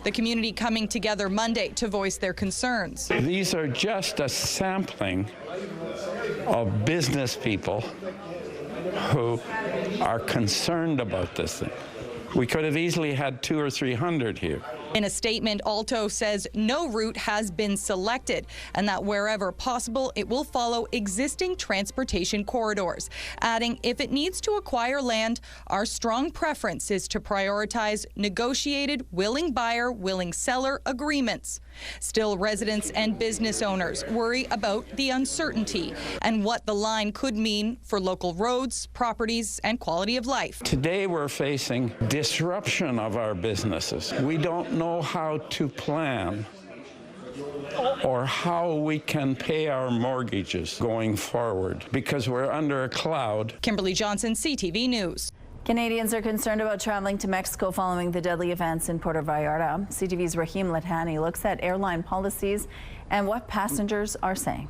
The community coming together Monday to voice their concerns. These are just a sampling of business people who are concerned about this thing. We could have easily had 200 or 300 here. In a statement, Alto says no route has been selected and that wherever possible, it will follow existing transportation corridors, adding if it needs to acquire land, our strong preference is to prioritize negotiated willing buyer, willing seller agreements. Still, residents and business owners worry about the uncertainty and what the line could mean for local roads, properties, and quality of life. Today we're facing disruption of our businesses. We don't know how to plan or how we can pay our mortgages going forward because we're under a cloud. Kimberly Johnson, CTV News. Canadians are concerned about traveling to Mexico following the deadly events in Puerto Vallarta. CTV's Rahim Lathani looks at airline policies and what passengers are saying.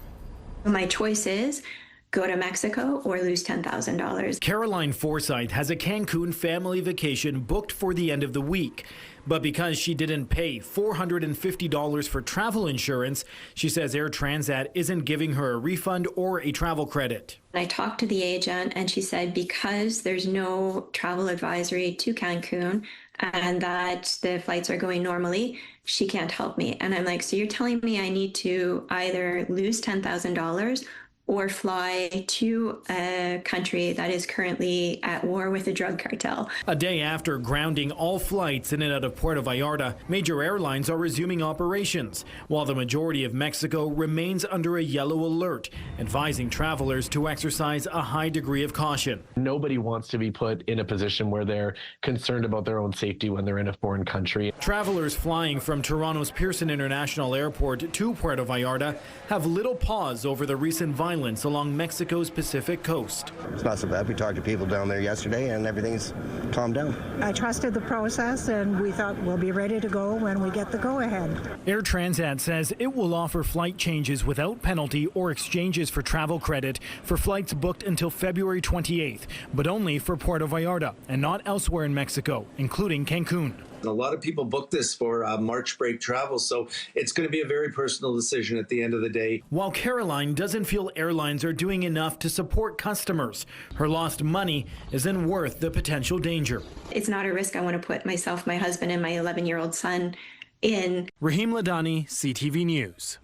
My choice is go to Mexico or lose $10,000. Caroline Forsyth has a Cancun family vacation booked for the end of the week. But because she didn't pay $450 for travel insurance, she says Air Transat isn't giving her a refund or a travel credit. I talked to the agent and she said because there's no travel advisory to Cancun and that the flights are going normally, she can't help me. And I'm like, so you're telling me I need to either lose $10,000 or fly to a country that is currently at war with a drug cartel. A day after grounding all flights in and out of Puerto Vallarta, major airlines are resuming operations, while the majority of Mexico remains under a yellow alert, advising travelers to exercise a high degree of caution. Nobody wants to be put in a position where they're concerned about their own safety when they're in a foreign country. Travelers flying from Toronto's Pearson International Airport to Puerto Vallarta have little pause over the recent violence turbulence along Mexico's Pacific coast. It's not so bad. We talked to people down there yesterday and everything's calmed down. I trusted the process and we thought we'll be ready to go when we get the go-ahead. Air Transat says it will offer flight changes without penalty or exchanges for travel credit for flights booked until February 28th, but only for Puerto Vallarta and not elsewhere in Mexico, including Cancun. A lot of people book this for March break travel, so it's going to be a very personal decision at the end of the day. While Caroline doesn't feel airlines are doing enough to support customers, her lost money isn't worth the potential danger. It's not a risk I want to put myself, my husband, and my 11-year-old son in. Rahim Ladani, CTV News.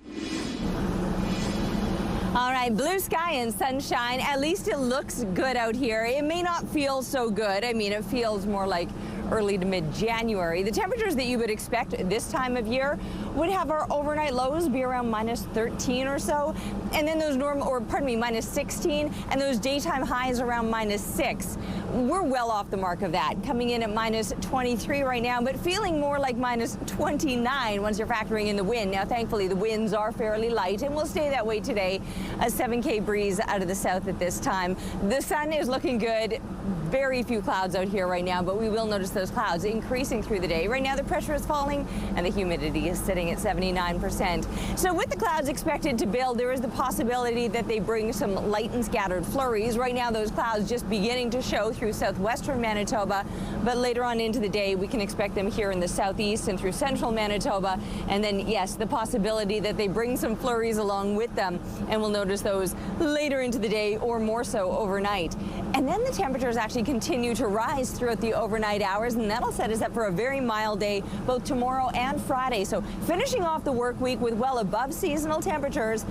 All right, blue sky and sunshine. At least it looks good out here. It may not feel so good. I mean, it feels more like early to mid-January. The temperatures that you would expect this time of year would have our overnight lows be around -13 or so, and then those -16, and those daytime highs around -6. We're well off the mark of that, coming in at -23 right now, but feeling more like -29 once you're factoring in the wind. Now, thankfully, the winds are fairly light, and will stay that way today. A 7K breeze out of the south at this time. The sun is looking good. Very few clouds out here right now, but we will notice those clouds increasing through the day. Right now, the pressure is falling and the humidity is sitting at 79%. So with the clouds expected to build, there is the possibility that they bring some light and scattered flurries. Right now, those clouds just beginning to show through southwestern Manitoba, but later on into the day, we can expect them here in the southeast and through central Manitoba. And then, yes, the possibility that they bring some flurries along with them, and we'll notice those later into the day or more so overnight. And then the temperatures actually continue to rise throughout the overnight hours, and that'll set us up for a very mild day both tomorrow and Friday. So finishing off the work week with well above seasonal temperatures,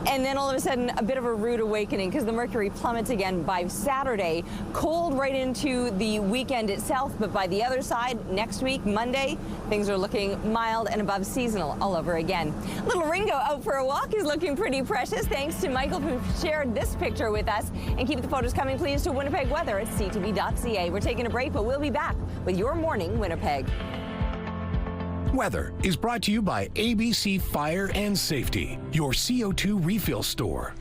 and then all of a sudden a bit of a rude awakening because the mercury plummets again by Saturday. Cold right into the weekend itself, but by the other side, next week, Monday, things are looking mild and above seasonal all over again. Little Ringo out for a walk is looking pretty precious. Thanks to Michael who shared this picture with us. And keep the photos coming, please, to Winnipeg Weather at ctv.ca. We're taking a break, but we'll be back with Your Morning Winnipeg. Weather is brought to you by ABC Fire and Safety, your CO2 refill store.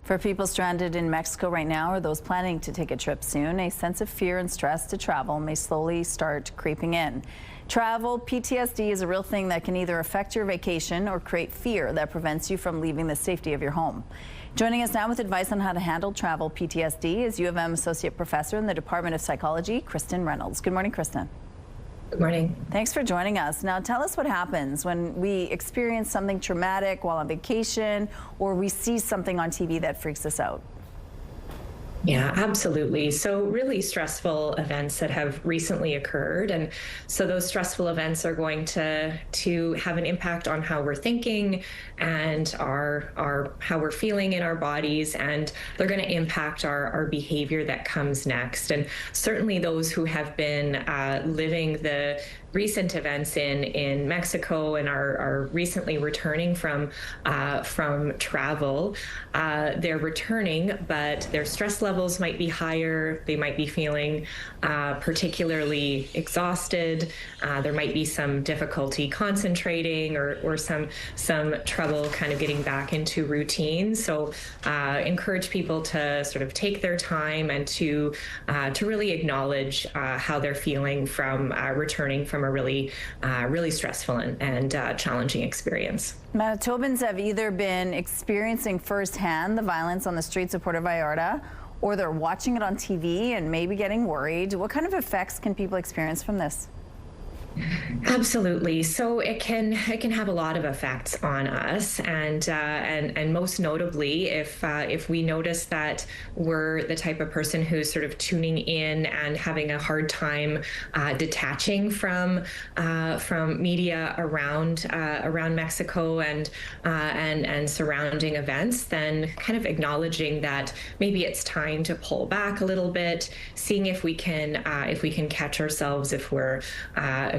For people stranded in Mexico right now or those planning to take a trip soon, a sense of fear and stress to travel may slowly start creeping in. Travel PTSD is a real thing that can either affect your vacation or create fear that prevents you from leaving the safety of your home. Joining us now with advice on how to handle travel PTSD is U of M Associate Professor in the Department of Psychology, Kristen Reynolds. Good morning, Kristen. Good morning. Thanks for joining us. Now tell us what happens when we experience something traumatic while on vacation or we see something on TV that freaks us out. Yeah, absolutely. So really stressful events that have recently occurred. And so those stressful events are going to have an impact on how we're thinking and our how we're feeling in our bodies, and they're going to impact our behavior that comes next. And certainly those who have been living the recent events in Mexico and are recently returning from travel, they're returning, but their stress levels might be higher. They might be feeling particularly exhausted. There might be some difficulty concentrating or some trouble kind of getting back into routine. So encourage people to sort of take their time and to really acknowledge how they're feeling from returning from a really stressful and challenging experience. Manitobans have either been experiencing firsthand the violence on the streets of Puerto Vallarta, or they're watching it on TV and maybe getting worried. What kind of effects can people experience from this? Absolutely. So it can have a lot of effects on us, and most notably, if we notice that we're the type of person who's sort of tuning in and having a hard time detaching from media around Mexico and surrounding events, then kind of acknowledging that maybe it's time to pull back a little bit, seeing if we can catch ourselves if we're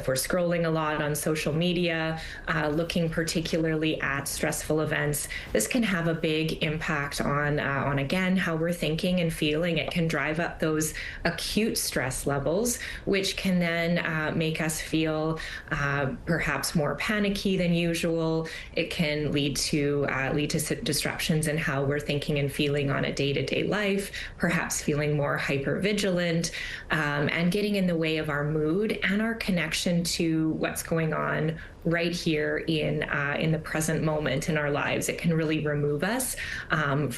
if we're scrolling a lot on social media, looking particularly at stressful events, this can have a big impact on again, how we're thinking and feeling. It can drive up those acute stress levels, which can then make us feel perhaps more panicky than usual. It can lead to disruptions in how we're thinking and feeling on a day-to-day life, perhaps feeling more hypervigilant, and getting in the way of our mood and our connection to what's going on right here in the present moment in our lives. It can really remove us from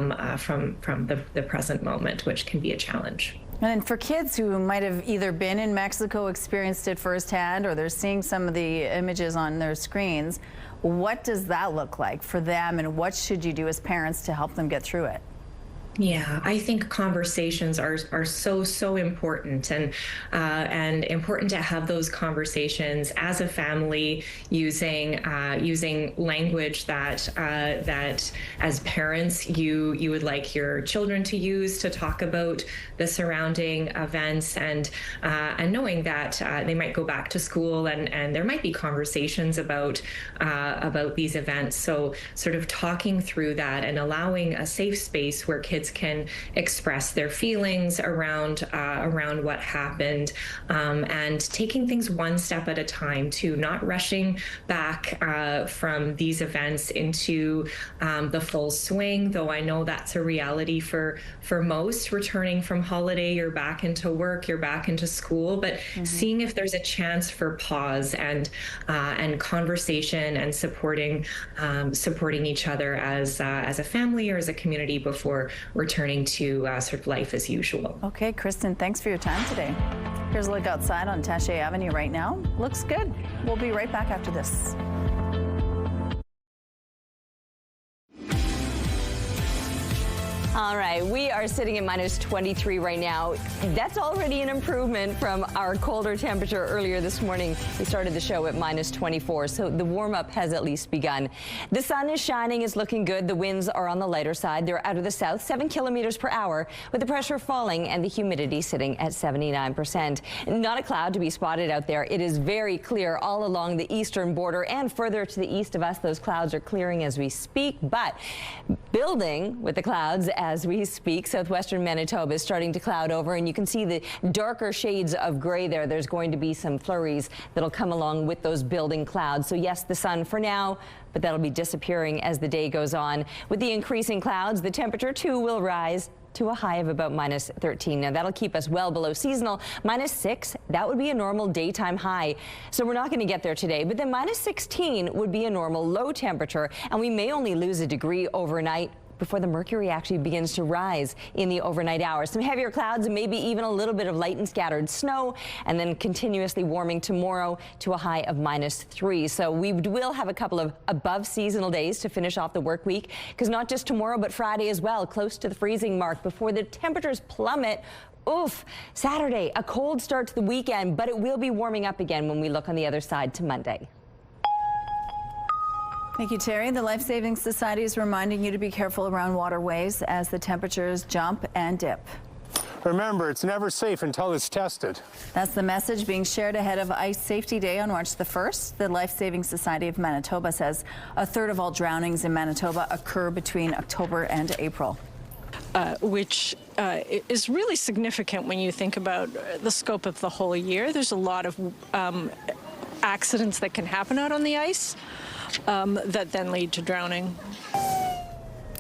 the present moment, which can be a challenge. And for kids who might have either been in Mexico, experienced it firsthand, or they're seeing some of the images on their screens, what does that look like for them, and what should you do as parents to help them get through it? Yeah, I think conversations are so important, and important to have those conversations as a family, using language that as parents you would like your children to use to talk about the surrounding events, and knowing that they might go back to school and there might be conversations about these events. So sort of talking through that and allowing a safe space where kids can express their feelings around what happened, and taking things one step at a time too, not rushing back from these events into the full swing, though I know that's a reality for most. Returning from holiday, you're back into work, you're back into school, but seeing if there's a chance for pause and conversation and supporting each other as a family or as a community before returning to sort of life as usual. Okay, Kristen, thanks for your time today. Here's a look outside on Taché Avenue right now. Looks good. We'll be right back after this. All right, we are sitting at minus 23 right now. That's already an improvement from our colder temperature earlier this morning. We started the show at minus 24, so the warm-up has at least begun. The sun is shining, it's looking good. The winds are on the lighter side. They're out of the south, 7 kilometers per hour, with the pressure falling and the humidity sitting at 79%. Not a cloud to be spotted out there. It is very clear all along the eastern border and further to the east of us. Those clouds are clearing as we speak, but building with the clouds as we speak. Southwestern Manitoba is starting to cloud over, and you can see the darker shades of gray there. There's going to be some flurries that'll come along with those building clouds. So yes, the sun for now, but that'll be disappearing as the day goes on. With the increasing clouds, the temperature too will rise to a high of about minus 13. Now that'll keep us well below seasonal. Minus 6, that would be a normal daytime high. So we're not going to get there today, but then minus 16 would be a normal low temperature, and we may only lose a degree overnight before the mercury actually begins to rise in the overnight hours. Some heavier clouds and maybe even a little bit of light and scattered snow, and then continuously warming tomorrow to a high of minus 3. So we will have a couple of above seasonal days to finish off the work week, because not just tomorrow but Friday as well, close to the freezing mark before the temperatures plummet. Oof. Saturday, a cold start to the weekend, but it will be warming up again when we look on the other side to Monday. Thank you, Terry. The Life Saving Society is reminding you to be careful around waterways as the temperatures jump and dip. Remember, it's never safe until it's tested. That's the message being shared ahead of Ice Safety Day on March the 1st. The Life Saving Society of Manitoba says a third of all drownings in Manitoba occur between October and April. Which is really significant when you think about the scope of the whole year. There's a lot of accidents that can happen out on the ice that then lead to drowning.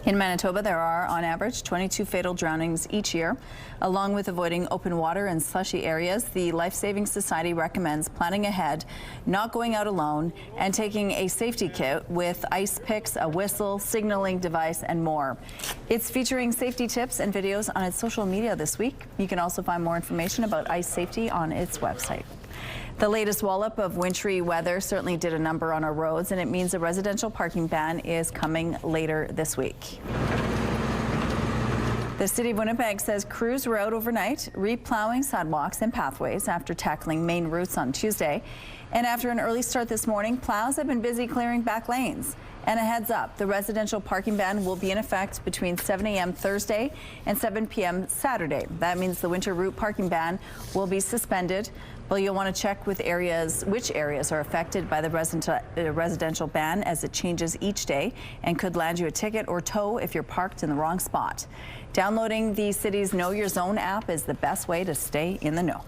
In Manitoba, there are, on average, 22 fatal drownings each year. Along with avoiding open water and slushy areas, the Life Saving Society recommends planning ahead, not going out alone, and taking a safety kit with ice picks, a whistle, signaling device, and more. It's featuring safety tips and videos on its social media this week. You can also find more information about ice safety on its website. The latest wallop of wintry weather certainly did a number on our roads, and it means a residential parking ban is coming later this week. The City of Winnipeg says crews were out overnight replowing sidewalks and pathways after tackling main routes on Tuesday. And after an early start this morning, plows have been busy clearing back lanes. And a heads up, the residential parking ban will be in effect between 7 a.m. Thursday and 7 p.m. Saturday. That means the winter route parking ban will be suspended. Well, you'll want to check with which areas are affected by the residential ban, as it changes each day and could land you a ticket or tow if you're parked in the wrong spot. Downloading the city's Know Your Zone app is the best way to stay in the know.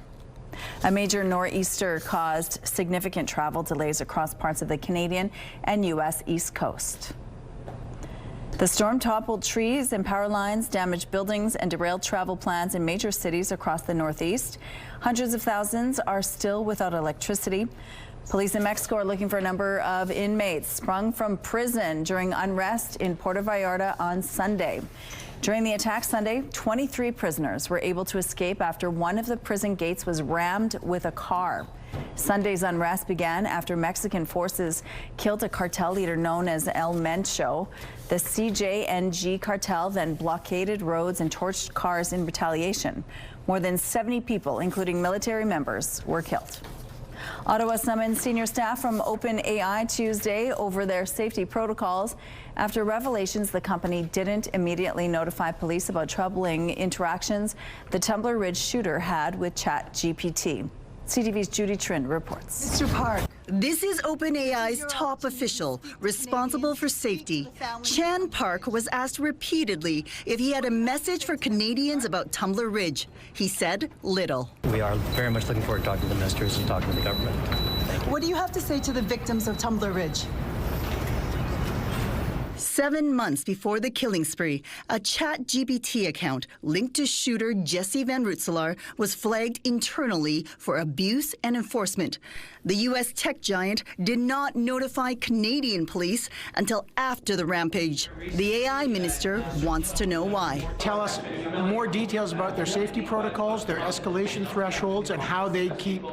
A major nor'easter caused significant travel delays across parts of the Canadian and U.S. East Coast. The storm toppled trees and power lines, damaged buildings, and derailed travel plans in major cities across the Northeast. Hundreds of thousands are still without electricity. Police in Mexico are looking for a number of inmates sprung from prison during unrest in Puerto Vallarta on Sunday. During the attack Sunday, 23 prisoners were able to escape after one of the prison gates was rammed with a car. Sunday's unrest began after Mexican forces killed a cartel leader known as El Mencho. The CJNG cartel then blockaded roads and torched cars in retaliation. More than 70 people, including military members, were killed. Ottawa summoned senior staff from OpenAI Tuesday over their safety protocols after revelations the company didn't immediately notify police about troubling interactions the Tumbler Ridge shooter had with ChatGPT. CTV's Judy Trin reports. Mr. Park, this is OpenAI's top official responsible for safety. Chan Park was asked repeatedly if he had a message for Canadians about Tumbler Ridge. He said little. We are very much looking forward to talking to the ministers and talking to the government. What do you have to say to the victims of Tumbler Ridge? 7 months before the killing spree, a ChatGPT account linked to shooter Jesse Van Rootselaar was flagged internally for abuse and enforcement. The U.S. tech giant did not notify Canadian police until after the rampage. The AI minister wants to know why. Tell us more details about their safety protocols, their escalation thresholds, and how they keep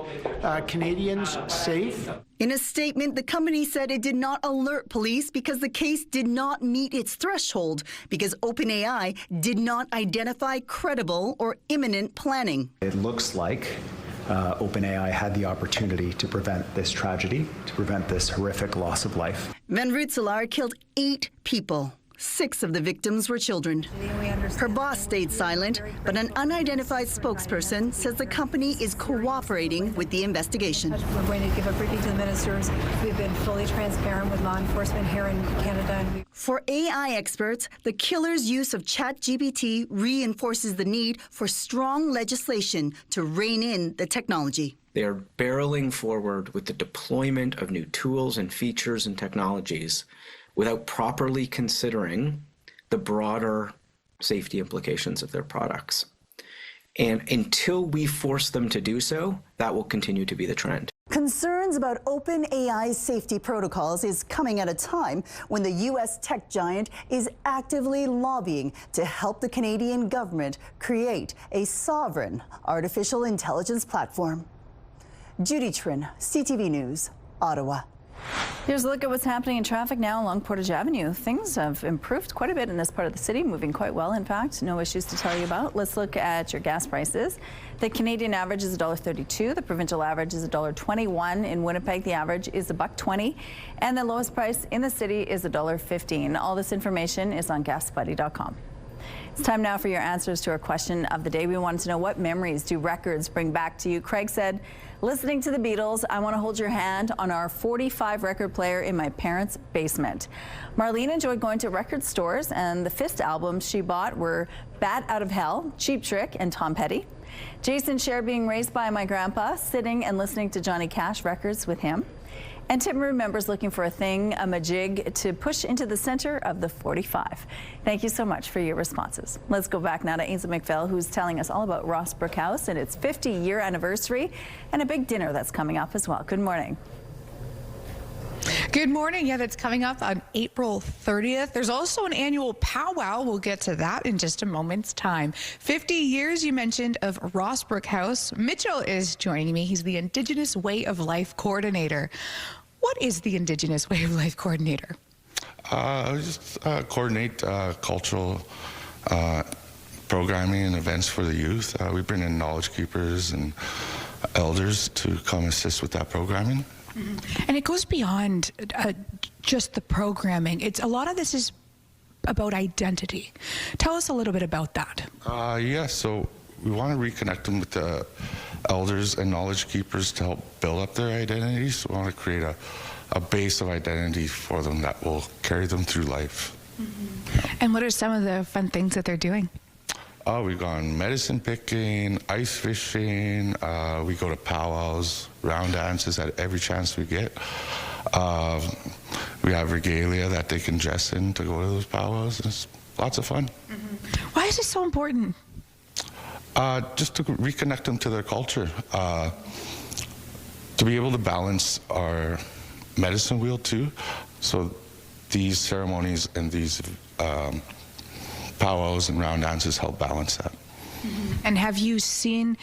Canadians safe. In a statement, the company said it did not alert police because the case did not meet its threshold, because OpenAI did not identify credible or imminent planning. It looks like OpenAI had the opportunity to prevent this tragedy, to prevent this horrific loss of life. Van Rootselaar killed 8 people. 6 of the victims were children. Her boss stayed silent, but an unidentified spokesperson says the company is cooperating with the investigation. We're going to give a briefing to the ministers. We've been fully transparent with law enforcement here in Canada. For AI experts, the killer's use of ChatGPT reinforces the need for strong legislation to rein in the technology. They are barreling forward with the deployment of new tools and features and technologies without properly considering the broader safety implications of their products. And until we force them to do so, that will continue to be the trend. Concerns about OpenAI's safety protocols is coming at a time when the U.S. tech giant is actively lobbying to help the Canadian government create a sovereign artificial intelligence platform. Judy Trin, CTV News, Ottawa. Here's a look at what's happening in traffic now along Portage Avenue. Things have improved quite a bit in this part of the city, moving quite well, in fact. No issues to tell you about. Let's look at your gas prices. The Canadian average is $1.32. The provincial average is $1.21. In Winnipeg, the average is $1.20. And the lowest price in the city is $1.15. All this information is on gasbuddy.com. It's time now for your answers to our question of the day. We wanted to know, what memories do records bring back to you? Craig said, listening to the Beatles, I want to hold your hand on our 45 record player in my parents' basement. Marlene enjoyed going to record stores, and the Fist albums she bought were Bat Out of Hell, Cheap Trick, and Tom Petty. Jason shared being raised by my grandpa, sitting and listening to Johnny Cash records with him. And Tim remembers looking for a majig to push into the center of the 45. Thank you so much for your responses. Let's go back now to Ainsley McPhail, who's telling us all about Rossbrook House and its 50-year anniversary and a big dinner that's coming up as well. Good morning. Good morning. Yeah, that's coming up on April 30th. There's also an annual powwow. We'll get to that in just a moment's time. 50 years, you mentioned, of Rossbrook House. Mitchell is joining me. He's the Indigenous Way of Life Coordinator. What is the Indigenous Way of Life Coordinator? Just coordinate cultural programming and events for the youth. We bring in knowledge keepers and elders to come assist with that programming. And it goes beyond just the programming. It's a lot of this is about identity. Tell us a little bit about that. Yeah, so we want to reconnect them with the elders and knowledge keepers to help build up their identities. So we want to create a base of identity for them that will carry them through life. And what are some of the fun things that they're doing? We've gone medicine picking, ice fishing, we go to powwows, round dances at every chance we get. We have regalia that they can dress in to go to those powwows. It's lots of fun. Why is this so important? Just to reconnect them to their culture. To be able to balance our medicine wheel too. So these ceremonies and these powwows and round dances help balance that. And have you seen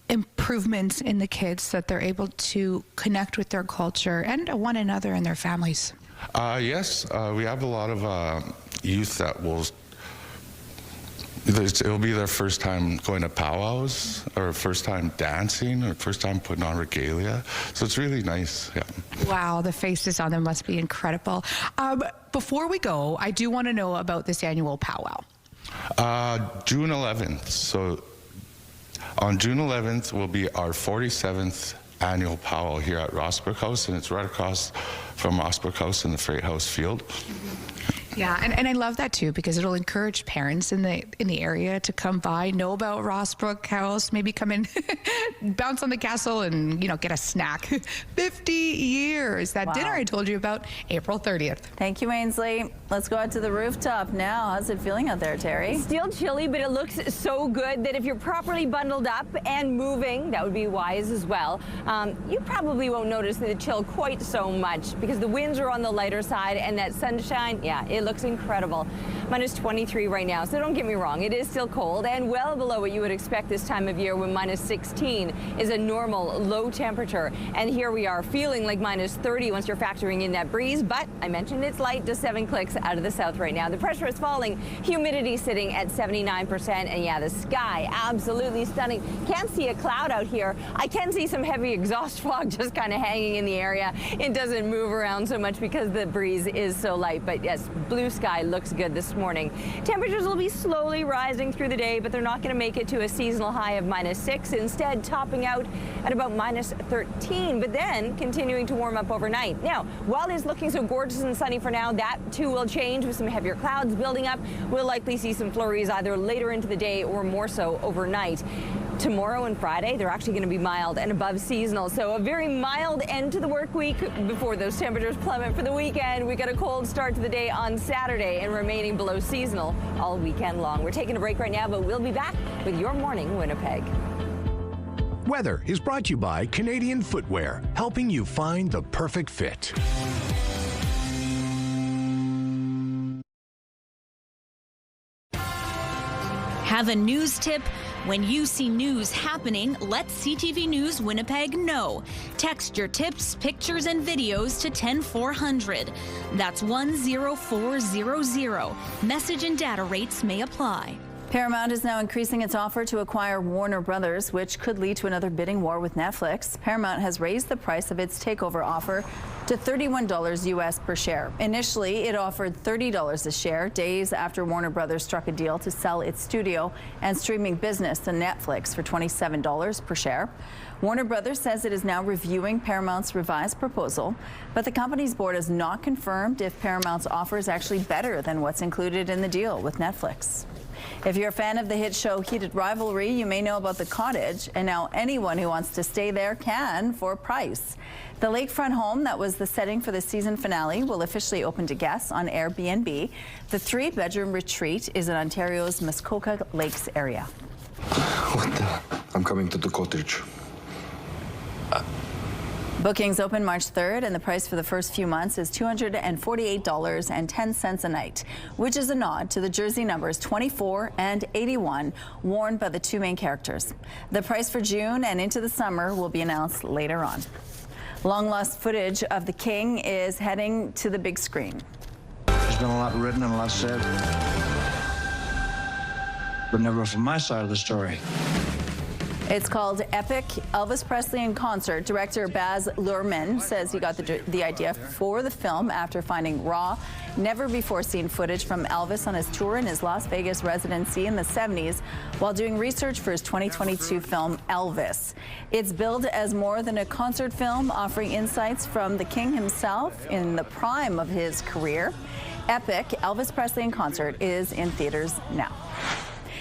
improvements in the kids that they're able to connect with their culture and one another and their families? Yes, we have a lot of youth that it'll be their first time going to powwows or first time dancing or first time putting on regalia. So it's really nice. Yeah. Wow, the faces on them must be incredible. Before we go, I do want to know about this annual powwow. June 11th. So on June 11th will be our 47th annual powwow here at Rossbrook House, and it's right across from Rossbrook House in the Freight House Field. Yeah, and I love that too, because it'll encourage parents in the area to come by, know about Rossbrook House, maybe come in, bounce on the castle, and get a snack. 50 years. That dinner I told you about, April 30th. Thank you, Ainsley. Let's go out to the rooftop now. How's it feeling out there, Terry? Still chilly, but it looks so good that if you're properly bundled up and moving, that would be wise as well. You probably won't notice the chill quite so much because the winds are on the lighter side and that sunshine, yeah, it looks incredible. Minus 23 right now, so don't get me wrong, it is still cold and well below what you would expect this time of year when minus 16 is a normal low temperature. And here we are feeling like minus 30 once you're factoring in that breeze, but I mentioned it's light, just 7 clicks out of the south right now. The pressure is falling, humidity sitting at 79%, and yeah, the sky absolutely stunning. Can't see a cloud out here. I can see some heavy exhaust fog just kind of hanging in the area. It doesn't move around so much because the breeze is so light, but yes, blue sky looks good this morning. Temperatures will be slowly rising through the day, but they're not going to make it to a seasonal high of minus 6, instead topping out at about minus 13, but then continuing to warm up overnight. Now, while it's looking so gorgeous and sunny for now, that too will change with some heavier clouds building up. We'll likely see some flurries either later into the day or more so overnight. Tomorrow and Friday, they're actually going to be mild and above seasonal. So a very mild end to the work week before those temperatures plummet for the weekend. We got a cold start to the day on Saturday and remaining below seasonal all weekend long. We're taking a break right now, but we'll be back with Your Morning Winnipeg. Weather is brought to you by Canadian Footwear, helping you find the perfect fit. Have a news tip? When you see news happening, let CTV News Winnipeg know. Text your tips, pictures, and videos to 10400. That's 10400. Message and data rates may apply. Paramount is now increasing its offer to acquire Warner Brothers, which could lead to another bidding war with Netflix. Paramount has raised the price of its takeover offer to $31 US per share. Initially, it offered $30 a share, days after Warner Brothers struck a deal to sell its studio and streaming business to Netflix for $27 per share. Warner Brothers says it is now reviewing Paramount's revised proposal, but the company's board has not confirmed if Paramount's offer is actually better than what's included in the deal with Netflix. If you're a fan of the hit show Heated Rivalry, you may know about the cottage, and now anyone who wants to stay there can for a price. The lakefront home that was the setting for the season finale will officially open to guests on Airbnb. The 3-bedroom retreat is in Ontario's Muskoka Lakes area. What the? I'm coming to the cottage. Bookings open March 3rd, and the price for the first few months is $248.10 a night, which is a nod to the jersey numbers 24 and 81 worn by the two main characters. The price for June and into the summer will be announced later on. Long-lost footage of the King is heading to the big screen. There's been a lot written and a lot said. but never from my side of the story. It's called Epic, Elvis Presley in Concert. Director Baz Luhrmann says he got the idea for the film after finding raw, never-before-seen footage from Elvis on his tour in his Las Vegas residency in the 70s while doing research for his 2022 film, Elvis. It's billed as more than a concert film, offering insights from the king himself in the prime of his career. Epic, Elvis Presley in Concert is in theaters now.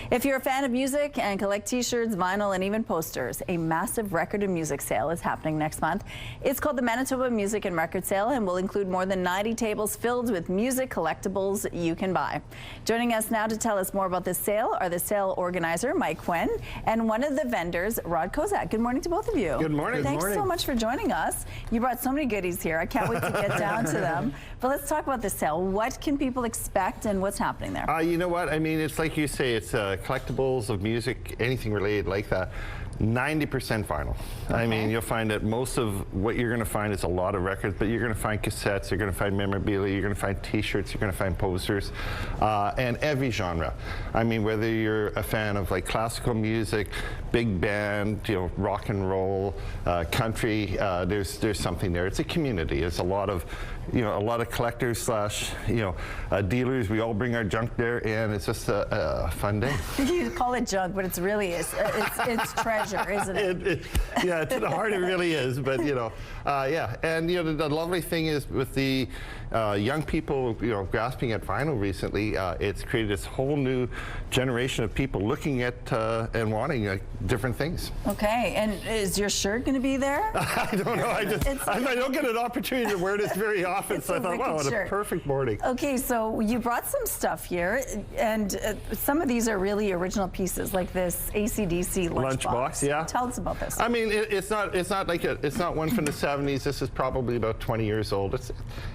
If you're a fan of music and collect t-shirts, vinyl, and even posters, a massive record and music sale is happening next month. It's called the Manitoba Music and Record Sale and will include more than 90 tables filled with music collectibles you can buy. Joining us now to tell us more about this sale are the sale organizer, Mike Quinn, and one of the vendors, Rod Kozak. Good morning to both of you. Good morning. Thanks Good morning. so much for joining us. You brought so many goodies here. I can't wait to get down to them. But let's talk about the sale. What can people expect and what's happening there? You know what? I mean, it's like you say, it's collectibles of music, anything related like that. 90% vinyl. Okay. I mean, you'll find that most of what you're going to find is a lot of records, but you're going to find cassettes, you're going to find memorabilia, you're going to find t-shirts, you're going to find posters, and every genre. I mean, whether you're a fan of like classical music, big band, you know, rock and roll, country, there's something there. It's a community. It's a lot of, you know, a lot of collectors slash, you know, dealers. We all bring our junk there, and it's just a fun day. You call it junk, but it's really it's treasure, isn't it? Yeah, to the heart it really is. But you know, yeah, and you know, the lovely thing is with the young people, you know, grasping at vinyl recently, it's created this whole new generation of people looking at and wanting different things. Okay, and is your shirt going to be there? I don't know. I don't get an opportunity to wear this very often, so I thought, wow, what a perfect morning. Okay, so you brought some stuff here, and some of these are really original pieces, like this AC/DC lunchbox. Yeah. Tell us about this. I mean, it's not one from the 70s. This is probably about 20 years old. It's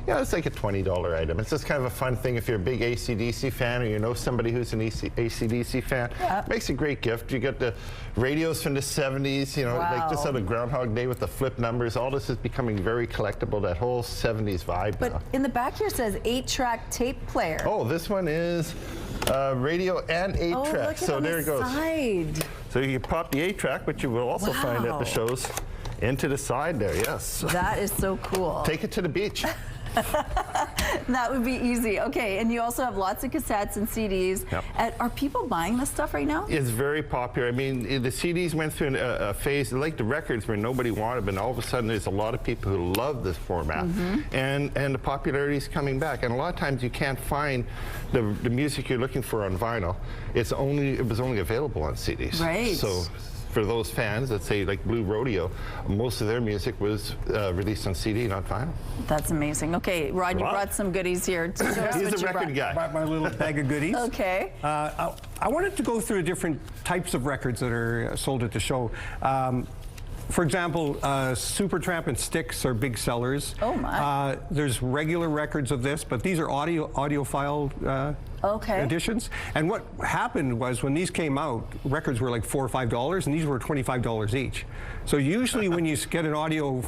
like a $20 item. It's just kind of a fun thing if you're a big AC/DC fan or you know somebody who's an AC/DC fan. Yeah. It makes a great gift. You get the radios from the 70s, you know, like just on a Groundhog Day with the flip numbers. All this is becoming very collectible, that whole 70s vibe now. But in the back here says 8-track tape player. Oh, this one is radio and 8-track. So there it goes. Side. So you can pop the 8-track, but you will also find at the shows into the side there, yes. That is so cool. Take it to the beach. That would be easy. Okay, and you also have lots of cassettes and CDs. Yep. Are people buying this stuff right now? It's very popular. I mean, the CDs went through a phase, like the records, where nobody wanted, but all of a sudden there's a lot of people who love this format, and the popularity is coming back. And a lot of times you can't find the music you're looking for on vinyl. It was only available on CDs. Right. So for those fans that say like Blue Rodeo, most of their music was released on CD, not vinyl. That's amazing. Okay, Rod, you brought some goodies here. He's a record guy. Brought my little bag of goodies. Okay. I wanted to go through the different types of records that are sold at the show. For example, Supertramp and Styx are big sellers. Oh my. There's regular records of this, but these are audiophile editions. And what happened was when these came out, records were like $4 or5, and these were $25 each. So usually when you get an audio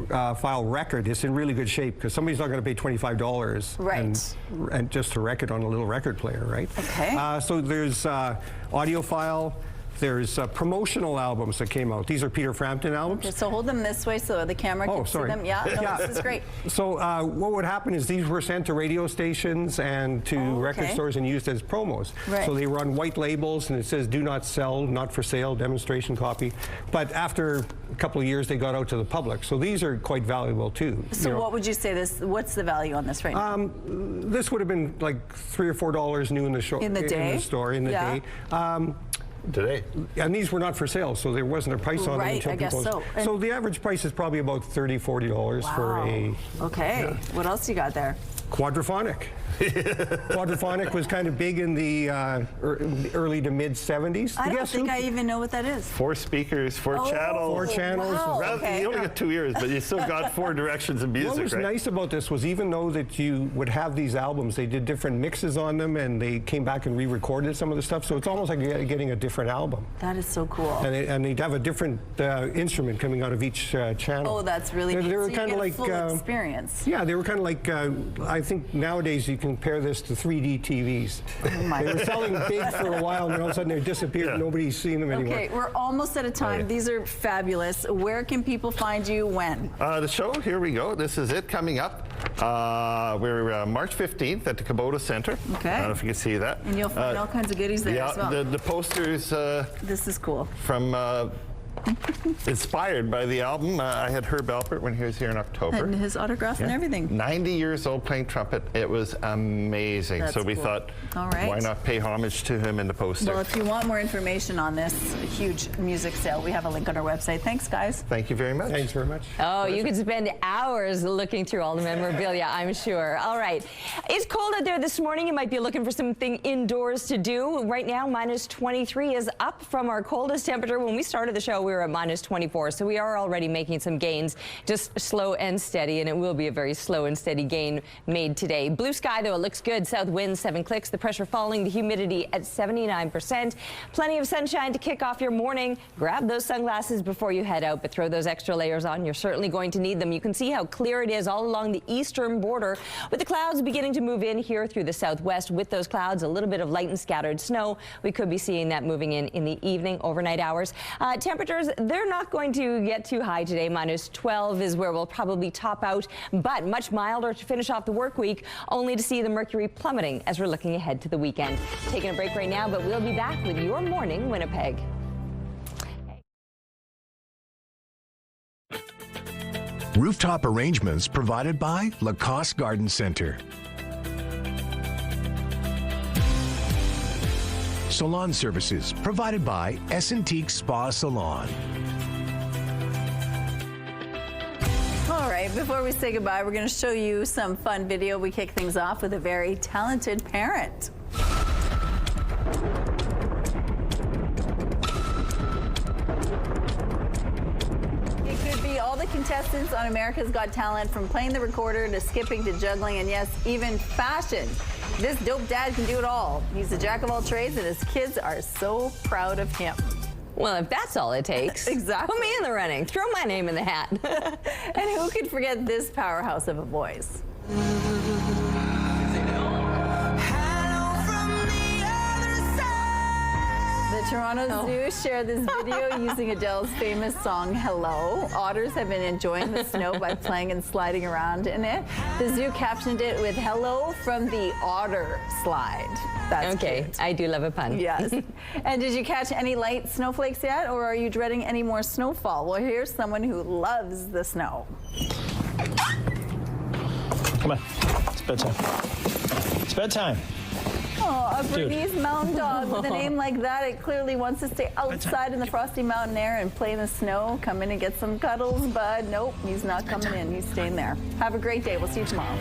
file record, it's in really good shape because somebody's not going to pay $25 and just to wreck it on a little record player, right? Okay. So there's audiophile. There's promotional albums that came out. These are Peter Frampton albums. Okay, so hold them this way so the camera can see them. Yeah, no, this is great. So what would happen is these were sent to radio stations and to record stores and used as promos. Right. So they were on white labels and it says do not sell, not for sale, demonstration copy. But after a couple of years they got out to the public. So these are quite valuable too. So what would you say what's the value on this right now? This would have been like $3 or $4 new in the store. In the day? In the store, in the day. Today. And these were not for sale, so there wasn't a price on them. Right, I guess so. So the average price is probably about $30, $40 for a... Okay, what else you got there? Quadraphonic. Quadraphonic was kind of big in the early to mid 70s. I don't think I even know what that is. 4 speakers, 4 channels. 4 channels. Wow, You only got 2 years, but you still got 4 directions of music. What was nice about this was even though that you would have these albums, they did different mixes on them and they came back and re-recorded some of the stuff. So it's almost like getting a different album. That is so cool. And they'd have a different instrument coming out of each channel. Oh, that's really neat. They were so kind of like full experience. Yeah, they were kind of like I think nowadays you can compare this to 3D TVs. my They were selling big for a while, and then all of a sudden they disappeared. Yeah. Nobody's seen them anymore. Okay, we're almost out of time. Oh, yeah. These are fabulous. Where can people find you when? The show, here we go. This is it coming up. We're March 15th at the Kubota Center. Okay. I don't know if you can see that. And you'll find all kinds of goodies there yeah, as well. the posters This is cool. from inspired by the album. I had Herb Alpert when he was here in October. And his autograph and everything. 90 years old playing trumpet. It was amazing. That's so we cool. thought, All right. why not pay homage to him in the poster? Well, if you want more information on this huge music sale, we have a link on our website. Thanks, guys. Thank you very much. Thanks very much. Oh, you could spend hours looking through all the memorabilia, I'm sure. All right. It's cold out there this morning. You might be looking for something indoors to do. Right now, minus 23 is up from our coldest temperature. When we started the show, we were at minus 24. So we are already making some gains, just slow and steady, and it will be a very slow and steady gain made today. Blue sky, though, it looks good. South wind, 7 clicks. The pressure falling, the humidity at 79%. Plenty of sunshine to kick off your morning. Grab those sunglasses before you head out, but throw those extra layers on. You're certainly going to need them. You can see how clear it is all along the eastern border, with the clouds beginning to move in here through the southwest. With those clouds, a little bit of light and scattered snow. We could be seeing that moving in the evening, overnight hours. Temperatures, they're not going to get too high today. Minus 12 is where we'll probably top out, but much milder to finish off the work week, only to see the mercury plummeting as we're looking ahead to the weekend. Taking a break right now, but we'll be back with Your Morning Winnipeg. Rooftop arrangements provided by Lacoste Garden Center. Salon services provided by Essentique Spa Salon. All right, before we say goodbye, we're going to show you some fun video. We kick things off with a very talented parent. It could be all the contestants on America's Got Talent, from playing the recorder to skipping to juggling, and yes, even fashion. This dope dad can do it all. He's a jack of all trades, and his kids are so proud of him. Well, if that's all it takes, exactly. Put me in the running. Throw my name in the hat. And who could forget this powerhouse of a voice? The Toronto Zoo shared this video using Adele's famous song, Hello. Otters have been enjoying the snow by playing and sliding around in it. The zoo captioned it with Hello from the Otter Slide. That's okay, cute. I do love a pun. Yes. And did you catch any light snowflakes yet, or are you dreading any more snowfall? Well, here's someone who loves the snow. Come on, it's bedtime. It's bedtime. Oh, a Bernese mountain dog with a name like that. It clearly wants to stay outside in the frosty mountain air and play in the snow. Come in and get some cuddles, bud. Nope, he's not coming in. He's staying there. Have a great day. We'll see you tomorrow.